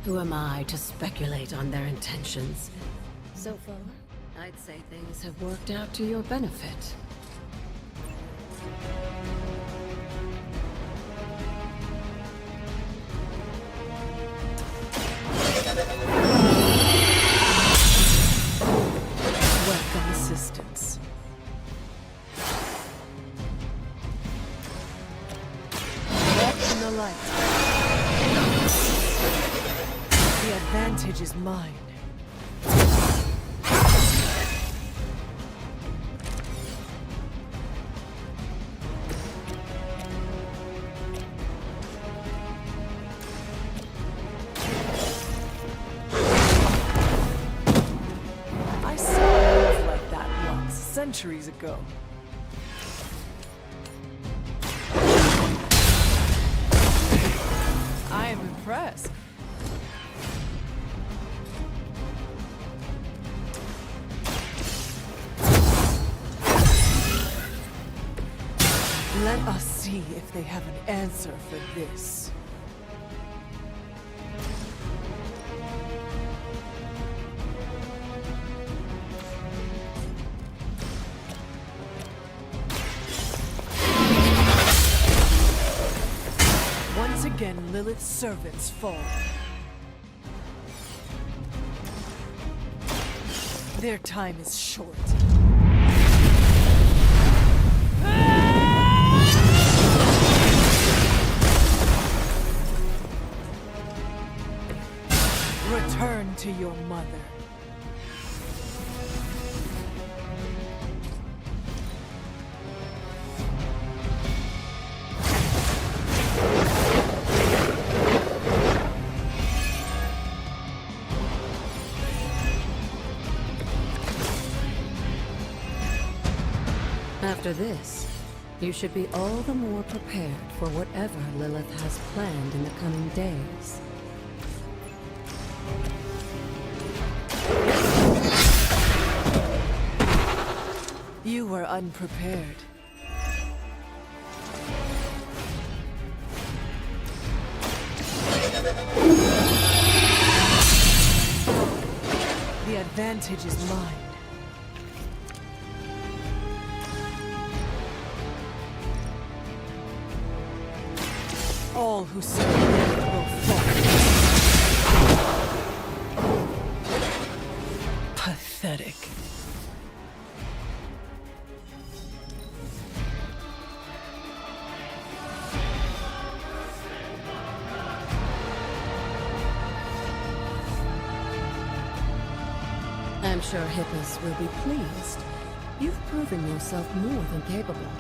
Who am I to speculate on their intentions? So far, I'd say things have worked out to your benefit.
Welcome assistance. Walk in the light. The advantage is mine. centuries ago.
I am impressed.
Let us see if they have an answer for this. Once again, Lilith's servants fall. Their time is short. Return to your mother.
After this, you should be all the more prepared for whatever Lilith has planned in the coming days.
You were unprepared. The advantage is mine. All who serve will fall. Pathetic.
I'm sure Hippus will be pleased. You've proven yourself more than capable.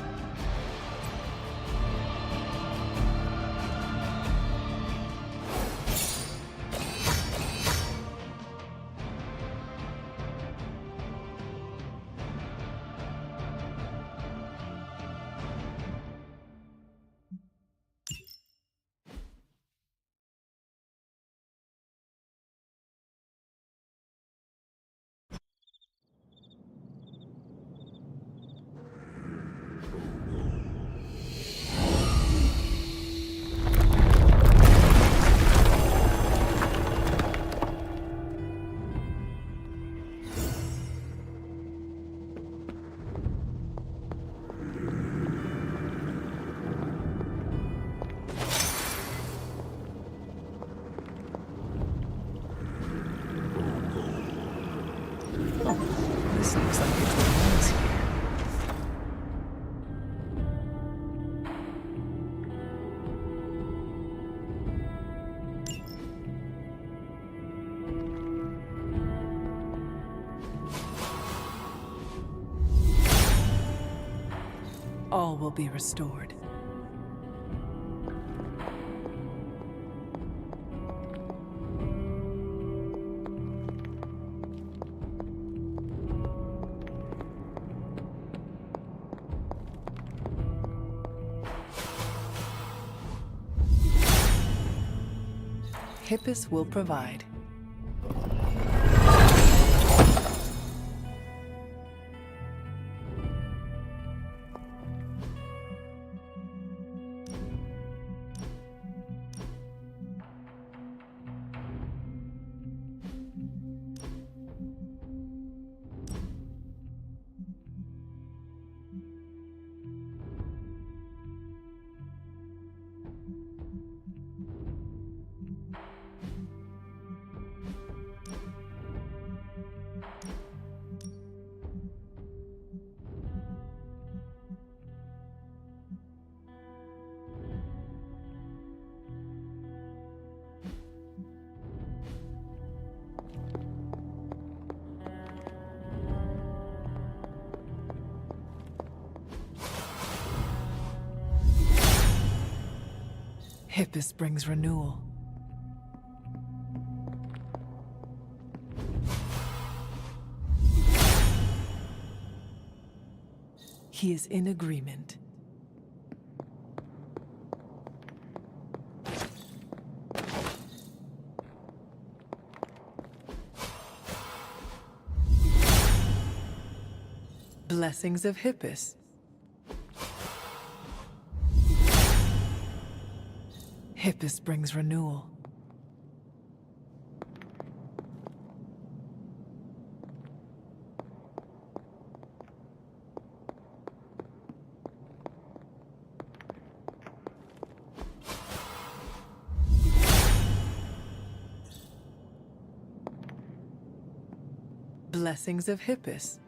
This looks like it belongs here. All will be restored. Hippus will provide. Hippus brings renewal. He is in agreement. Blessings of Hippus. Hippus brings renewal. Blessings of Hippus.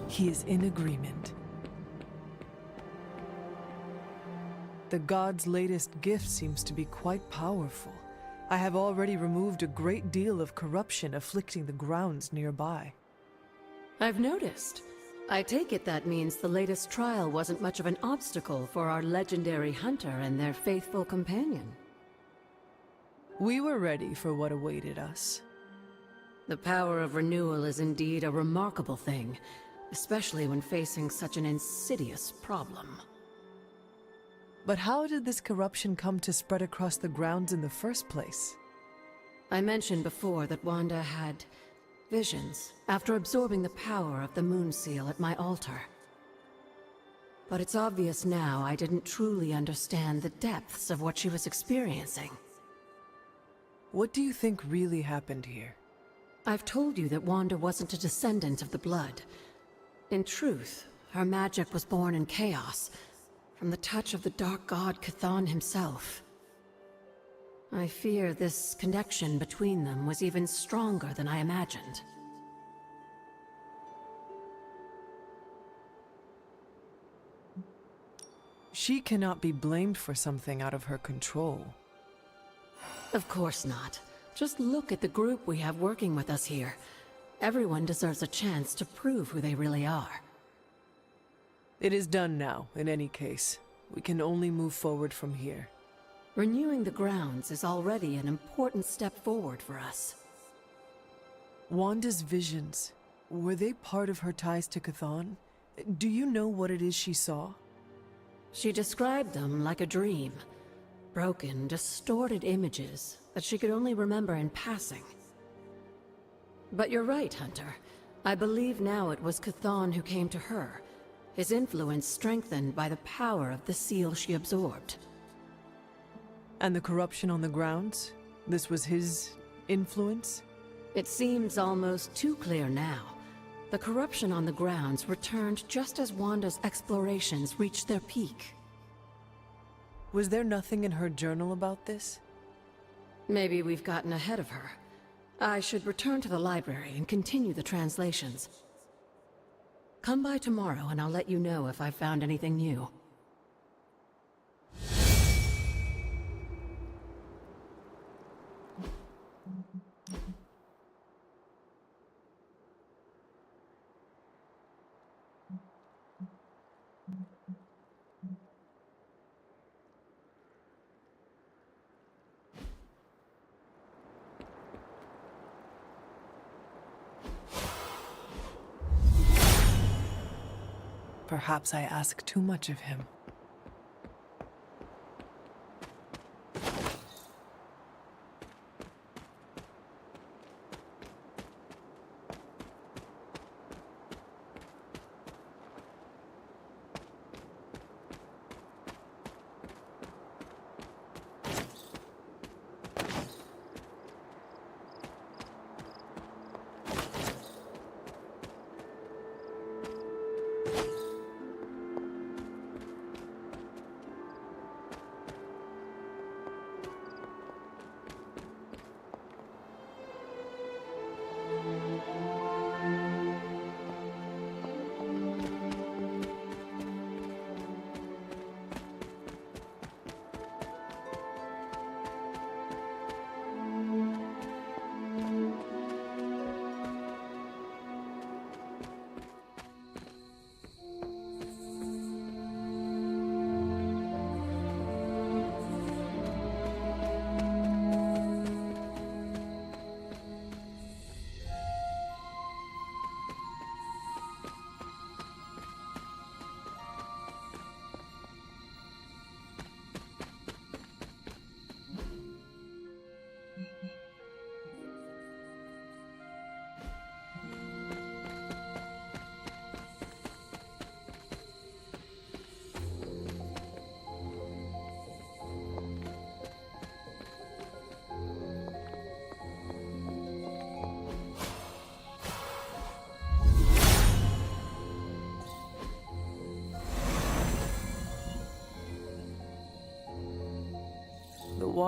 He is in agreement. The god's latest gift seems to be quite powerful. I have already removed a great deal of corruption afflicting the grounds nearby.
I've noticed. I take it that means the latest trial wasn't much of an obstacle for our legendary hunter and their faithful companion.
We were ready for what awaited us.
The power of renewal is indeed a remarkable thing, especially when facing such an insidious problem.
But how did this corruption come to spread across the grounds in the first place?
I mentioned before that Wanda had visions after absorbing the power of the moon seal at my altar. But it's obvious now I didn't truly understand the depths of what she was experiencing.
What do you think really happened here?
I've told you that Wanda wasn't a descendant of the blood. In truth, her magic was born in chaos, from the touch of the dark god Chthon himself. I fear this connection between them was even stronger than I imagined.
She cannot be blamed for something out of her control.
Of course not. Just look at the group we have working with us here. Everyone deserves a chance to prove who they really are.
It is done now, in any case. We can only move forward from here.
Renewing the grounds is already an important step forward for us.
Wanda's visions, were they part of her ties to Chthon? Do you know what it is she saw?
She described them like a dream. Broken, distorted images that she could only remember in passing. But you're right, Hunter. I believe now it was Chthon who came to her, his influence strengthened by the power of the seal she absorbed.
And the corruption on the grounds? This was his influence?
It seems almost too clear now. The corruption on the grounds returned just as Wanda's explorations reached their peak.
Was there nothing in her journal about this?
Maybe we've gotten ahead of her. I should return to the library and continue the translations. Come by tomorrow and I'll let you know if I've found anything new.
Perhaps I ask too much of him.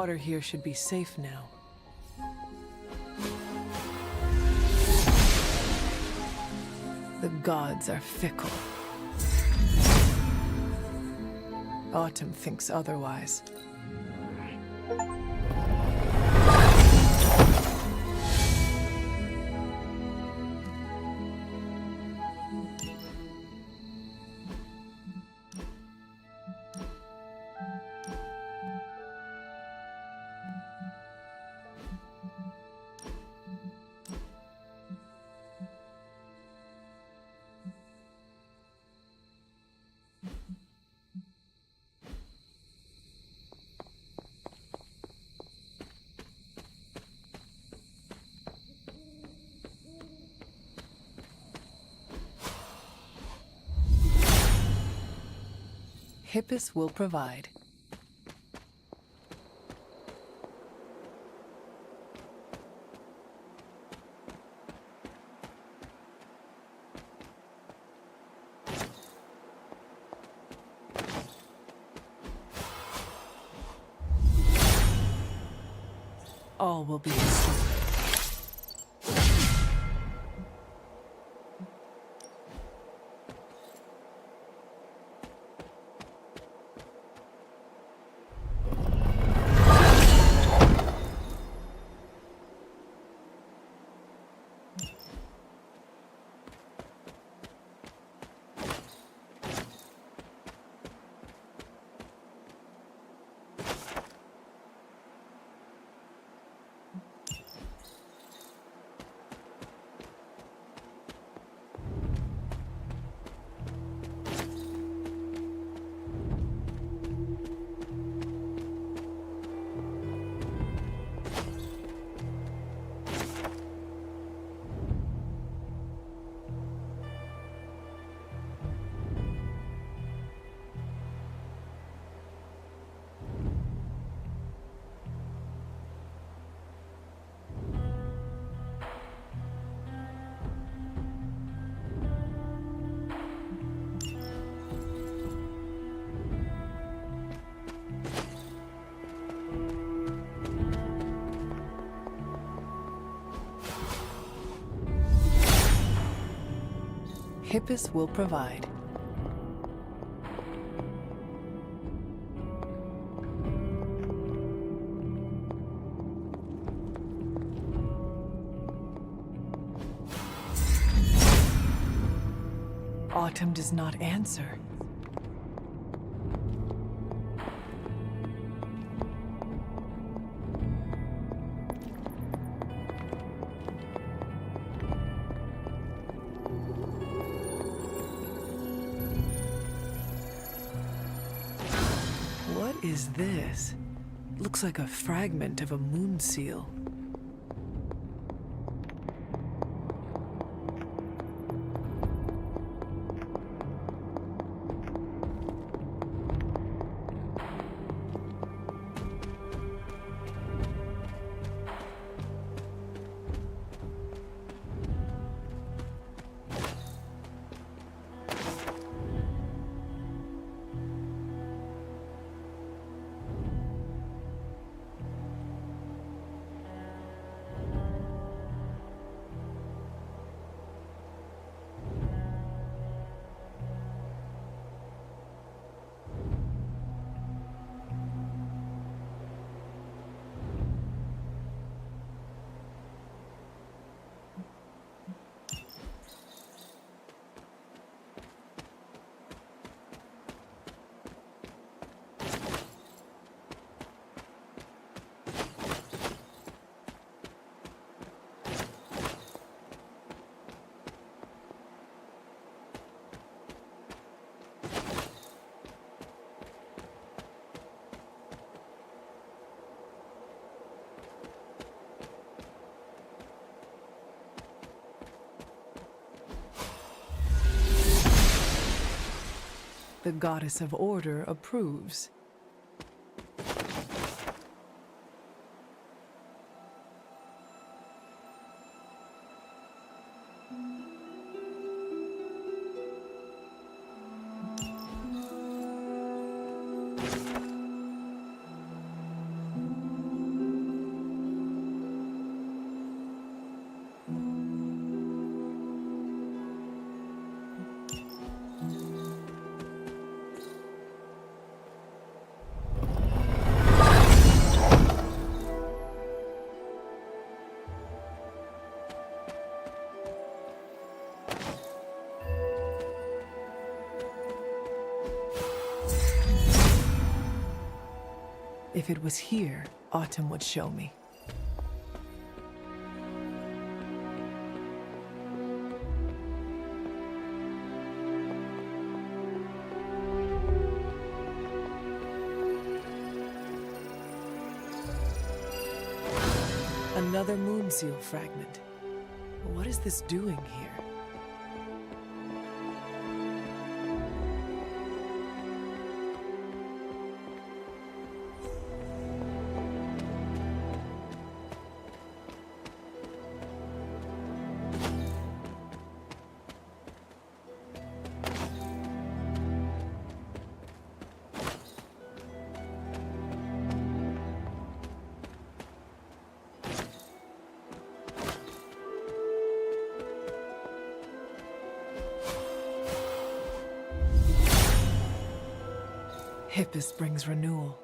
water here should be safe now. The gods are fickle. Autumn thinks otherwise. Hippus will provide. All will be restored. Hippus will provide. Autumn does not answer. What is this? Looks like a fragment of a moon seal. The goddess of order approves. If it was here, Autumn would show me. Another moon seal fragment. What is this doing here? Hippus brings renewal.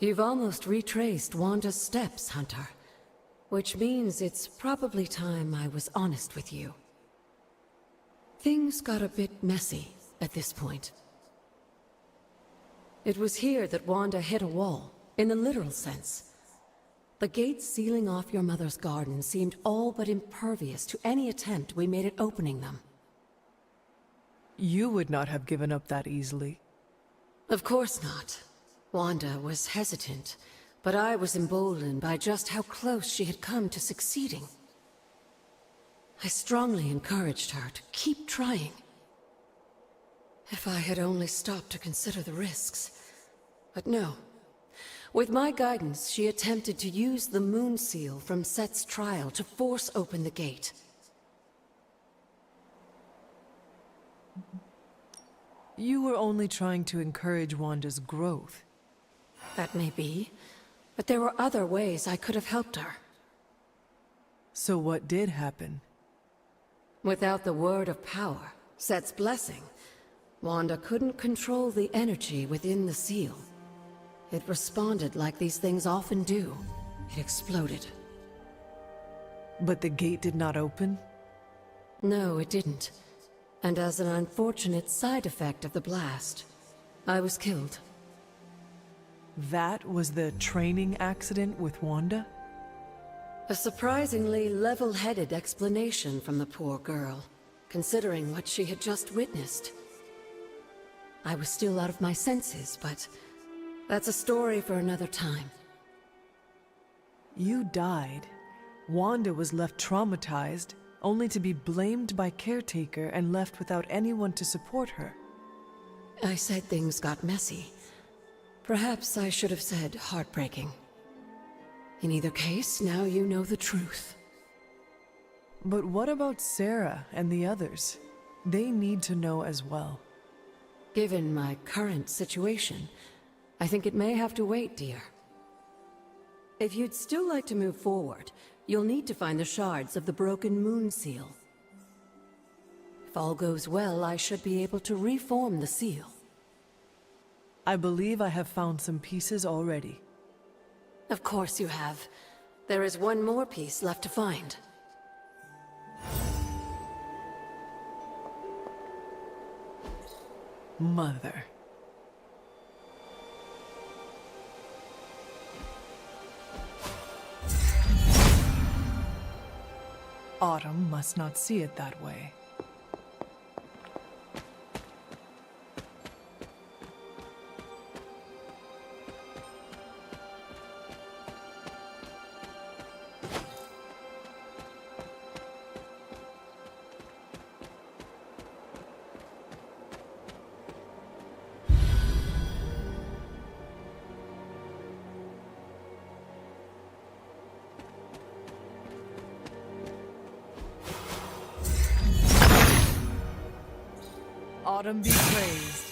You've almost retraced Wanda's steps, Hunter. Which means it's probably time I was honest with you. Things got a bit messy at this point. It was here that Wanda hit a wall, in the literal sense. The gates sealing off your mother's garden seemed all but impervious to any attempt we made at opening them.
You would not have given up that easily.
Of course not. Wanda was hesitant, but I was emboldened by just how close she had come to succeeding. I strongly encouraged her to keep trying. If I had only stopped to consider the risks. But no. With my guidance, she attempted to use the moon seal from Set's trial to force open the gate.
You were only trying to encourage Wanda's growth.
That may be, but there were other ways I could have helped her.
So what did happen?
Without the word of power, Set's blessing, Wanda couldn't control the energy within the seal. It responded like these things often do. It exploded.
But the gate did not open?
No, it didn't. And as an unfortunate side effect of the blast, I was killed.
That was the training accident with Wanda?
A surprisingly level-headed explanation from the poor girl, considering what she had just witnessed. I was still out of my senses, but that's a story for another time.
You died. Wanda was left traumatized, only to be blamed by Caretaker and left without anyone to support her.
I said things got messy. Perhaps I should have said heartbreaking. In either case, now you know the truth.
But what about Sarah and the others? They need to know as well.
Given my current situation, I think it may have to wait, dear. If you'd still like to move forward, you'll need to find the shards of the broken moon seal. If all goes well, I should be able to reform the seal.
I believe I have found some pieces already.
Of course you have. There is one more piece left to find.
Mother. Autumn must not see it that way. Autumn be praised.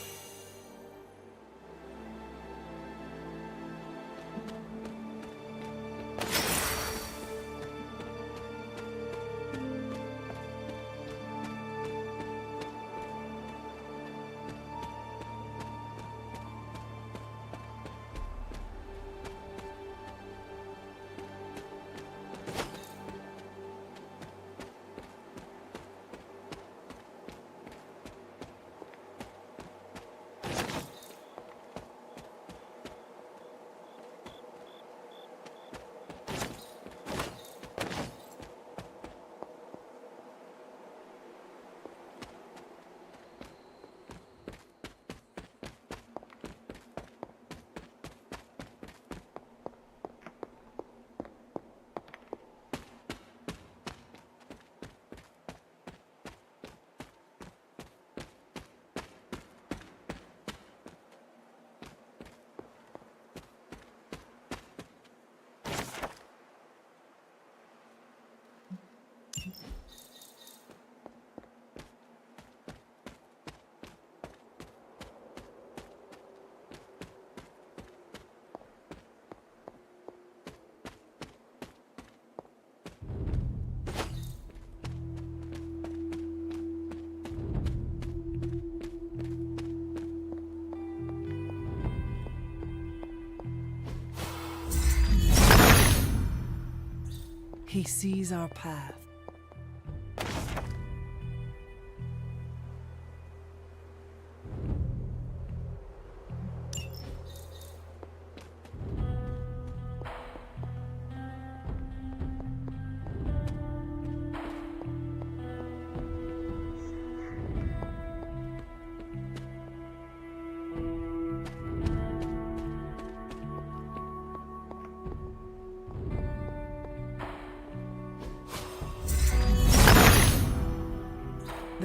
He sees our path.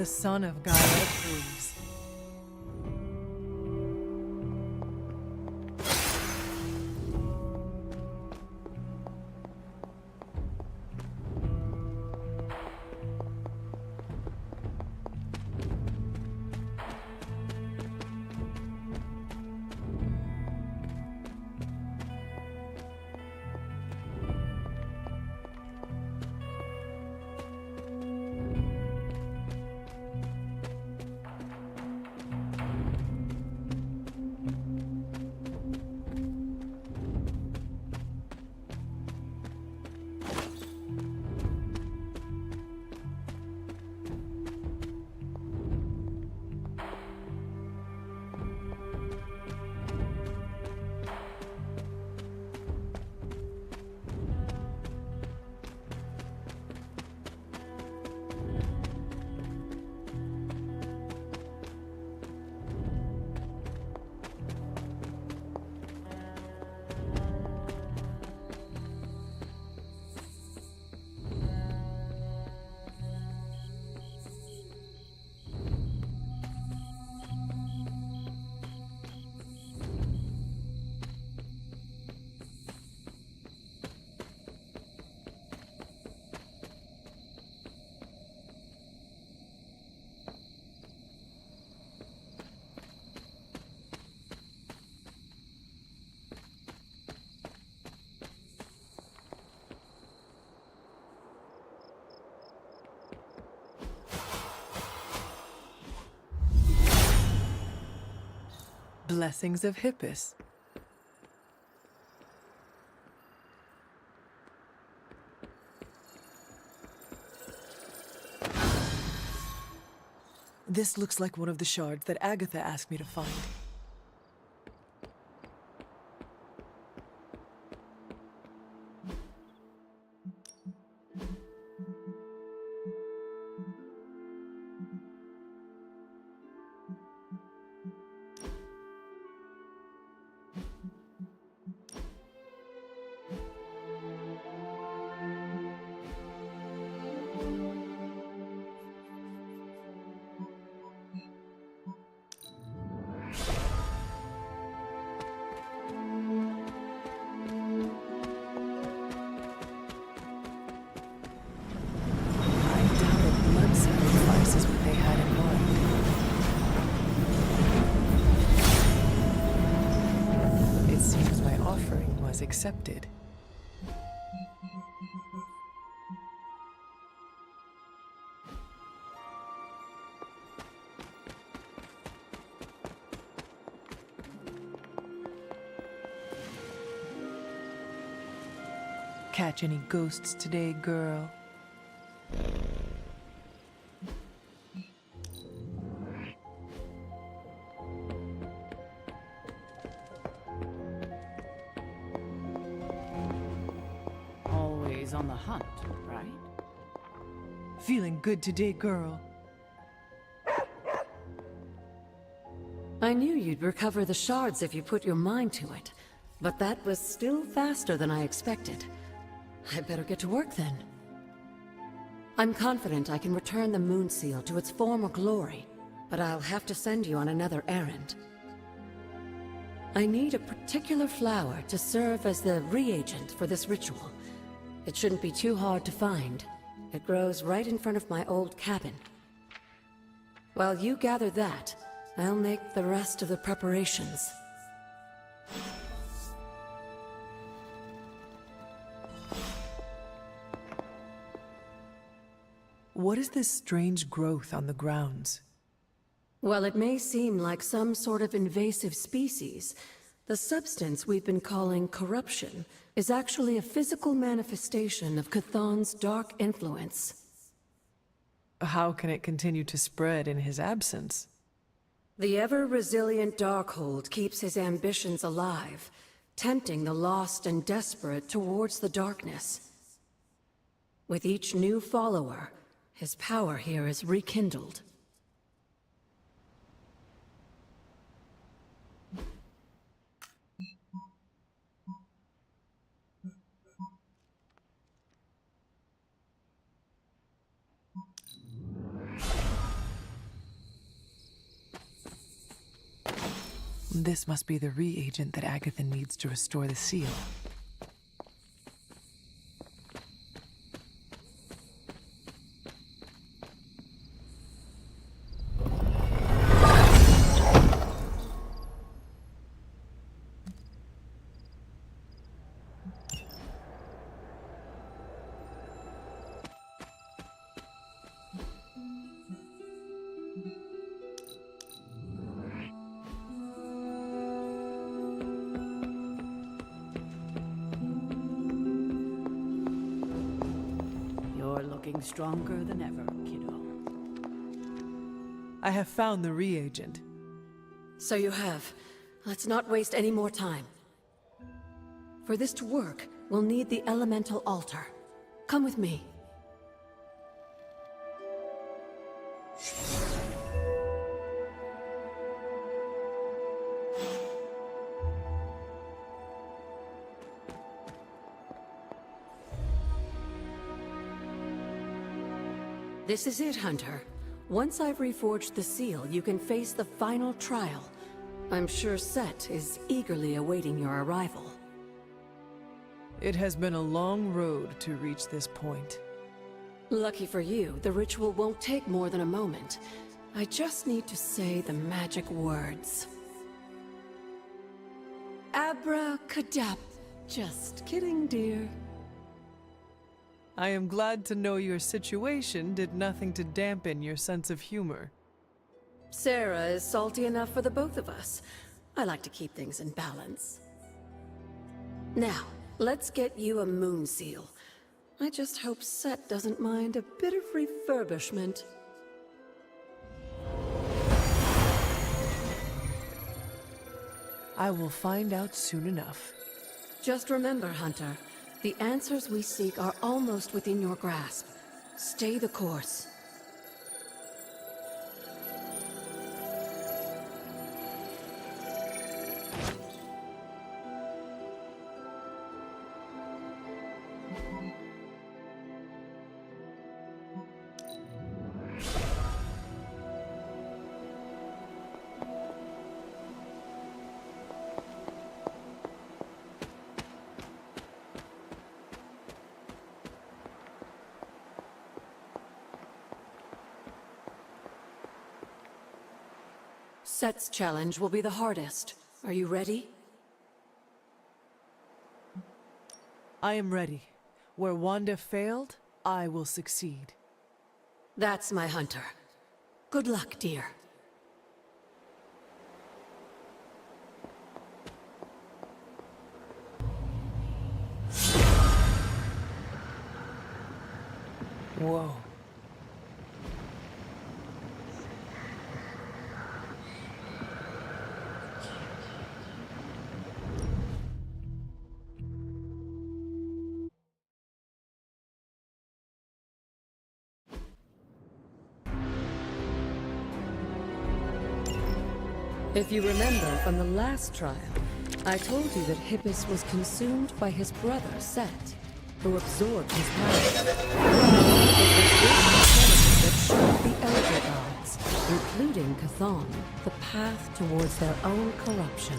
the son of Gaia approves. Blessings of Hippus. This looks like one of the shards that Agatha asked me to find. Accepted. Catch any ghosts today, girl?
On the hunt, right?
Feeling good today, girl.
I knew you'd recover the shards if you put your mind to it, but that was still faster than I expected. I'd better get to work then. I'm confident I can return the moon seal to its former glory, but I'll have to send you on another errand. I need a particular flower to serve as the reagent for this ritual. It shouldn't be too hard to find. It grows right in front of my old cabin. While you gather that, I'll make the rest of the preparations.
What is this strange growth on the grounds?
While it may seem like some sort of invasive species, the substance we've been calling corruption is actually a physical manifestation of Chthon's dark influence.
How can it continue to spread in his absence?
The ever-resilient Darkhold keeps his ambitions alive, tempting the lost and desperate towards the darkness. With each new follower, his power here is rekindled.
This must be the reagent that Agatha needs to restore the seal.
You're looking stronger than ever, kiddo.
I have found the reagent.
So you have. Let's not waste any more time. For this to work, we'll need the elemental altar. Come with me. This is it, Hunter. Once I've reforged the seal, you can face the final trial. I'm sure Set is eagerly awaiting your arrival.
It has been a long road to reach this point.
Lucky for you, the ritual won't take more than a moment. I just need to say the magic words. Abracadabra. Just kidding, dear.
I am glad to know your situation did nothing to dampen your sense of humor.
Sarah is salty enough for the both of us. I like to keep things in balance. Now, let's get you a moon seal. I just hope Set doesn't mind a bit of refurbishment.
I will find out soon enough.
Just remember, Hunter, the answers we seek are almost within your grasp. Stay the course. Set's challenge will be the hardest. Are you ready?
I am ready. Where Wanda failed, I will succeed.
That's my Hunter. Good luck, dear.
Whoa.
If you remember from the last trial, I told you that Hippus was consumed by his brother, Set, who absorbed his power. It was this that showed the Elder Gods, including Chthon, the path towards their own corruption.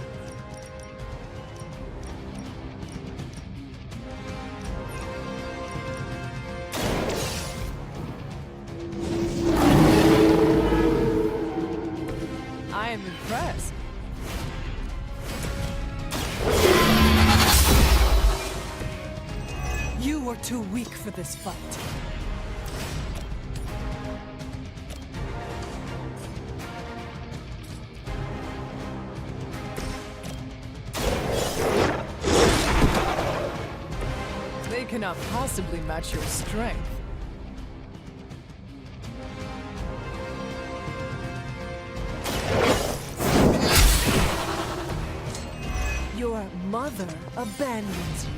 I am impressed. You were too weak for this fight. They cannot possibly match your strength. Your mother abandons you.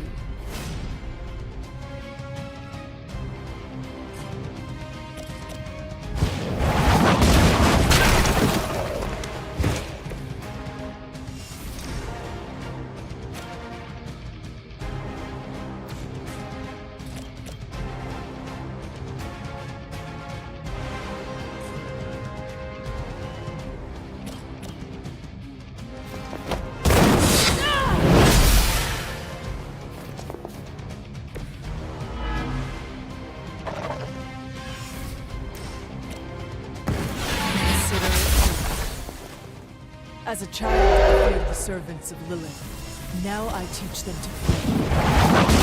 As a child, I feared the servants of Lilith. Now I teach them to fear.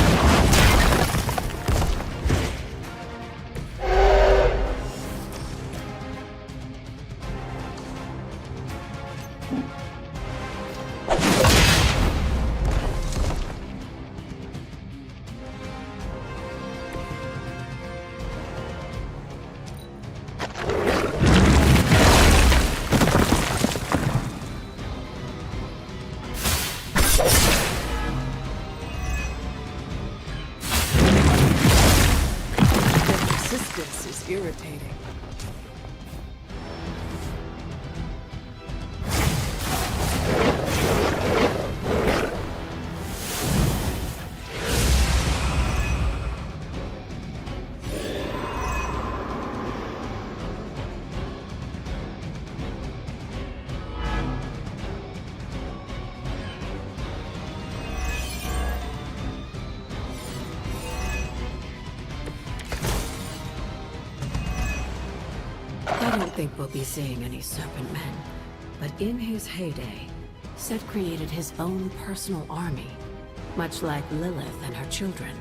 This is irritating.
I don't think we'll be seeing any Serpent Men, but in his heyday, Set created his own personal army, much like Lilith and her children.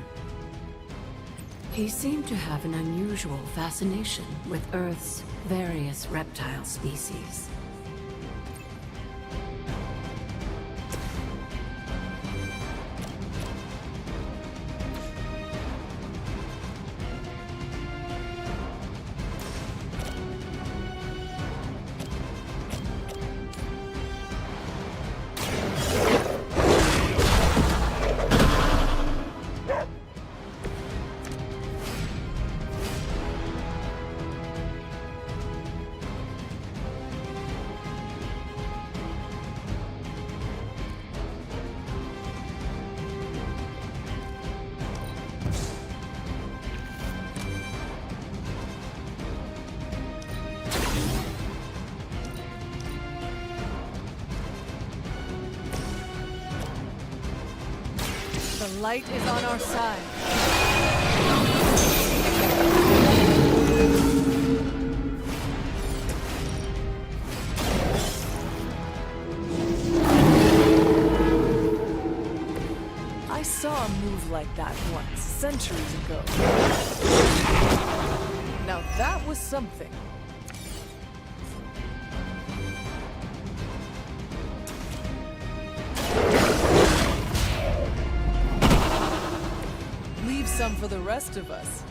He seemed to have an unusual fascination with Earth's various reptile species. The light is on our side. I saw a move like that once, centuries ago. Now that was something. Leave some for the rest of us.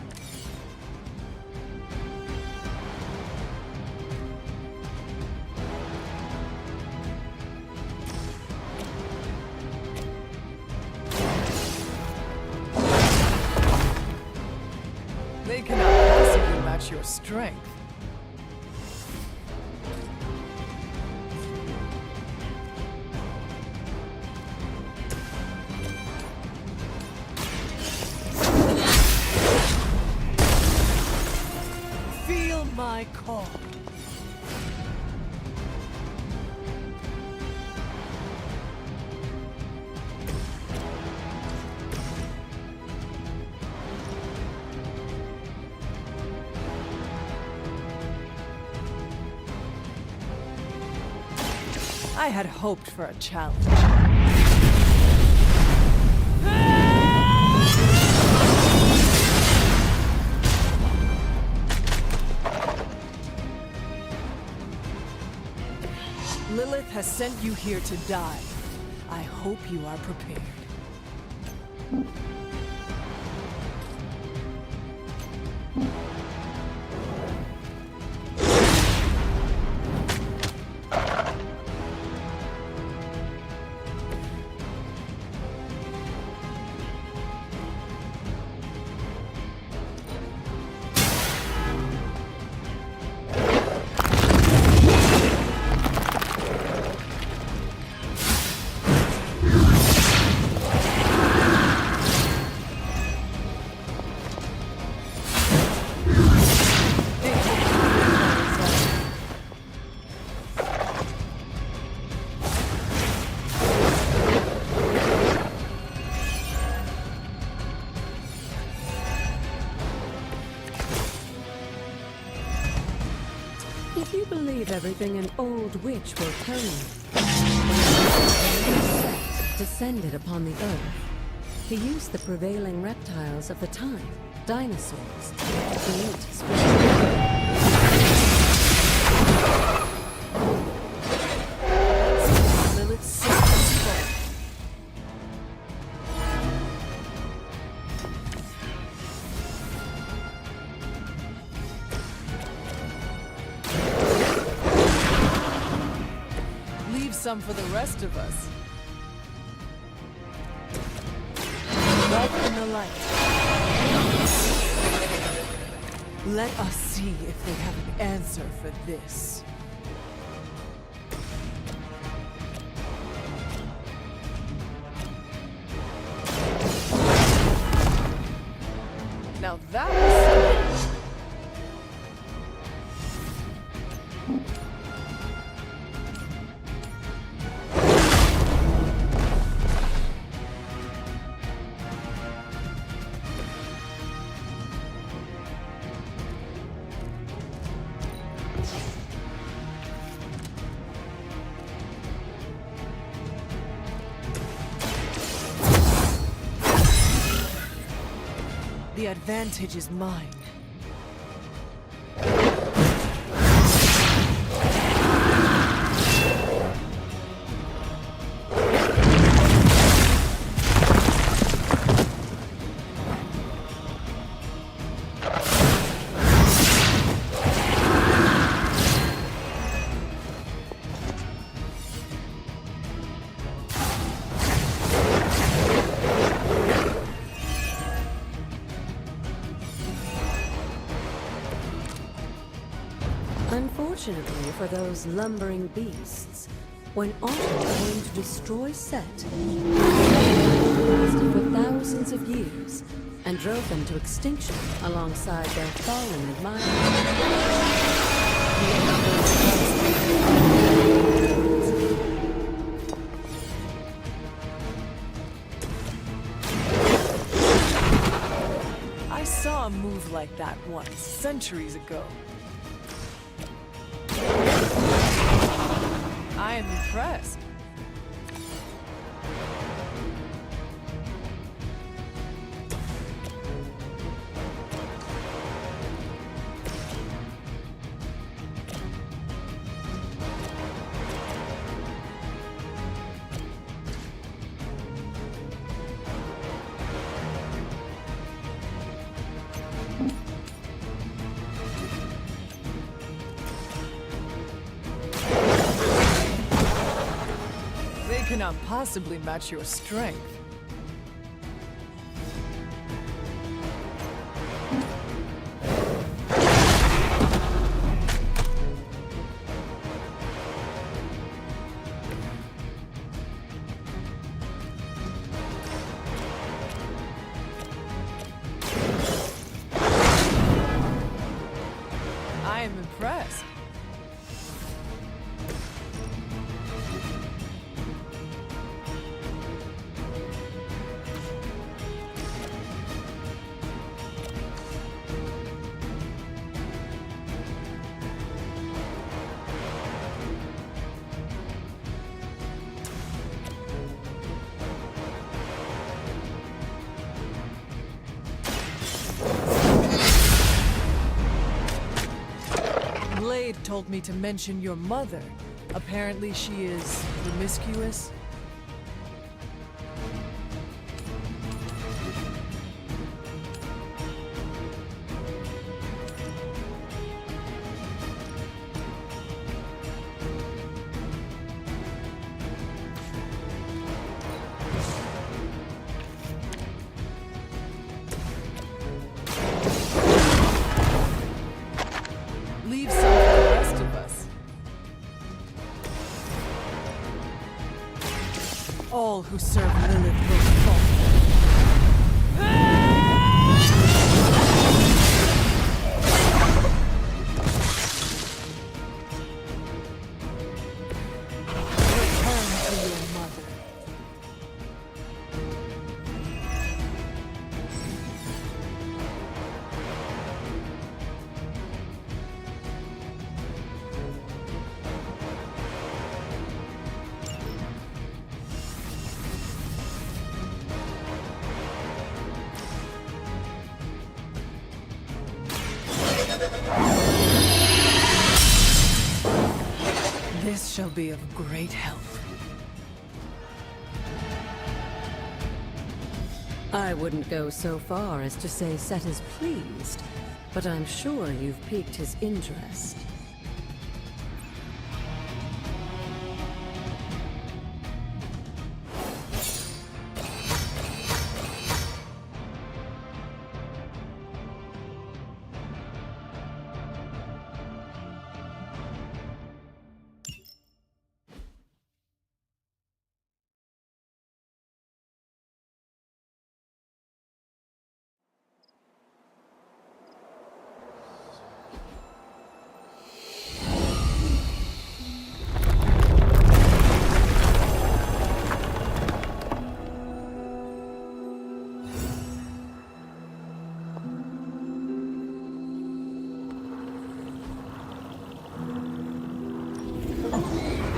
They cannot possibly match your strength. Feel my call. I had hoped for a challenge. Lilith has sent you here to die. I hope you are prepared. If you believe everything an old witch will tell you, descended upon the earth. He used the prevailing reptiles of the time, dinosaurs, to create his
Lilith's successful. Leave some for the rest of us. Welcome the light. Let us see if they have an answer for this. Now that was something. The advantage is mine.
Unfortunately for those lumbering beasts, when autumn came to destroy Set, it lasted for thousands of years and drove them to extinction alongside their fallen
I saw a move like that once, centuries ago. I am impressed. Cannot possibly match your strength. I am impressed. Blade told me to mention your mother. Apparently she is promiscuous. Leave some for the rest of us. All who serve Lilith will fall. Return to your mother. shall be of great help.
I wouldn't go so far as to say Set is pleased, but I'm sure you've piqued his interest.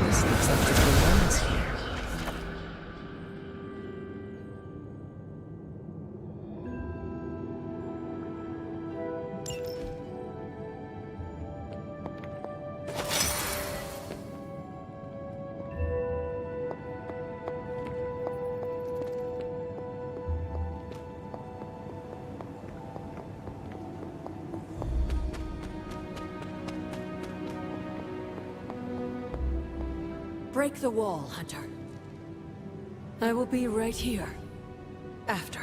This looks like the balloons here.
Break the wall, Hunter. I will be right here. After.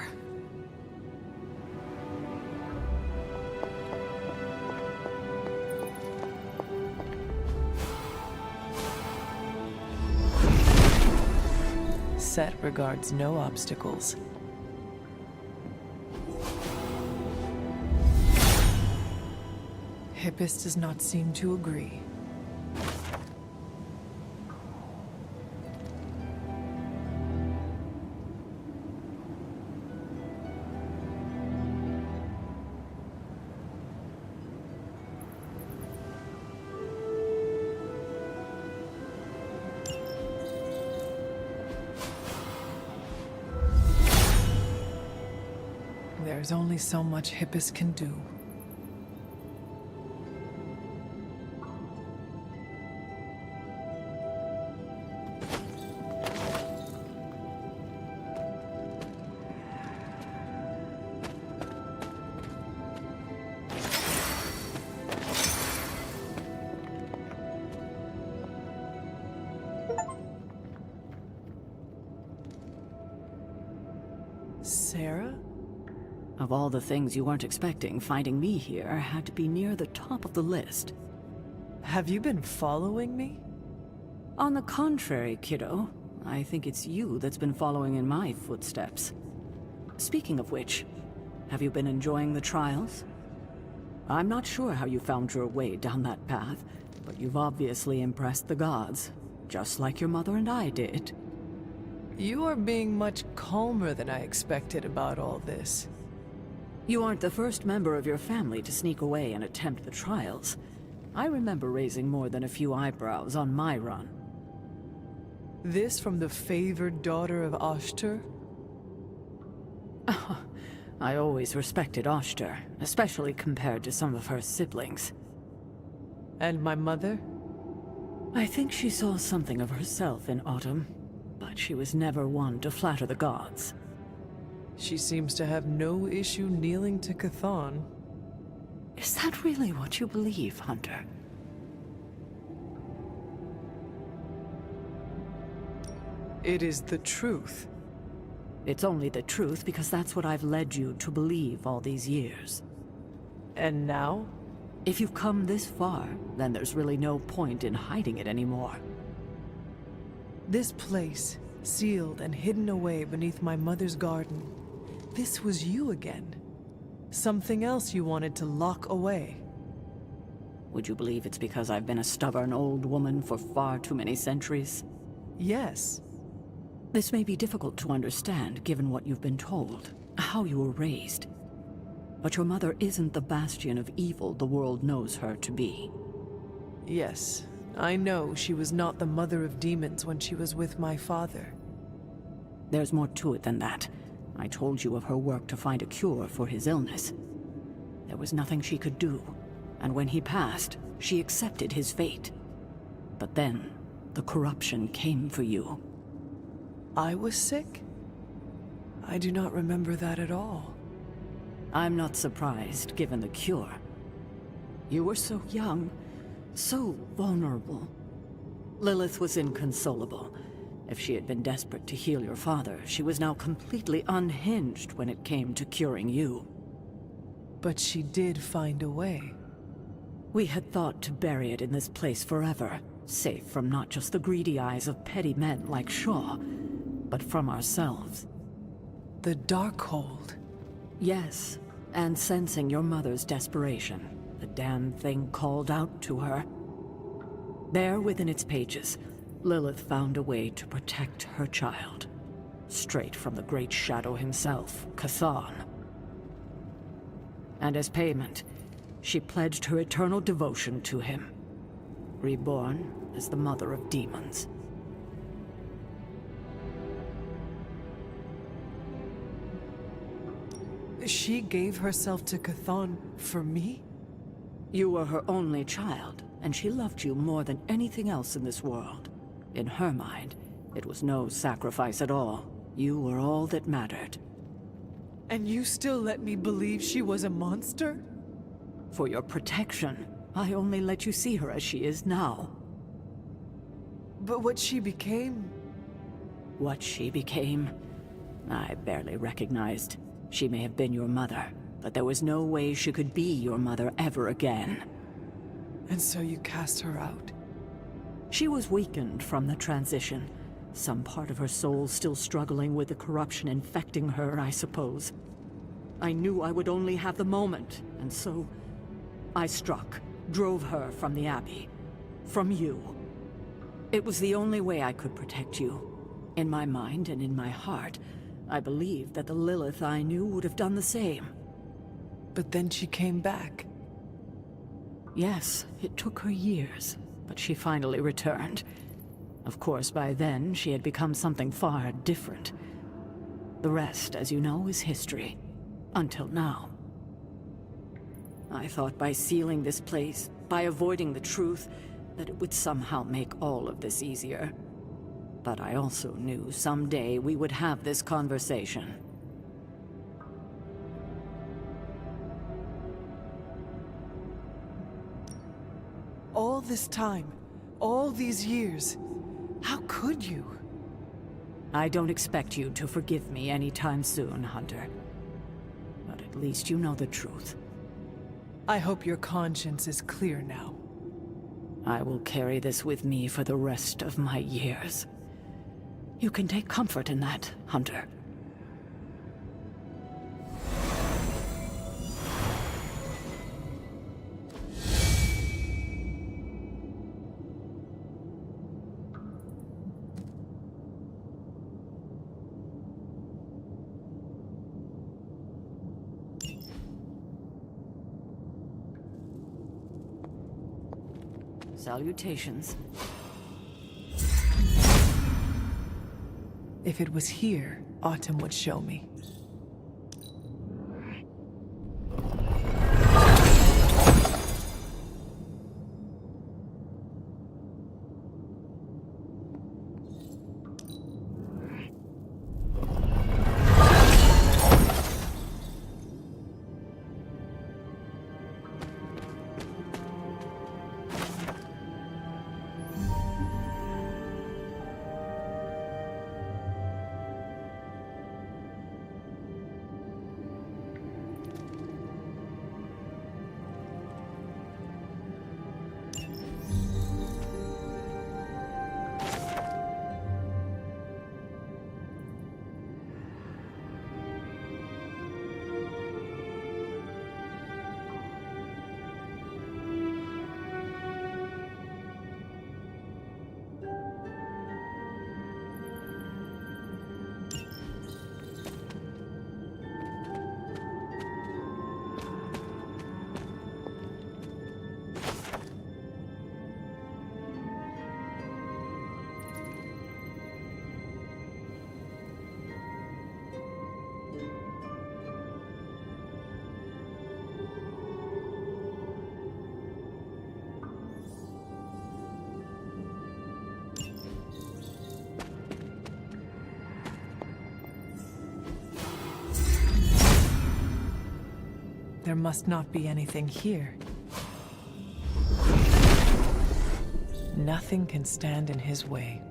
Set regards no obstacles. Hippus does not seem to agree. There's only so much Hippus can do. Sarah?
Of all the things you weren't expecting, finding me here had to be near the top of the list.
Have you been following me?
On the contrary, kiddo. I think it's you that's been following in my footsteps. Speaking of which, have you been enjoying the trials? I'm not sure how you found your way down that path, but you've obviously impressed the gods, just like your mother and I did.
You are being much calmer than I expected about all this.
You aren't the first member of your family to sneak away and attempt the trials. I remember raising more than a few eyebrows on my run.
This from the favored daughter of Ashtar?
I always respected Ashtar, especially compared to some of her siblings.
And my mother?
I think she saw something of herself in Autumn, but she was never one to flatter the gods.
She seems to have no issue kneeling to Chthon.
Is that really what you believe, Hunter?
It is the truth.
It's only the truth because that's what I've led you to believe all these years.
And now?
If you've come this far, then there's really no point in hiding it anymore.
This place, sealed and hidden away beneath my mother's garden. This was you again. Something else you wanted to lock away.
Would you believe it's because I've been a stubborn old woman for far too many centuries?
Yes.
This may be difficult to understand given what you've been told, how you were raised. But your mother isn't the bastion of evil the world knows her to be.
Yes, I know she was not the mother of demons when she was with my father.
There's more to it than that. I told you of her work to find a cure for his illness. There was nothing she could do, and when he passed, she accepted his fate. But then, the corruption came for you.
I was sick? I do not remember that at all.
I'm not surprised, given the cure. You were so young, so vulnerable. Lilith was inconsolable. If she had been desperate to heal your father, she was now completely unhinged when it came to curing you.
But she did find a way.
We had thought to bury it in this place forever, safe from not just the greedy eyes of petty men like Shaw, but from ourselves.
The Darkhold.
Yes, and sensing your mother's desperation, the damn thing called out to her. There within its pages, Lilith found a way to protect her child. Straight from the Great Shadow himself, Chthon. And as payment, she pledged her eternal devotion to him. Reborn as the mother of demons.
She gave herself to Chthon for me?
You were her only child, and she loved you more than anything else in this world. In her mind, it was no sacrifice at all. You were all that mattered.
And you still let me believe she was a monster?
For your protection, I only let you see her as she is now.
But what she became...
What she became, I barely recognized. She may have been your mother, but there was no way she could be your mother ever again.
And so you cast her out?
She was weakened from the transition. Some part of her soul still struggling with the corruption infecting her, I suppose. I knew I would only have the moment, and so... I struck, drove her from the Abbey. From you. It was the only way I could protect you. In my mind and in my heart, I believed that the Lilith I knew would have done the same.
But then she came back.
Yes, it took her years, but she finally returned. Of course, by then, she had become something far different. The rest, as you know, is history. Until now. I thought by sealing this place, by avoiding the truth, that it would somehow make all of this easier. But I also knew someday we would have this conversation.
All this time, all these years, how could you?
I don't expect you to forgive me anytime soon, Hunter. But at least you know the truth.
I hope your conscience is clear now.
I will carry this with me for the rest of my years. You can take comfort in that, Hunter. Salutations.
If it was here, Autumn would show me. There must not be anything here. Nothing can stand in his way.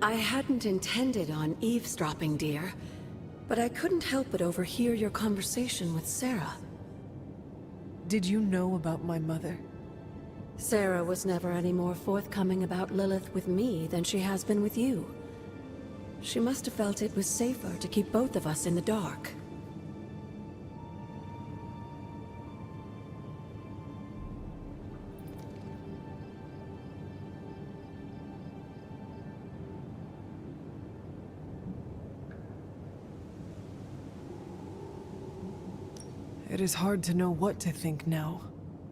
I hadn't intended on eavesdropping, dear, but I couldn't help but overhear your conversation with Sarah.
Did you know about my mother?
Sarah was never any more forthcoming about Lilith with me than she has been with you. She must have felt it was safer to keep both of us in the dark.
It is hard to know what to think now.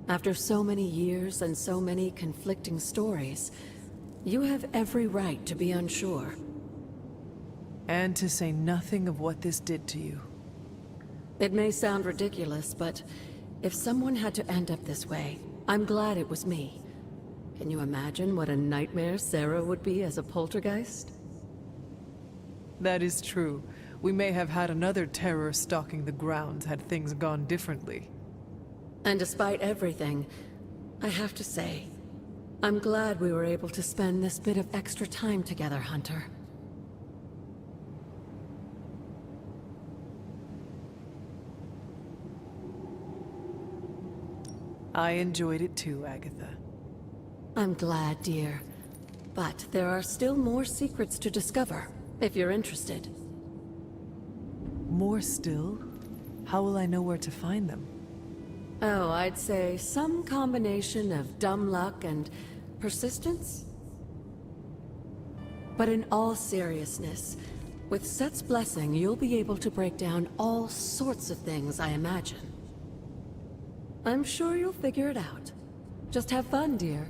After so many years and so many conflicting stories, you have every right to be unsure.
And to say nothing of what this did to you.
It may sound ridiculous, but if someone had to end up this way, I'm glad it was me. Can you imagine what a nightmare Sarah would be as a poltergeist?
That is true. We may have had another terror stalking the grounds had things gone differently.
And despite everything, I have to say, I'm glad we were able to spend this bit of extra time together, Hunter.
I enjoyed it too, Agatha.
I'm glad, dear. But there are still more secrets to discover, if you're interested.
More still? How will I know where to find them?
Oh, I'd say some combination of dumb luck and persistence? But in all seriousness, with Set's blessing, you'll be able to break down all sorts of things, I imagine. I'm sure you'll figure it out. Just have fun, dear.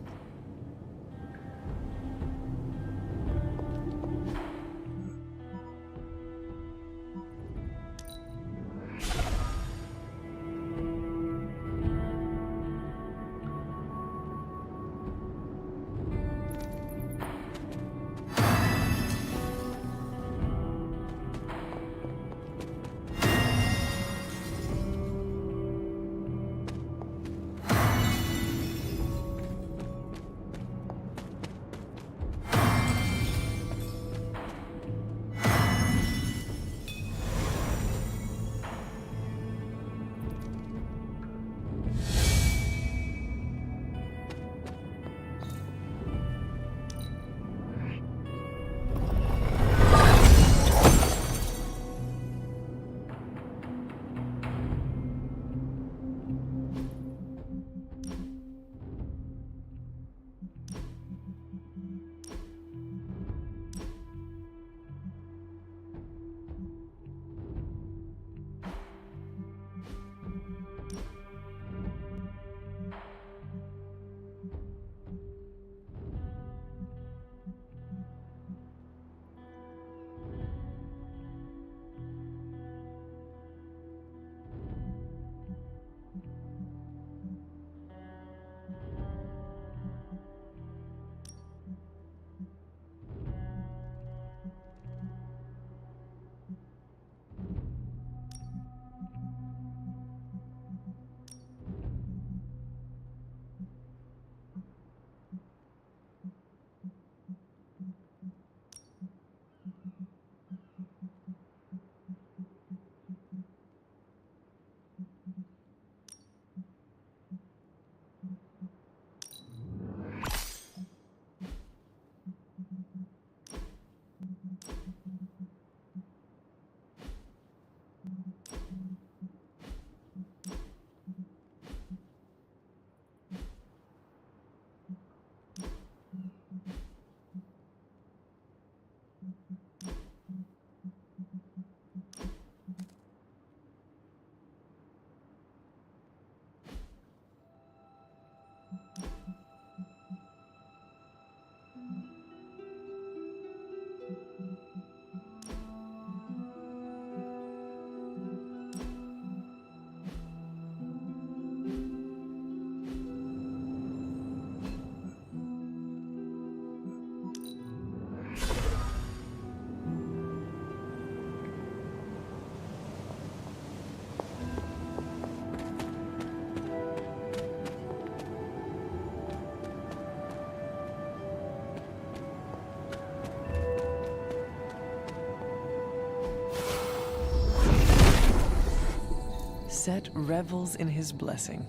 set revels in his blessing.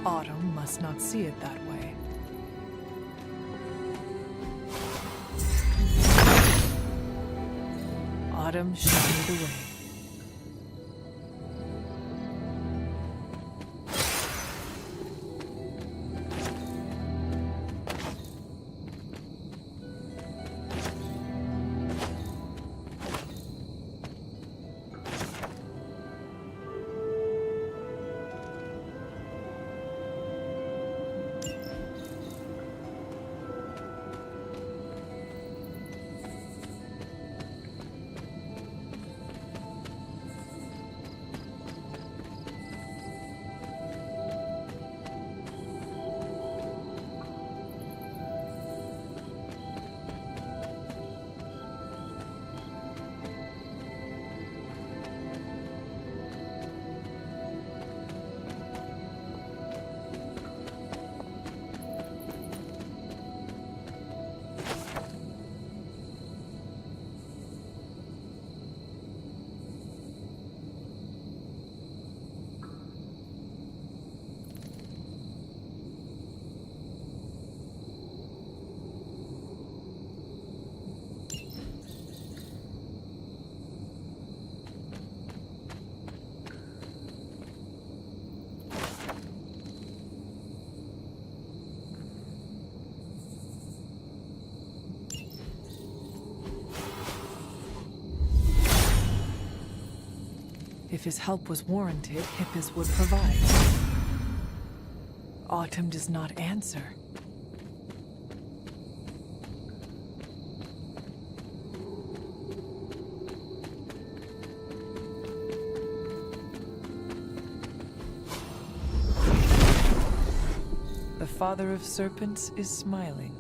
Autumn must not see it that way. Autumn showed the way. If his help was warranted, Hippus would provide. Autumn does not answer. The father of serpents is smiling.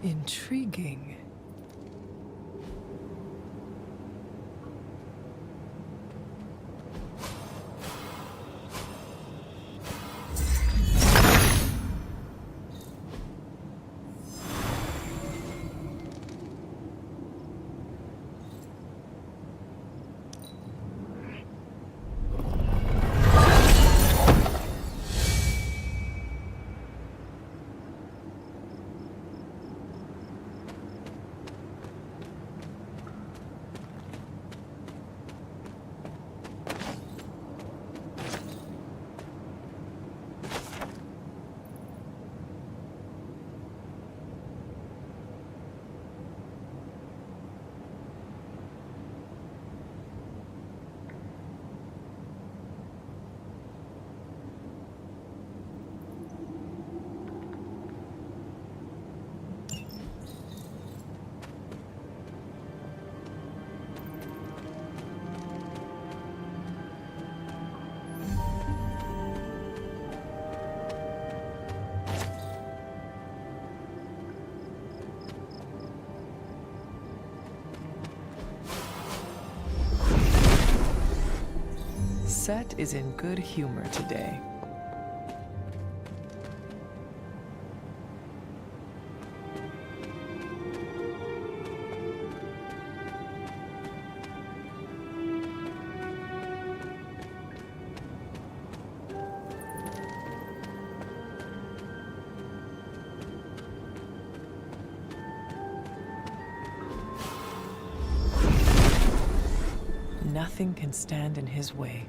Intriguing. Set is in good humor today. Nothing can stand in his way.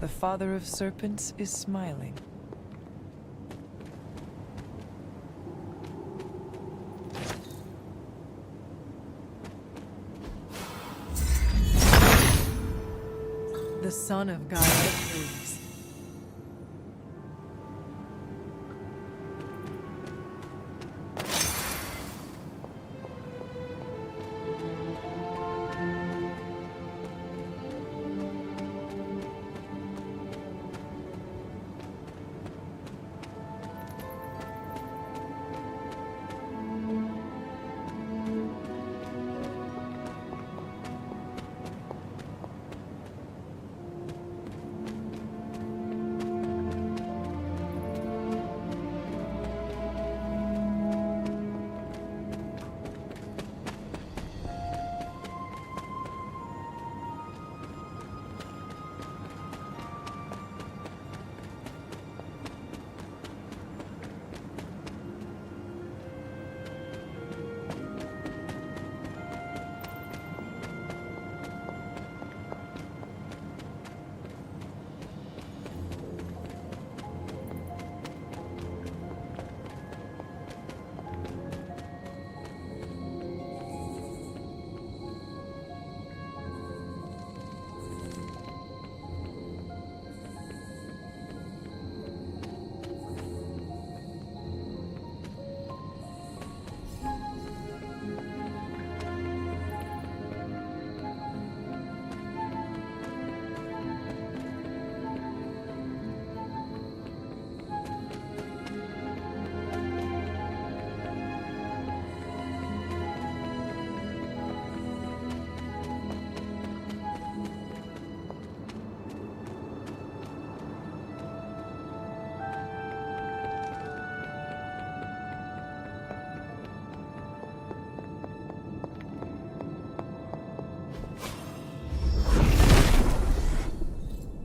The father of serpents is smiling. The son of Gaia approves.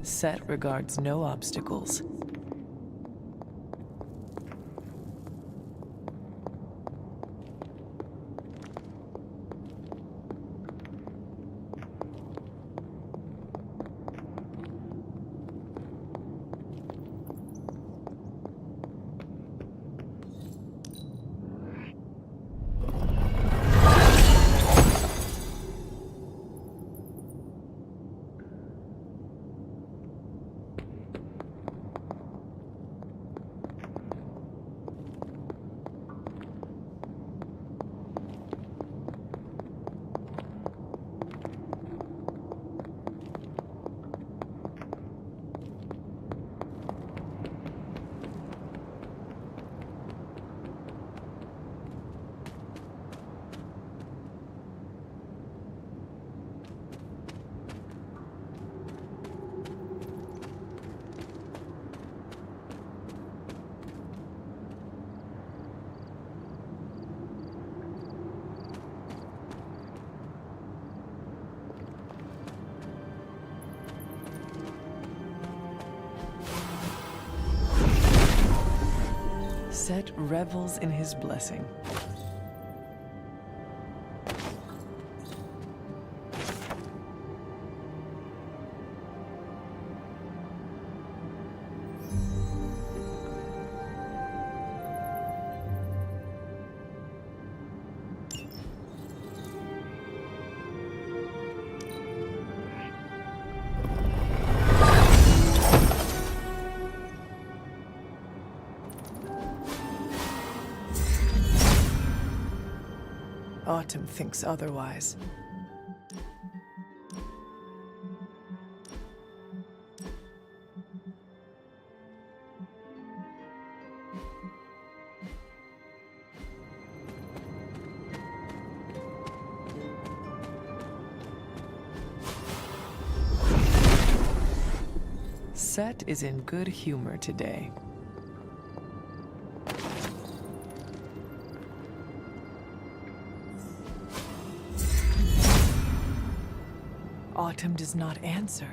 Set regards no obstacles. Set revels in his blessing. Autumn thinks otherwise. Set is in good humor today. Autumn does not answer.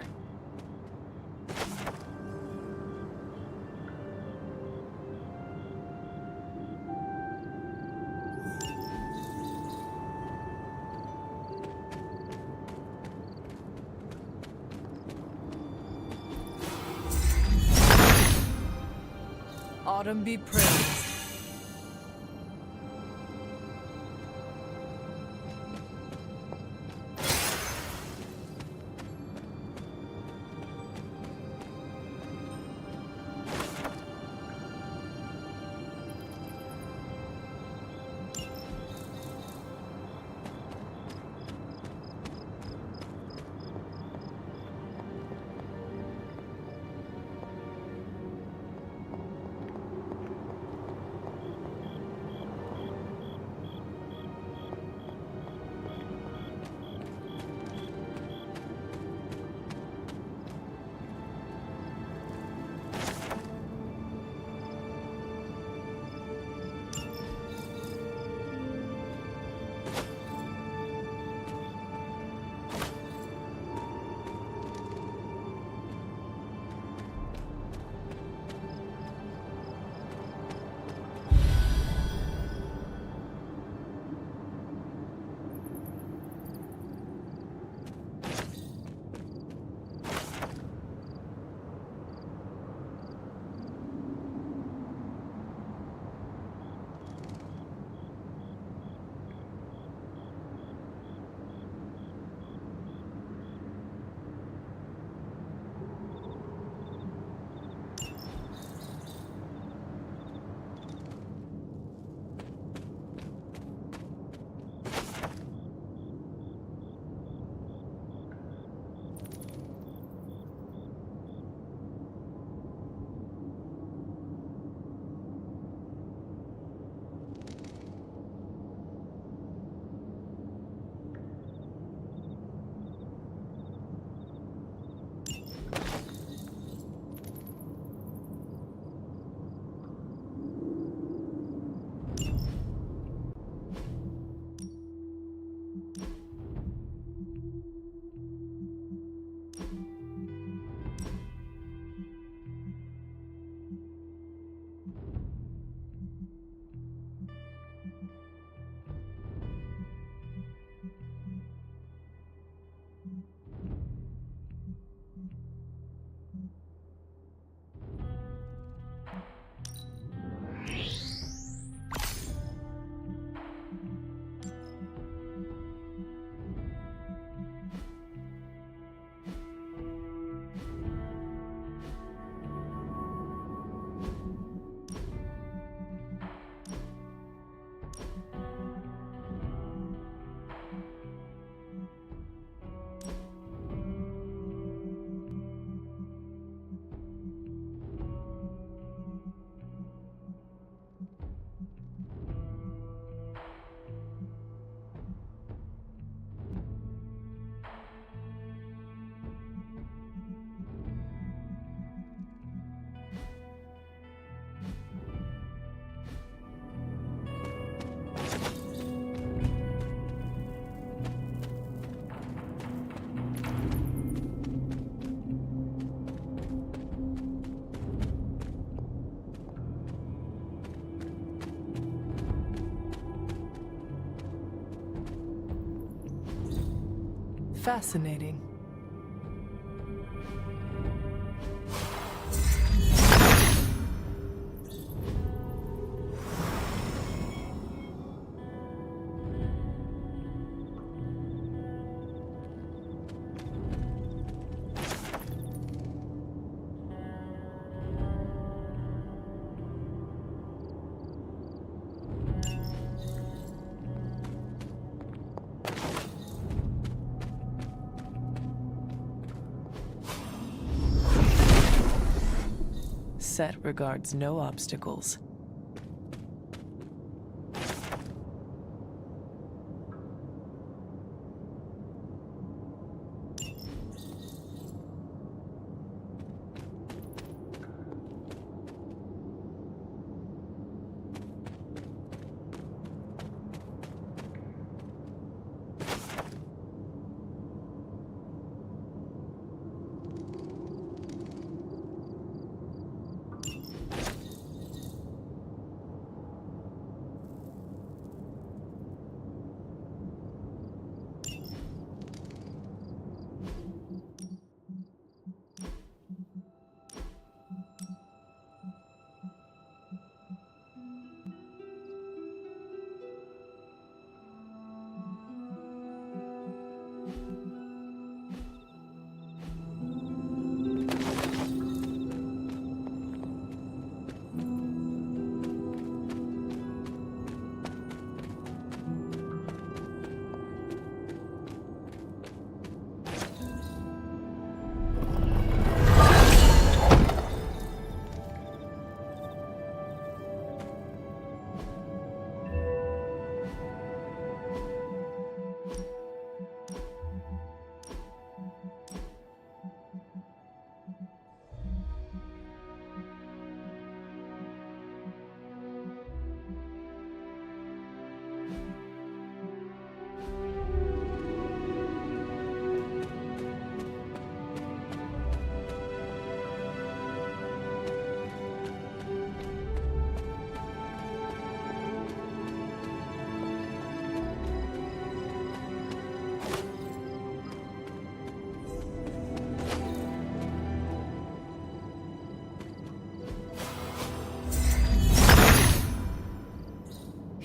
Autumn be praised. Fascinating. Set regards no obstacles.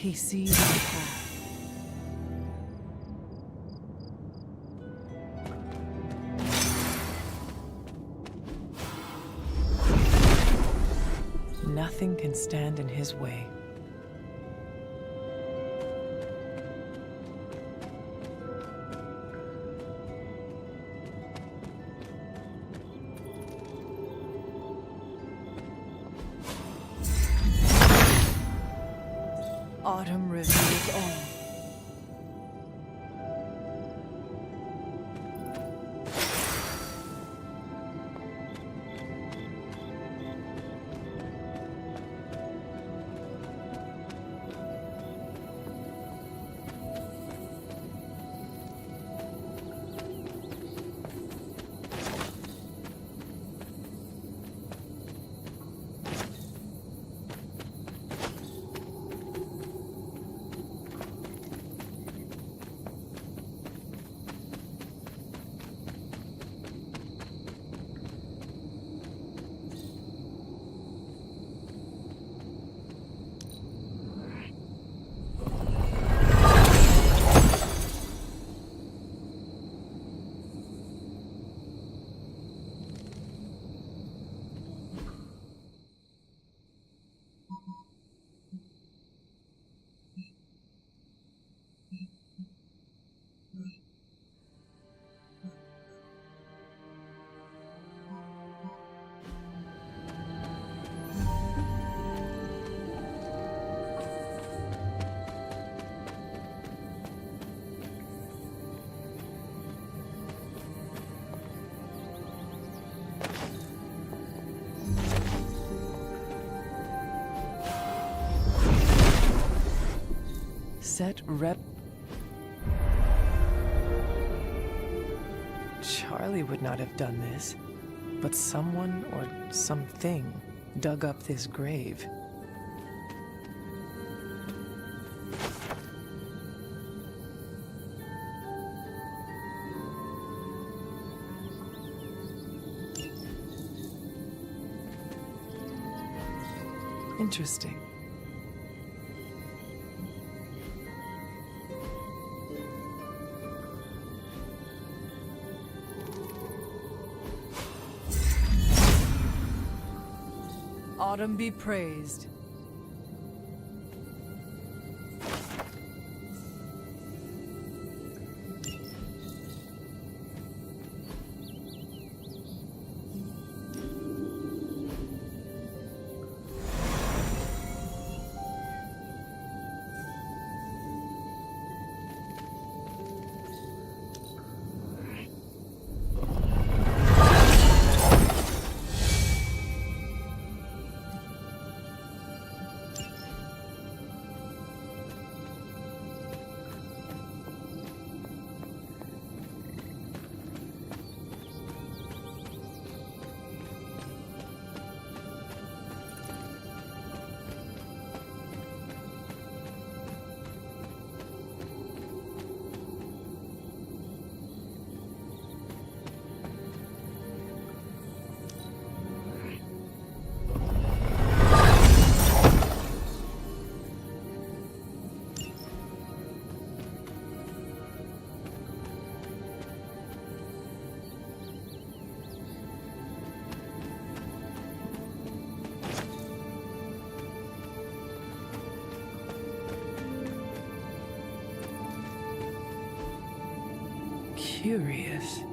He sees the path. Nothing can stand in his way. Autumn reveals all. Set rep. Charlie would not have done this, but someone or something dug up this grave. Interesting. Autumn be praised. Curious.